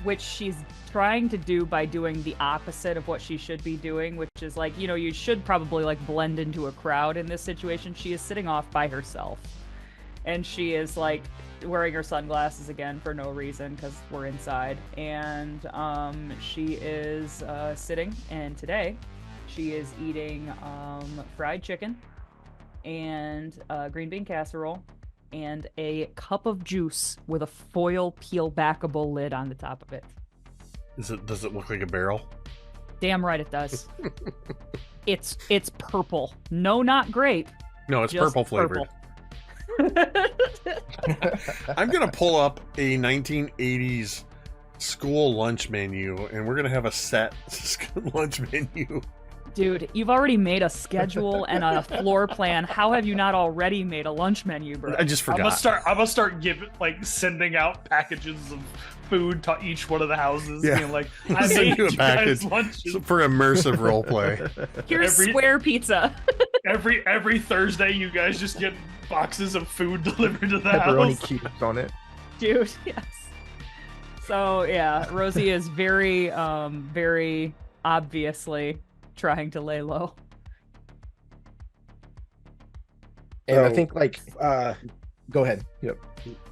which she's trying to do by doing the opposite of what she should be doing, which is like, you know, you should probably like blend into a crowd in this situation. She is sitting off by herself. And she is like wearing her sunglasses again for no reason because we're inside. And she is sitting, and today she is eating fried chicken and green bean casserole and a cup of juice with a foil peel backable lid on the top of it. Does it look like a barrel? Damn right it does. It's purple. No, not grape. No, it's just purple flavored. I'm gonna pull up a 1980s school lunch menu, and we're gonna have a set lunch menu. Dude, you've already made a schedule and a floor plan. How have you not already made a lunch menu, bro? I just forgot. I'm gonna start sending out packages of food to each one of the houses, being like, I Send made you a you guys package lunches. for immersive role play. Here's square pizza. Every Thursday, you guys just get boxes of food delivered to the Pepperoni house. cubes on it. Dude, yes. So yeah, Rosie is very, very obviously trying to lay low. And I think like go ahead. Yep.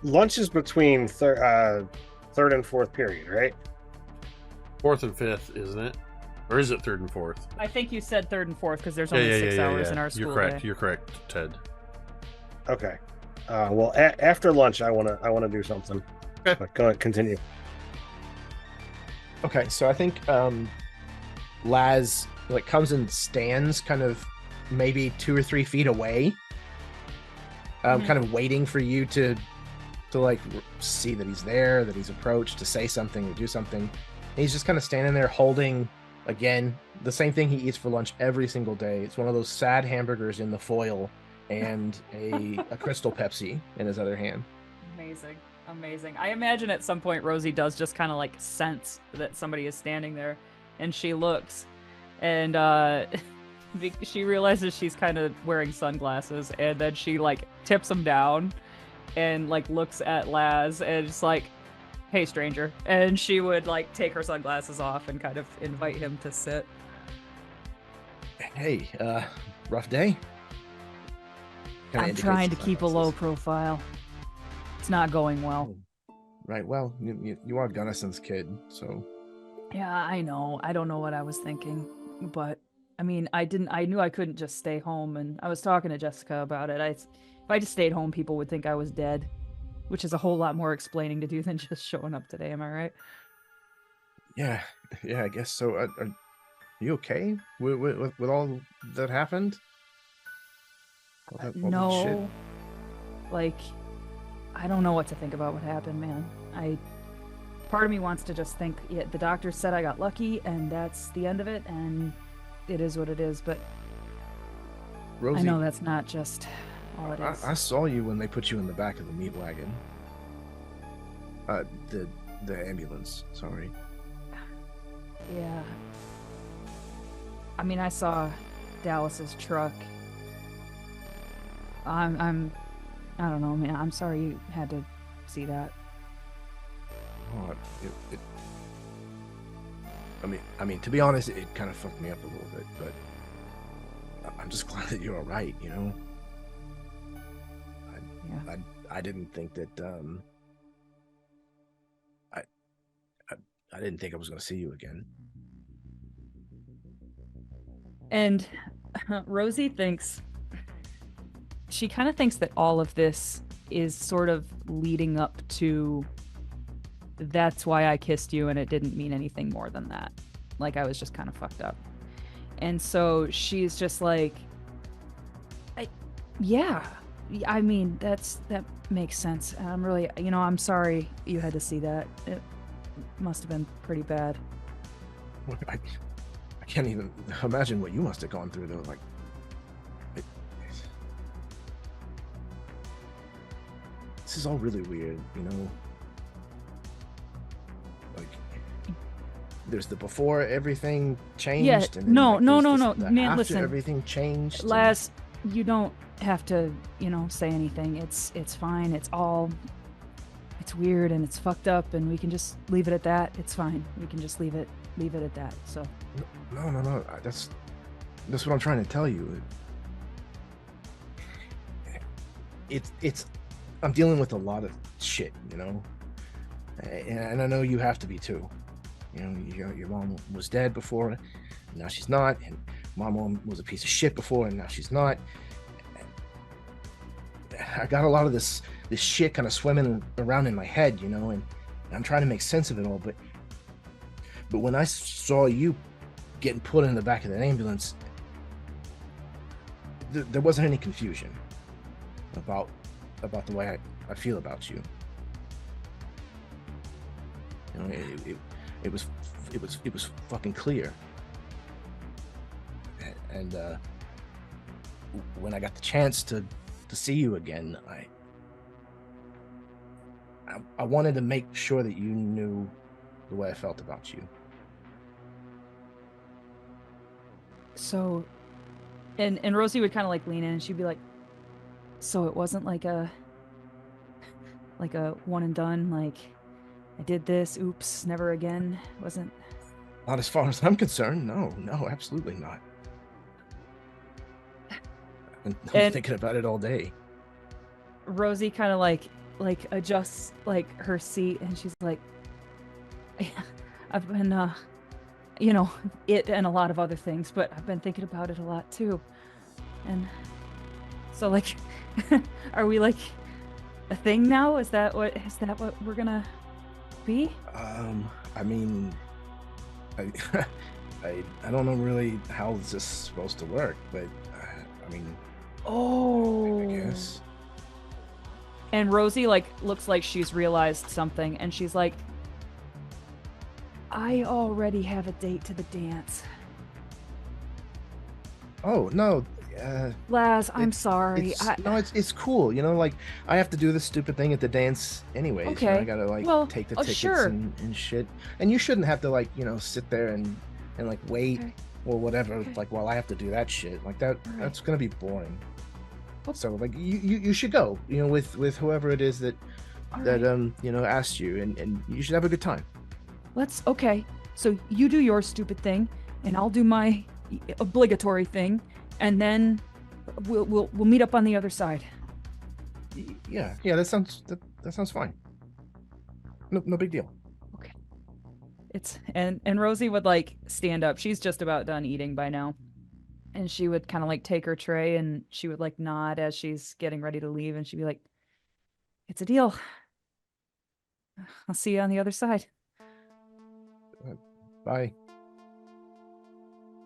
Lunch is between third and fourth period, right? Fourth and fifth, isn't it? Or is it third and fourth? I think you said third and fourth because there's only 6 hours in our school You're correct. day. You're correct, Ted. Okay. Well, after lunch, I wanna do something. Okay. But go ahead, continue. Okay, so I think Laz like comes and stands kind of maybe 2 or 3 feet away, kind of waiting for you to like see that he's there, that he's approached, to say something or do something. And he's just kind of standing there holding, again, the same thing he eats for lunch every single day. It's one of those sad hamburgers in the foil and a Crystal Pepsi in his other hand. Amazing. I imagine at some point Rosie does just kind of like sense that somebody is standing there, and she looks, and she realizes she's kind of wearing sunglasses, and then she like tips them down and like looks at Laz and it's like, hey stranger, and she would like take her sunglasses off and kind of invite him to sit. Hey, rough day? Kinda I'm trying to indicates keep a low sunglasses. profile. It's not going well. Right, well, you are Gunnison's kid, so Yeah, I know. I don't know what I was thinking, but I mean, I knew I couldn't just stay home, and I was talking to Jessica about it. If I just stayed home, people would think I was dead, which is a whole lot more explaining to do than just showing up today. Am I right? yeah, I guess so. Are you okay with all that happened? All that shit? No. Like, I don't know what to think about what happened, man. Part of me wants to just think, yeah, the doctor said I got lucky, and that's the end of it, and it is what it is, but Rosie, I know that's not just all it is. I saw you when they put you in the back of the meat wagon. The ambulance. Sorry. Yeah. I mean, I saw Dallas's truck. I don't know, man. I'm sorry you had to see that. Oh, I mean, to be honest, it kind of fucked me up a little bit, but I'm just glad that you're all right, you know? Yeah. I didn't think that I didn't think I was going to see you again. And Rosie thinks, she kind of thinks that all of this is sort of leading up to, that's why I kissed you and it didn't mean anything more than that. Like, I was just kind of fucked up. And so she's just like, yeah, I mean, that makes sense. I'm really, I'm sorry you had to see that. It must have been pretty bad. I can't even imagine what you must have gone through, though. Like, this is all really weird, Like, there's the before everything changed. Yeah, and then, no, the man, after listen. everything changed. Laz, you don't have to, say anything. It's fine. It's weird and it's fucked up, and we can just leave it at that. It's fine. We can just leave it at that. So. No. That's what I'm trying to tell you. It's I'm dealing with a lot of shit, and I know you have to be too. Your mom was dead before, and now she's not, and my mom was a piece of shit before, and now she's not. I got a lot of this shit kind of swimming around in my head, and I'm trying to make sense of it all, but when I saw you getting put in the back of that ambulance, there wasn't any confusion about the way I feel about you. It was fucking clear. And when I got the chance to see you again, I wanted to make sure that you knew the way I felt about you. So, and Rosie would kind of like lean in and she'd be like, so it wasn't like a one and done, like I did this, oops, never again. Wasn't. Not as far as I'm concerned. No, absolutely not. I've been thinking about it all day. Rosie kind of like adjusts like her seat, and she's like, I've been it and a lot of other things, but I've been thinking about it a lot too. And so like are we like a thing now? Is that what we're gonna be? I mean, I don't know really how this is supposed to work, but I mean, I guess. And Rosie like looks like she's realized something, and she's like, I already have a date to the dance. Oh no, Laz, I'm sorry. It's cool. Like I have to do this stupid thing at the dance anyways. Okay. I gotta take the tickets sure. and shit. And you shouldn't have to sit there and wait or whatever. Okay. Like while I have to do that shit like that. Right. That's gonna be boring. Okay. So you should go. With whoever it is that asked you, and you should have a good time. Okay. So you do your stupid thing, and I'll do my obligatory thing, and then we'll meet up on the other side. Yeah. That sounds fine. No big deal. Okay. And Rosie would like stand up. She's just about done eating by now. And she would kind of like take her tray, and she would like nod as she's getting ready to leave, and she'd be like, it's a deal. I'll see you on the other side. Bye.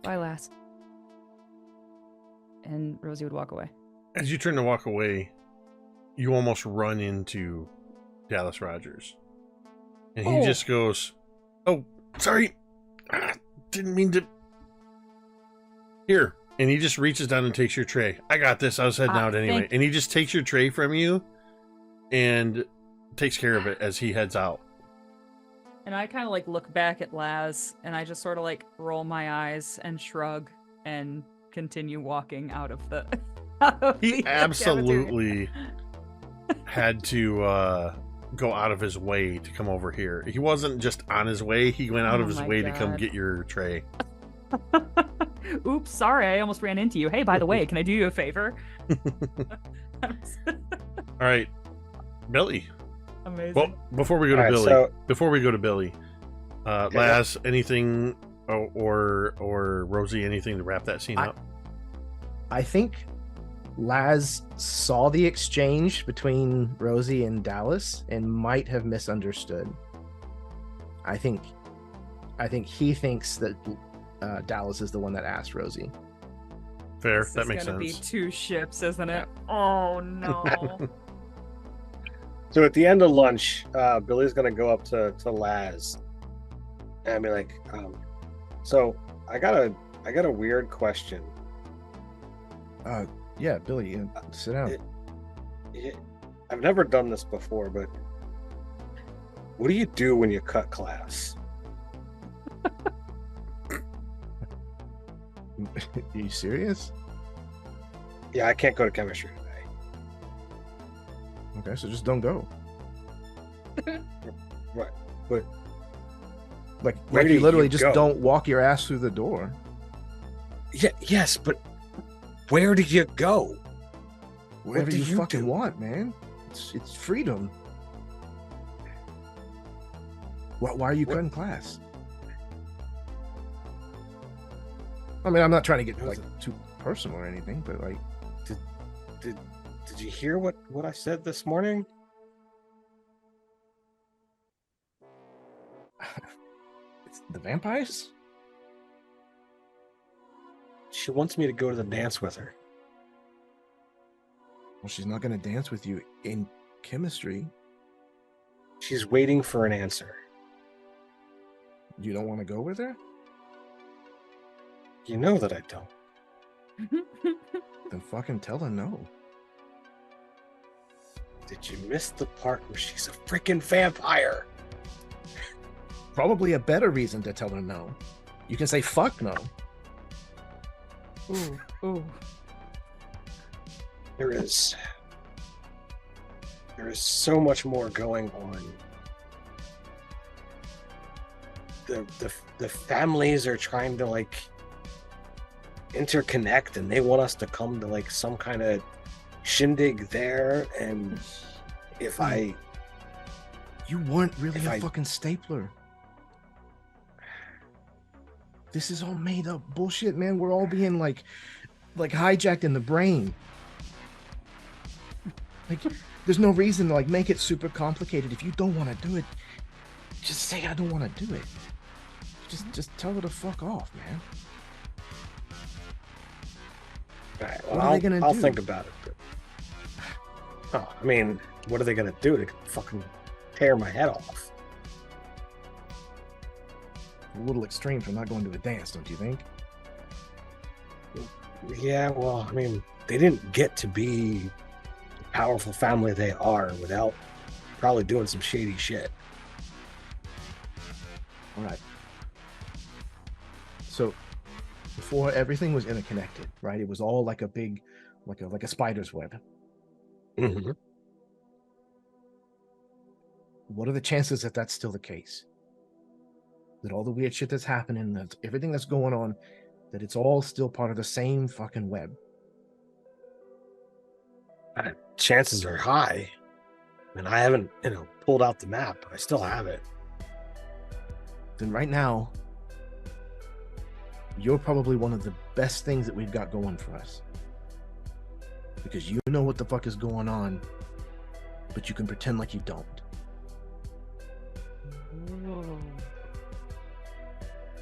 Bye, lass. And Rosie would walk away. As you turn to walk away, you almost run into Dallas Rogers. And he just goes, oh, sorry. Didn't mean to. Here. And he just reaches down and takes your tray. I got this. I was heading out anyway. And he just takes your tray from you and takes care of it as he heads out. And I kind of like look back at Laz, and I just sort of like roll my eyes and shrug and continue walking out of the. He absolutely had to go out of his way to come over here. He wasn't just on his way, he went out of his way to come get your tray. Oops, sorry, I almost ran into you. Hey, by the way, can I do you a favor? All right, Billy. Amazing. Well, before we go to Billy, Laz, anything or Rosie, anything to wrap that scene up? I think Laz saw the exchange between Rosie and Dallas and might have misunderstood. I think he thinks that Dallas is the one that asked Rosie. Fair. This that is makes gonna sense. be two ships, isn't it? Oh no. So at the end of lunch, Billy's gonna go up to Laz and be like, so I got a weird question. Yeah, Billy, sit down. I've never done this before, but what do you do when you cut class? Are you serious? Yeah, I can't go to chemistry today. Okay, so just don't go. Right, but Like Where do you literally you just go? don't walk your ass through the door. yes, but where do you go? Wherever do you you fucking do? want, man. It's freedom. Why are you cutting class? I mean, I'm not trying to get like too personal or anything, but like, Did you hear what I said this morning? it's the vampires. She wants me to go to the dance with her. Well, she's not going to dance with you in chemistry. She's waiting for an answer. You don't want to go with her? You know that I don't. Then fucking tell her no. Did you miss the part where she's a freaking vampire? Probably a better reason to tell her no. You can say fuck no. Ooh. There is so much more going on. The families are trying to like interconnect, and they want us to come to like some kind of shindig there. And if I You weren't really If a I- fucking stapler. This is all made up bullshit, man. We're all being like hijacked in the brain. Like, there's no reason to like make it super complicated. If you don't want to do it, just say I don't want to do it. Just tell her to fuck off, man. all right, What are they gonna I'll do? think about it. But, I mean, what are they gonna do? They could fucking tear my head off. A little extreme for not going to a dance, don't you think? Yeah, well, I mean, they didn't get to be the powerful family they are without probably doing some shady shit. All right. So before, everything was interconnected, right? It was all like a big, like a spider's web. Mm-hmm. What are the chances that that's still the case? That all the weird shit that's happening, that everything that's going on, that it's all still part of the same fucking web? Chances are high. I mean, I haven't, pulled out the map, but I still have it. Then right now, you're probably one of the best things that we've got going for us. Because you know what the fuck is going on, but you can pretend like you don't.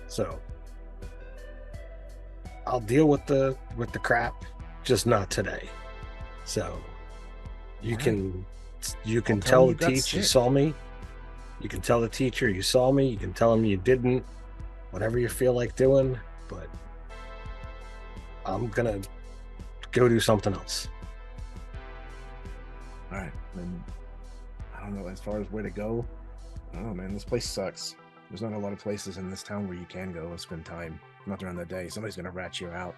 So I'll deal with the crap, just not today. So you can I'll tell tell him you the got teacher you sick. saw me. You can tell the teacher you saw me. You can tell him you didn't. Whatever you feel like doing, but I'm gonna go do something else. All right, then I don't know. As far as where to go, I don't know, man. This place sucks. There's not a lot of places in this town where you can go and spend time. Not during the day. Somebody's gonna rat you out.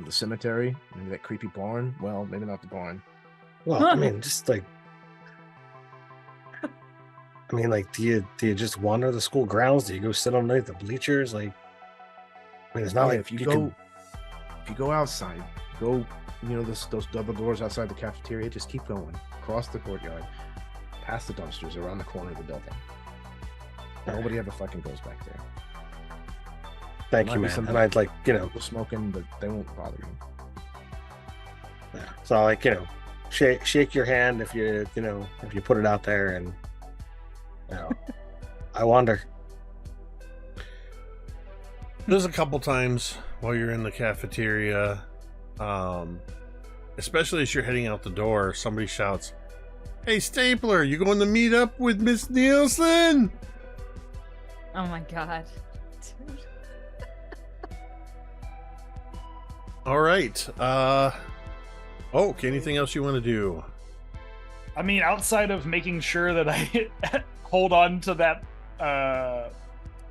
The cemetery, maybe that creepy barn. Well, maybe not the barn. Well, I mean, just like, do you just wander the school grounds? Do you go sit underneath the bleachers? Like, I mean, it's not Yeah, like if you can- go outside, Go, those double doors outside the cafeteria. Just keep going. Across the courtyard. Past the dumpsters, around the corner of the building. Nobody ever fucking goes back there. Thank you, man. And I'd like, People smoking, but they won't bother you. Yeah. So like, shake your hand if you put it out there, and I wonder. There's a couple times while you're in the cafeteria, especially as you're heading out the door, somebody shouts, "Hey, Stapler, you going to meet up with Miss Nielsen?" Oh my god. Dude. All right. Okay, anything else you want to do? I mean, outside of making sure that I hold on to that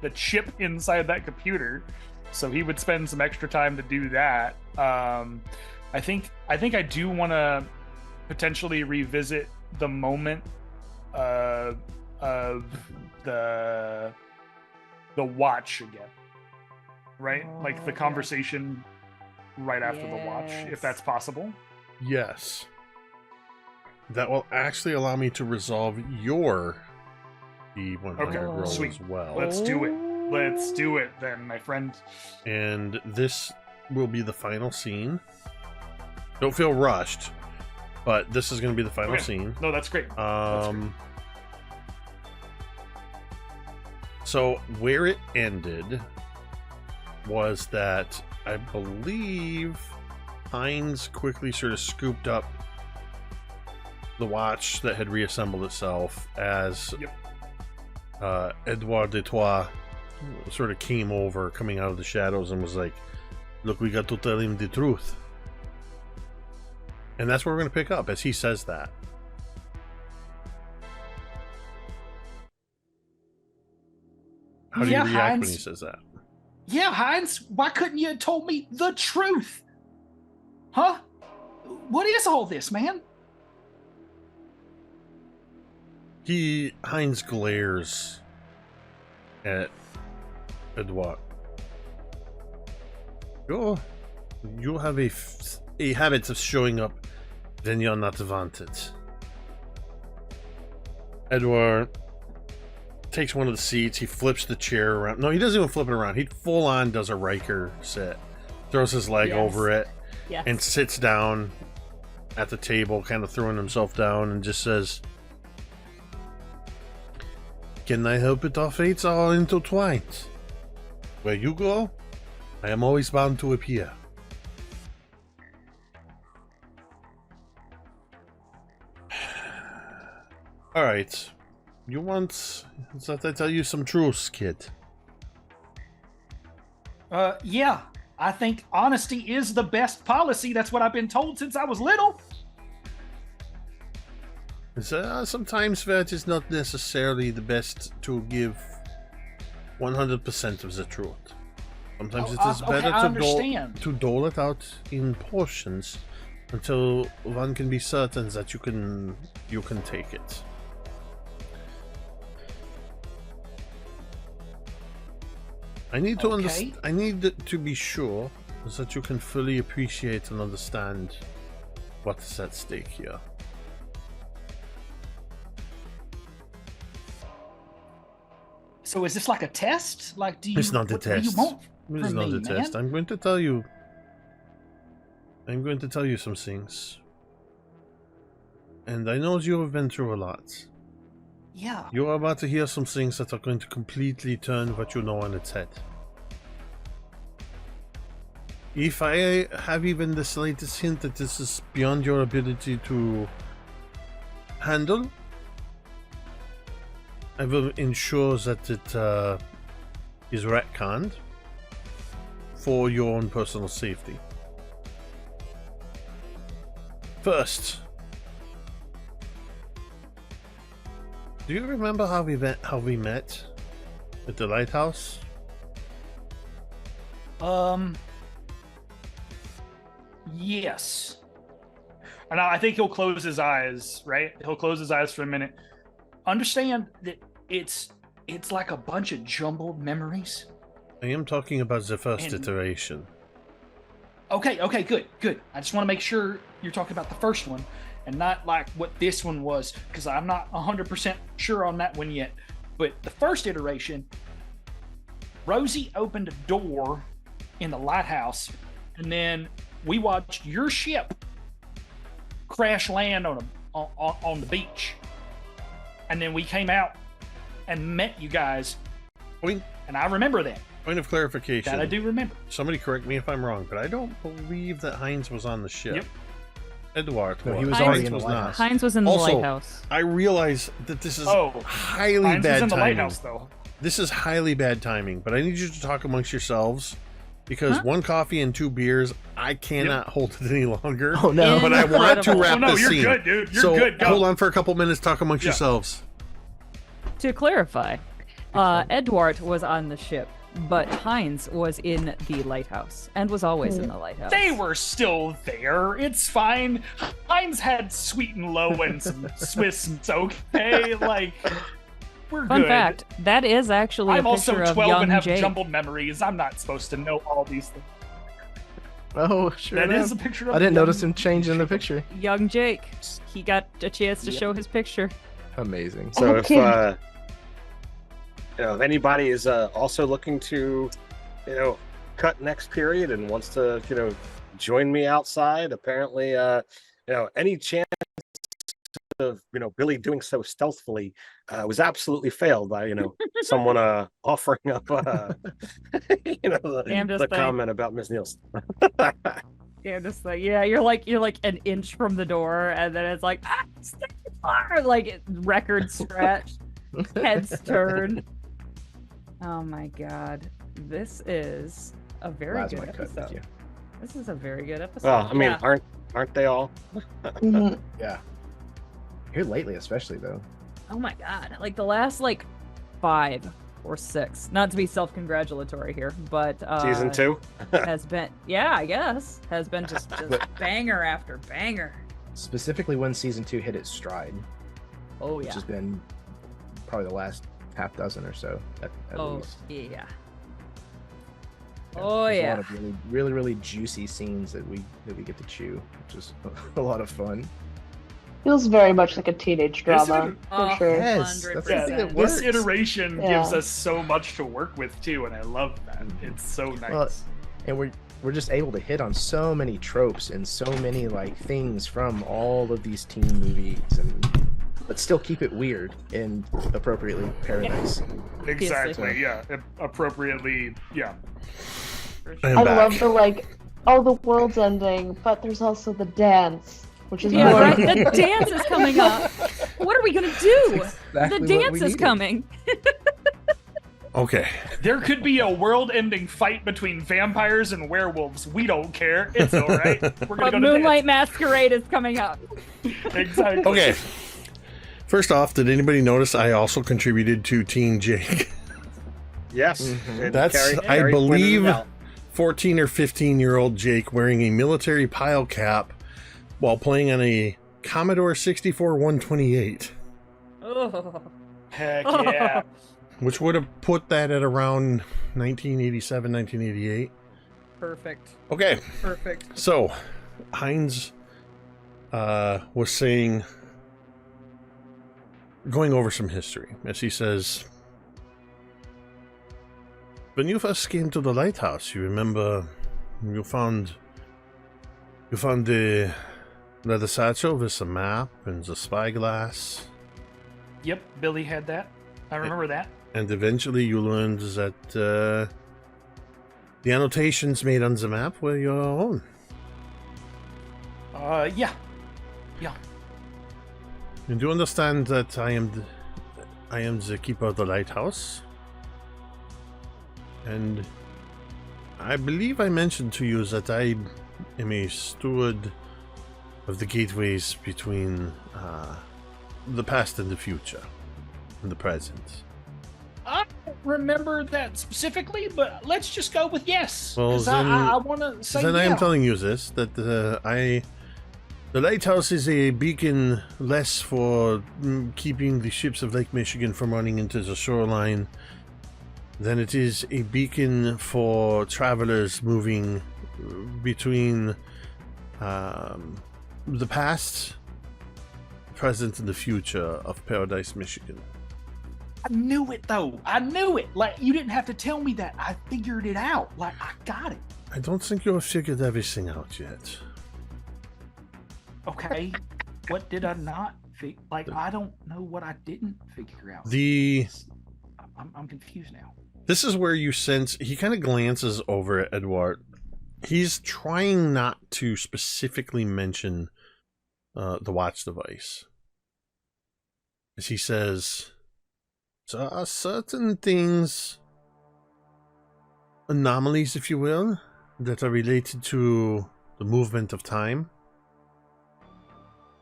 the chip inside that computer, so he would spend some extra time to do that. I think I do want to potentially revisit the moment of the watch again, right? Like the conversation right after the watch, if that's possible. Yes. That will actually allow me to resolve your D100 roll sweet. as well. Let's do it. Let's do it then, my friend. And this will be the final scene. Don't feel rushed, but this is going to be the final scene. No, that's great. So where it ended was that I believe Hines quickly sort of scooped up the watch that had reassembled itself as Edouard Detroit sort of came over, coming out of the shadows, and was like, "Look, we got to tell him the truth." And that's where we're going to pick up as he says that. How do you react Hines, when he says that? Yeah, Hines, why couldn't you have told me the truth? Huh? What is all this, man? Hines glares at Edouard. You have a habit of showing up when you're not wanted. Edouard takes one of the seats, he flips the chair around. No, he doesn't even flip it around. He full on does a Riker sit. Throws his leg over it and sits down at the table, kind of throwing himself down, and just says, "Can I help it? Our fates are intertwined. Where you go, I am always bound to appear." Alright. You want that I tell you some truths, kid? Yeah. I think honesty is the best policy. That's what I've been told since I was little. Sometimes that is not necessarily the best to give 100% of the truth. Sometimes it is better to dole it out in portions until one can be certain that you can take it. I need to understand. I need to be sure that you can fully appreciate and understand what is at stake here. So is this like a test? Like, do you? It's not a test. Do you want it's not a test. I'm going to tell you. I'm going to tell you some things. And I know you have been through a lot. Yeah. You are about to hear some things that are going to completely turn what you know on its head. If I have even the slightest hint that this is beyond your ability to handle, I will ensure that it is retconned for your own personal safety. First, do you remember how we met at the lighthouse? Yes. And I think he'll close his eyes, right? He'll close his eyes for a minute. Understand that it's like a bunch of jumbled memories. I am talking about the first iteration. Okay, good. I just want to make sure you're talking about the first one and not like what this one was, because I'm not 100% sure on that one yet. But the first iteration, Rosie opened a door in the lighthouse, and then we watched your ship crash land on the beach. And then we came out and met you guys. And I remember that. Point of clarification. That I do remember. Somebody correct me if I'm wrong, but I don't believe that Heinz was on the ship. Yep. Edward. No, he was. was Heinz already in the was lighthouse. not. Heinz was in the Also, lighthouse. I realize that this is highly Heinz bad was in the timing. lighthouse, though. This is highly bad timing, but I need you to talk amongst yourselves because 1 coffee and 2 beers, I cannot hold it any longer. Oh no! But I want to Incredible. wrap Oh, no, this you're scene. good, dude. You're so good. Go. hold on for a couple minutes, talk amongst Yeah. yourselves. To clarify, Edward was on the ship, but Heinz was in the lighthouse and was always in the lighthouse. They were still there. It's fine. Heinz had sweet and low and some Swiss. It's okay. Like, we're Fun good. fact, that is actually I'm a also picture of 12 young and have Jake. jumbled memories. I'm not supposed to know all these things. Oh, sure. That enough. is a picture of I didn't young notice him changing the picture. Young Jake. He got a chance to show his picture. Amazing. So Okay. if anybody is also looking to, cut next period and wants to, join me outside, apparently, any chance of, Billy doing so stealthily was absolutely failed by, someone offering up, the comment about Miss Nielsen. Yeah, just like you're like an inch from the door, and then it's like stay far, like record scratch, heads turned. Oh my god, this is a very Plasma good cut with episode. you. This is a very good episode. Well, I mean, Yeah. aren't they all? Mhm. Yeah. Here lately, especially though. Oh my god, like the last 5 or 6. Not to be self-congratulatory here, but Season 2? has been I guess has been just banger after banger. Specifically when season 2 hit its stride, Oh which yeah. has been probably the last half dozen or so at Oh least. yeah. Yeah, Oh there's yeah. a lot of really juicy scenes that we get to chew, which is a lot of fun. Feels very much like a teenage This drama, for sure. Yes, that's the thing that 100%. works. This iteration Yeah. gives us so much to work with too, and I love that. It's so nice. Well, and we're just able to hit on so many tropes and so many things from all of these teen movies, but still keep it weird and appropriately paradise. Exactly. Yeah. Appropriately. Yeah. I am I back. love the world's ending, but there's also the dance, which is Yeah, more. right. The dance is coming up. What are we gonna do? Exactly The what dance we is needed. coming. Okay. There could be a world-ending fight between vampires and werewolves. We don't care. It's all right. We're gonna But go Moonlight Masquerade is coming up. to dance. Exactly. Okay. First off, did anybody notice I also contributed to Teen Jake? Yes. Mhm. and That's, I Carrie pointed believe, it out. 14 or 15-year-old Jake wearing a military pile cap while playing on a Commodore 64 128, Oh. Heck yeah. which would have put that at around 1987, 1988. Perfect. Okay, Perfect. so Heinz was saying, going over some history, as he says, when you first came to the lighthouse, you remember you found the leather satchel with the map and the spyglass, Yep. Billy had that. I remember that. and eventually you learned that the annotations made on the map were your own. Yeah. And you understand that I am the keeper of the lighthouse, and I believe I mentioned to you that I am a steward of the gateways between the past and the future, and the present. I don't remember that specifically, but let's just go with yes. Well, 'Cause then- I want to say Then I yeah. am telling you this, that the lighthouse is a beacon less for keeping the ships of Lake Michigan from running into the shoreline, then it is a beacon for travelers moving between the past, present, and the future of Paradise, Michigan. I knew it, though. I knew it. Like, you didn't have to tell me that. I figured it out. Like, I got it. I don't think you have figured everything out yet. Okay. What did I not figure? Like, I don't know what I didn't figure out. I'm confused now. This is where you sense he kind of glances over at Edward. He's trying not to specifically mention the watch device. As he says, there are certain things, anomalies, if you will, that are related to the movement of time,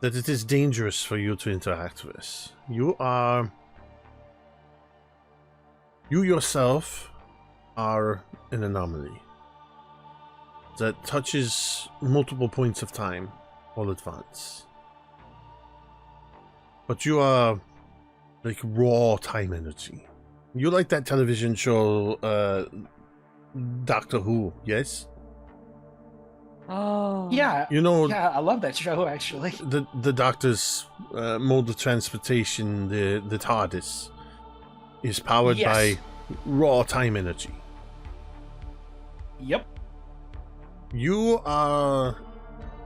that it is dangerous for you to interact with. You yourself are an anomaly that touches multiple points of time all at once. But you are like raw time energy. You like that television show, Doctor Who, yes? Oh. Yeah. You know, Yeah, I love that show, actually. the Doctor's mode of transportation, the TARDIS, is powered by raw time energy. Yep. You are,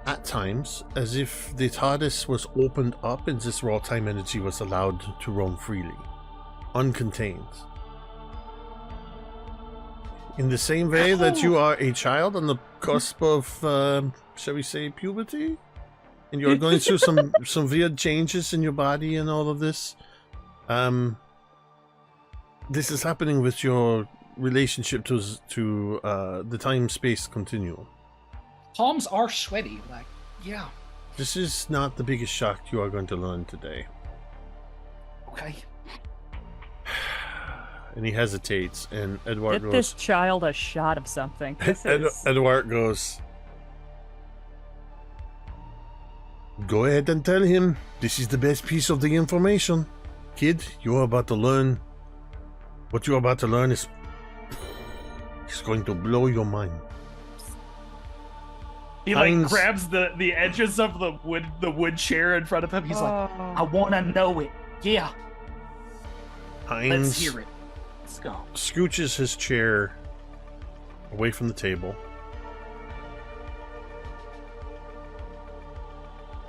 at times, as if the TARDIS was opened up and this raw time energy was allowed to roam freely, uncontained. In the same way that you are a child on the cusp of, shall we say, puberty? And you're going through some weird changes in your body and all of this. This is happening with your relationship to the time-space continuum. Palms are sweaty. Like, yeah. This is not the biggest shock you are going to learn today. Okay. And he hesitates, and Edward Get goes... this child a shot of something. This is... Edward goes... Go ahead and tell him. This is the best piece of the information. Kid, you're about to learn... What you're about to learn is... It's going to blow your mind. He like grabs the edges of the wood chair in front of him. He's like, I want to know it. Yeah. Heinz Let's hear it. Let's go. Scooches his chair away from the table.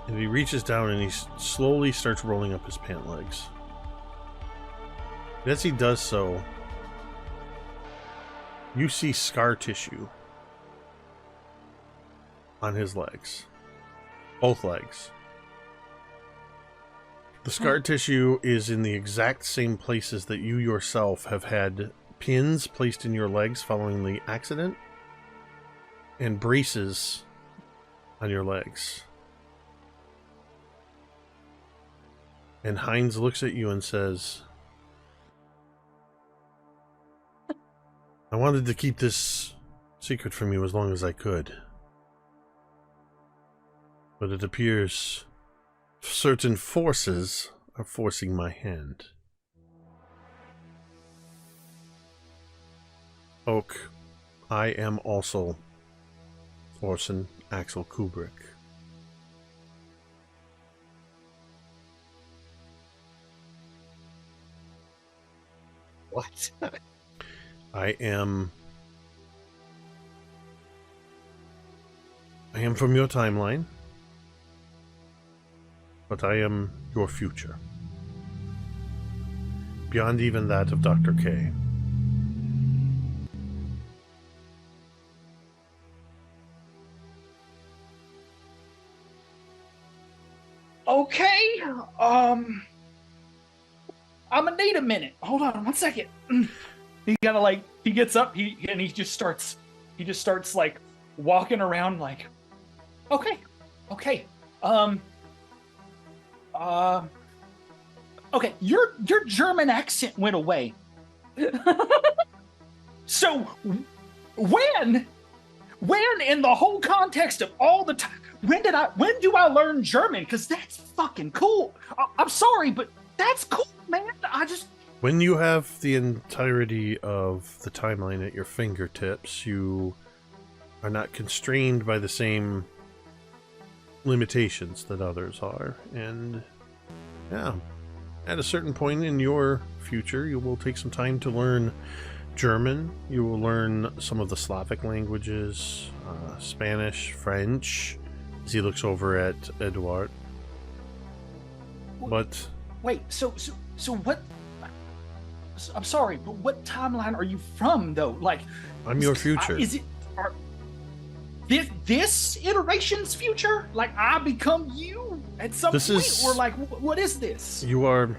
And he reaches down and he slowly starts rolling up his pant legs. As he does so, you see scar tissue on his legs. Both legs. The scar tissue is in the exact same places that you yourself have had pins placed in your legs following the accident, and braces on your legs. And Heinz looks at you and says, I wanted to keep this secret from you as long as I could. But it appears certain forces are forcing my hand. Oak, I am also Orson Axel Kubrick. What? I am from your timeline, but I am your future. Beyond even that of Dr. K. Okay. I'm gonna need a minute. Hold on 1 second. He gets up, he just starts like walking around like, okay. Okay, your German accent went away. So when in the whole context of all the time, when do I learn German? Because that's fucking cool. I'm sorry, but that's cool, man. When you have the entirety of the timeline at your fingertips, you are not constrained by the same limitations that others are. And yeah, at a certain point in your future, you will take some time to learn German. You will learn some of the Slavic languages, Spanish, French, as he looks over at Edouard. But Wait, so what? I'm sorry, but what timeline are you from, though? Like, I'm your future. Is it this iteration's future? Like, I become you at some point, or like, what is this? You are.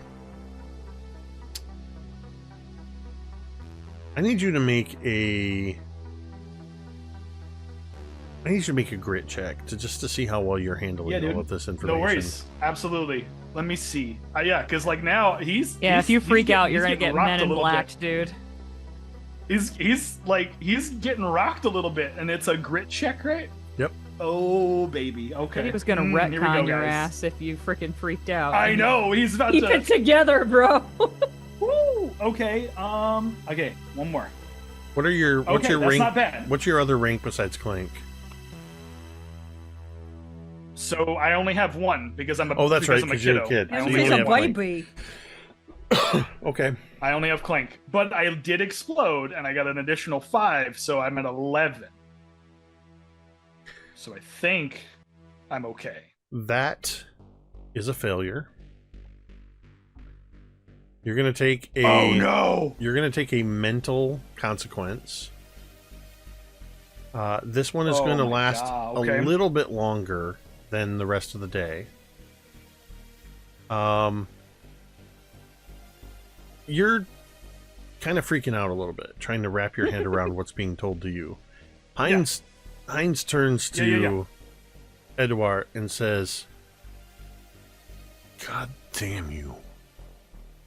I need you to make a grit check to see how well you're handling all of this information. No worries, absolutely. Let me see. Yeah, because like now he's if you freak out, you're gonna get Men in Black, dude. He's getting rocked a little bit, and it's a grit check, right? Yep. Oh baby, okay. He was gonna retcon your ass if you freaking freaked out. I know he's about Keep to it together, bro. Woo! Okay. Okay. One more. What's your that's rank? Not bad. What's your other rank besides Clank? So I only have one because I'm a. Oh, that's right. Because you're a kid. I So only you have only one. have baby. Okay. I only have Clank, but I did explode, and I got an additional 5, so I'm at 11. So I think I'm okay. That is a failure. You're gonna take a. Oh no! You're gonna take a mental consequence. This one is going to last a little bit longer than the rest of the day. You're kind of freaking out a little bit, trying to wrap your head around what's being told to you. Heinz turns to Edouard and says, "God damn you.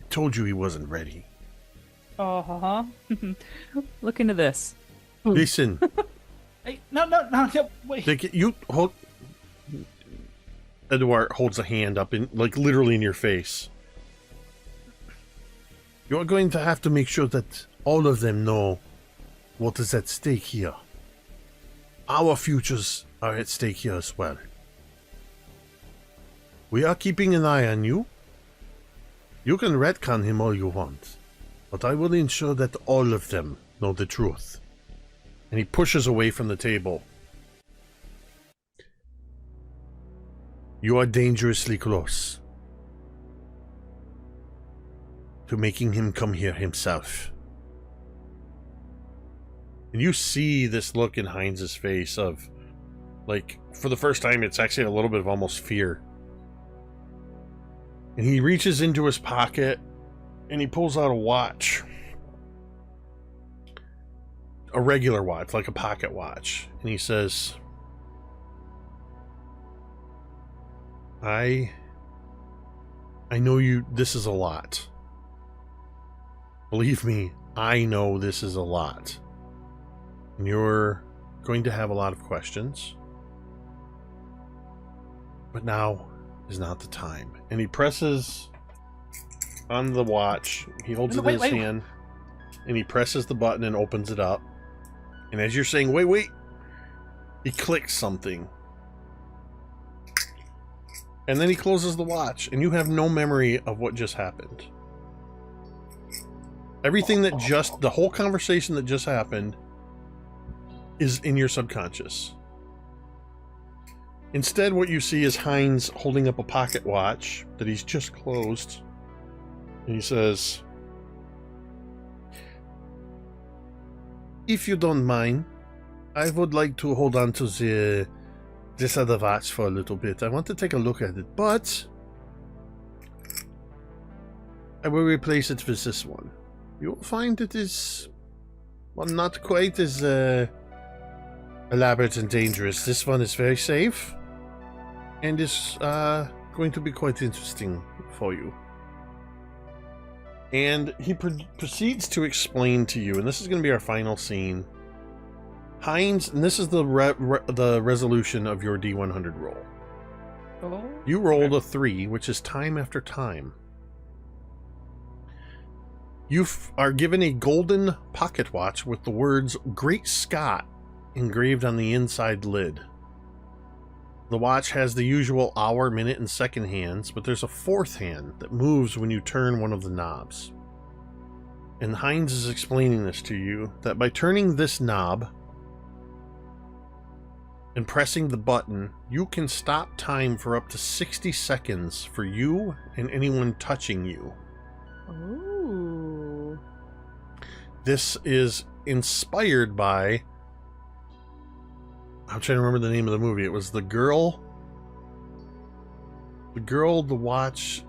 I told you he wasn't ready." Look into this. Listen. Hey, no, wait. Edouard holds a hand up literally in your face. You're going to have to make sure that all of them know what is at stake here. Our futures are at stake here as well. We are keeping an eye on you. You can retcon him all you want, but I will ensure that all of them know the truth. And he pushes away from the table. You are dangerously close to making him come here himself. And you see this look in Heinz's face of, like, for the first time, it's actually a little bit of almost fear. And he reaches into his pocket and he pulls out a watch. A regular watch, like a pocket watch. And he says, I know this is a lot. Believe me, I know this is a lot. And you're going to have a lot of questions. But now is not the time. And he presses on the watch. He holds it in his hand. And he presses the button and opens it up. And as you're saying, wait, he clicks something. And then he closes the watch, and you have no memory of what just happened. Everything the whole conversation that just happened is in your subconscious. Instead, what you see is Heinz holding up a pocket watch that he's just closed. And he says, "If you don't mind, I would like to hold on to this other watch for a little bit. I want to take a look at it, but I will replace it with this one. You'll find it is, well, not quite as elaborate and dangerous. This one is very safe and is going to be quite interesting for you." And he proceeds to explain to you, and this is going to be our final scene. Heinz, and this is the resolution of your D100 roll. Oh. You rolled a 3, which is time after time. You are given a golden pocket watch with the words Great Scott engraved on the inside lid. The watch has the usual hour, minute, and second hands, but there's a fourth hand that moves when you turn one of the knobs. And Heinz is explaining this to you, that by turning this knob and pressing the button, you can stop time for up to 60 seconds for you and anyone touching you. Ooh. This is inspired by... I'm trying to remember the name of the movie. It was the girl, the gold watch,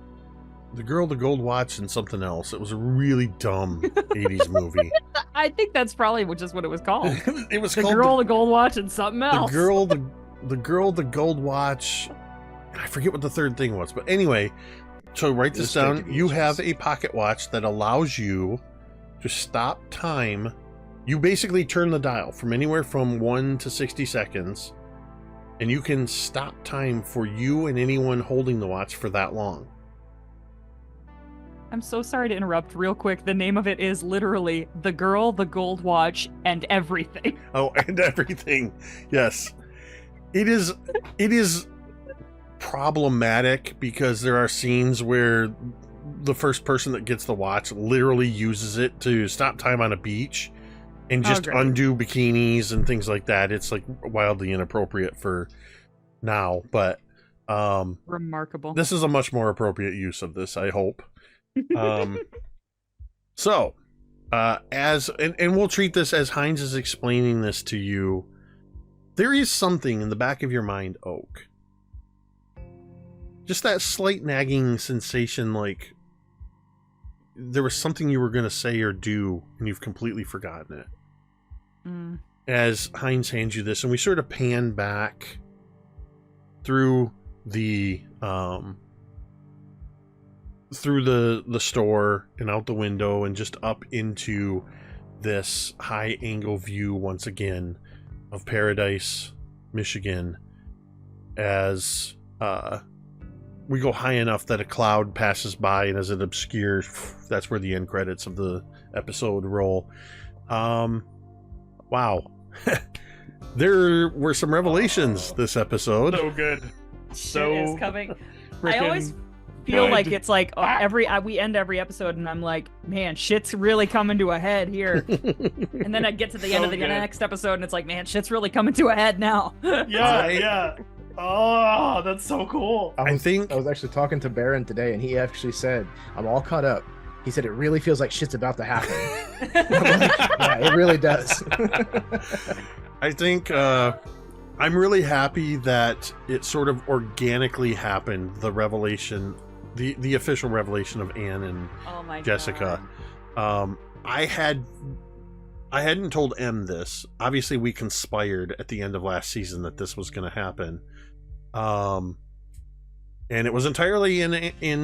and something else. It was a really dumb 80s movie. I think that's probably just what it was called. It was The called girl, the gold watch, and something else. the girl, the gold watch. I forget what the third thing was, but anyway. So write this down. You have a pocket watch that allows you to stop time. You basically turn the dial from anywhere from 1 to 60 seconds, and you can stop time for you and anyone holding the watch for that long. I'm so sorry to interrupt real quick. The name of it is literally The Girl, the Gold Watch, and Everything. Oh, and everything. Yes. It is problematic because there are scenes where the first person that gets the watch literally uses it to stop time on a beach and just undo bikinis and things like that. It's like wildly inappropriate for now, but remarkable. This is a much more appropriate use of this, I hope. So and we'll treat this as Heinz is explaining this to you. There is something in the back of your mind, Oak. Just that slight nagging sensation, like there was something you were going to say or do and you've completely forgotten it. As Heinz hands you this, and we sort of pan back through the store and out the window and just up into this high angle view once again of Paradise, Michigan, as we go high enough that a cloud passes by, and as it obscures, that's where the end credits of the episode roll. Wow. There were some revelations this episode. So good. So it is coming. I always feel like it's like we end every episode and I'm like, man, shit's really coming to a head here. And then I get to the end of the next episode and it's like, man, shit's really coming to a head now. Yeah. Oh, that's so cool. I was actually talking to Baron today, and he actually said, I'm all caught up. He said it really feels like shit's about to happen. Yeah, it really does. I think I'm really happy that it sort of organically happened, the revelation, the official revelation of Anne and Jessica. I hadn't told M this. Obviously, we conspired at the end of last season that this was going to happen. And it was entirely in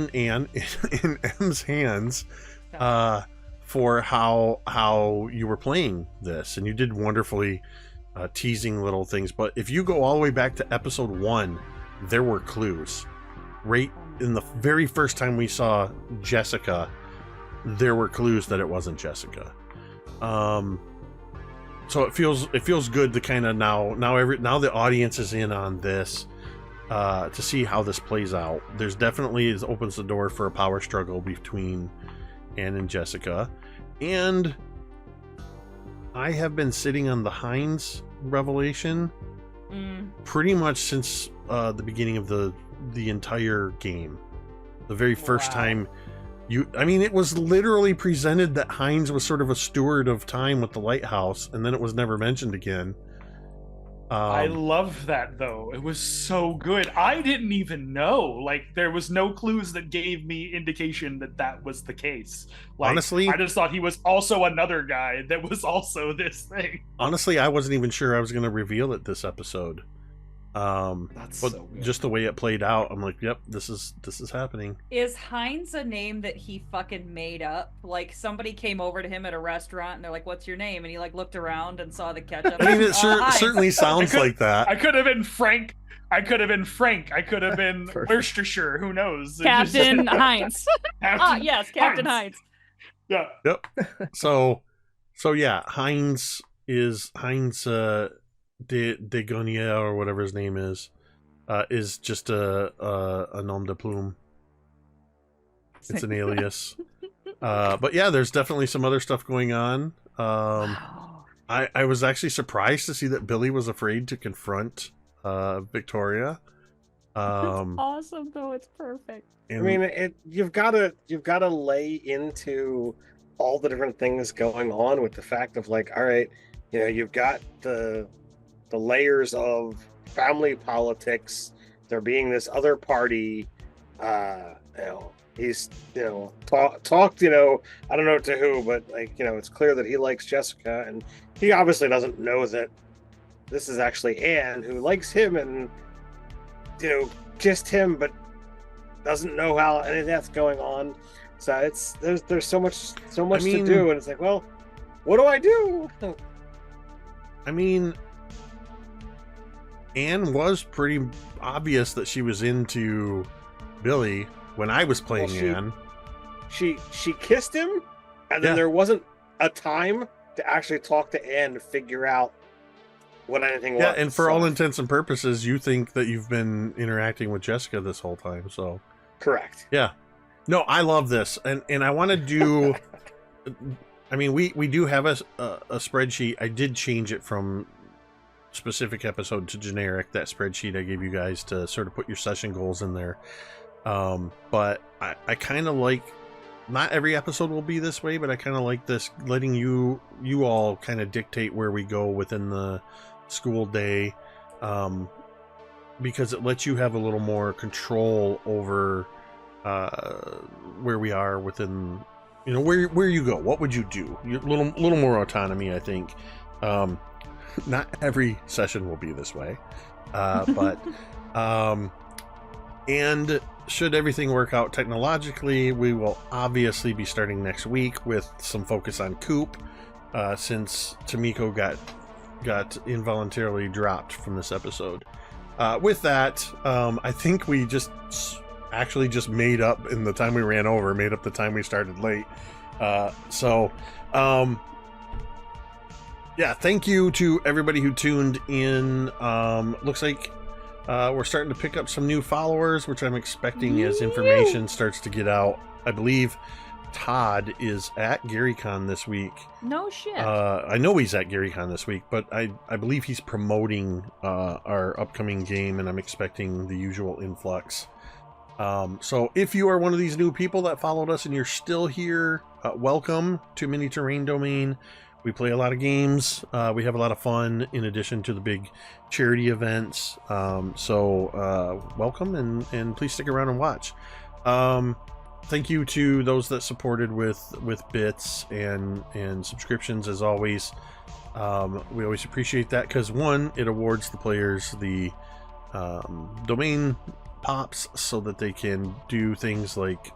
M's hands for how you were playing this, and you did wonderfully teasing little things. But if you go all the way back to episode 1, there were clues. Right in the very first time we saw Jessica, there were clues that it wasn't Jessica. So it feels good to kind of now the audience is in on this. To see how this plays out. There's definitely, it opens the door for a power struggle between Anne and Jessica. And I have been sitting on the Heinz revelation pretty much since the beginning of the entire game. The very first time it was literally presented that Heinz was sort of a steward of time with the lighthouse, and then it was never mentioned again. I love that, though. It was so good. I didn't even know. Like, there was no clues that gave me indication that was the case. Like, honestly, I just thought he was also another guy that was also this thing. Honestly, I wasn't even sure I was going to reveal it this episode. That's but so weird. Just the way it played out, I'm like, yep, this is happening. Is Heinz a name that he fucking made up? Like, somebody came over to him at a restaurant and they're like, what's your name? And he like looked around and saw the ketchup. I mean, it certainly sounds like that. I could have been Frank. I could have been Worcestershire. Who knows? Captain Heinz. Captain Captain Heinz. Heinz. Yeah. Yep. So yeah, Heinz de Gonia or whatever his name is just a nom de plume. It's an alias. But yeah, there's definitely some other stuff going on. Wow. I was actually surprised to see that Billy was afraid to confront Victoria. It's awesome though. It's perfect. I mean, you've got to lay into all the different things going on with the fact of like, all right, you know, you've got the layers of family politics. There being this other party, you know, he's, you know, talked, you know, I don't know to who, but like, you know, it's clear that he likes Jessica, and he obviously doesn't know that this is actually Anne who likes him, and you know, just him, but doesn't know how any of that's going on. So it's there's so much to do, and it's like, well, what do I do? I mean, Anne was pretty obvious that she was into Billy when I was playing Anne. She kissed him, and then there wasn't a time to actually talk to Anne to figure out what anything was. Yeah, and for all intents and purposes, you think that you've been interacting with Jessica this whole time, so... Correct. Yeah. No, I love this, and I want to do... I mean, we do have a spreadsheet. I did change it from specific episode to generic, that spreadsheet I gave you guys to sort of put your session goals in there. But I kind of like... Not every episode will be this way, but I kind of like this, letting you all kind of dictate where we go within the school day, because it lets you have a little more control over where we are within, you know, where you go. What would you do? A little more autonomy, I think. Not every session will be this way, but and should everything work out technologically, we will obviously be starting next week with some focus on Coop, since Tamiko got involuntarily dropped from this episode. With that, I think we just made up in the time we ran over, made up the time we started late. Yeah, thank you to everybody who tuned in. Looks like we're starting to pick up some new followers, which I'm expecting as information starts to get out. I believe Todd is at GaryCon this week. No shit. I know he's at GaryCon this week, but I believe he's promoting our upcoming game, and I'm expecting the usual influx. So if you are one of these new people that followed us and you're still here, welcome to Mini Terrain Domain. We play a lot of games. We have a lot of fun in addition to the big charity events. So welcome, and please stick around and watch. Thank you to those that supported with bits and subscriptions, as always. We always appreciate that, because one, it awards the players the domain pops so that they can do things like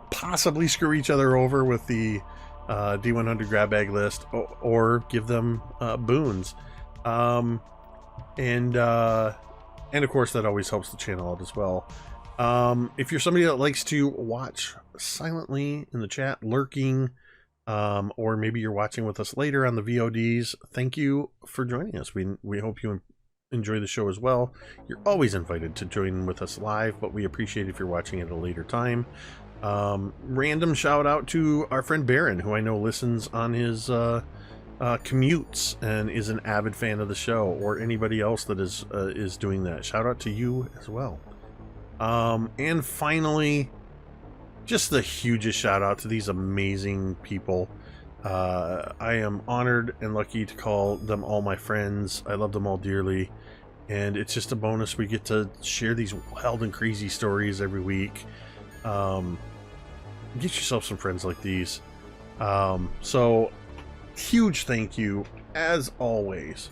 possibly screw each other over with the D100 grab bag list, or give them boons, and of course that always helps the channel out as well. If you're somebody that likes to watch silently in the chat, lurking, or maybe you're watching with us later on the VODs, thank you for joining us. We hope you enjoy the show as well. You're always invited to join with us live, but we appreciate if you're watching at a later time. Random shout out to our friend Baron, who I know listens on his commutes and is an avid fan of the show, or anybody else that is doing that. Shout out to you as well. And finally, just the hugest shout out to these amazing people. I am honored and lucky to call them all my friends. I love them all dearly, and it's just a bonus. We get to share these wild and crazy stories every week. Get yourself some friends like these. So huge thank you, as always,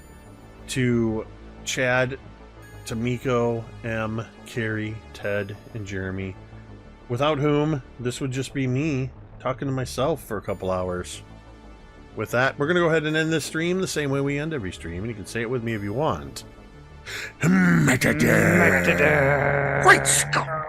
to Chad, Tamiko, M, Carrie, Ted, and Jeremy, without whom this would just be me talking to myself for a couple hours. With that, we're going to go ahead and end this stream the same way we end every stream, and you can say it with me if you want. Great Scott!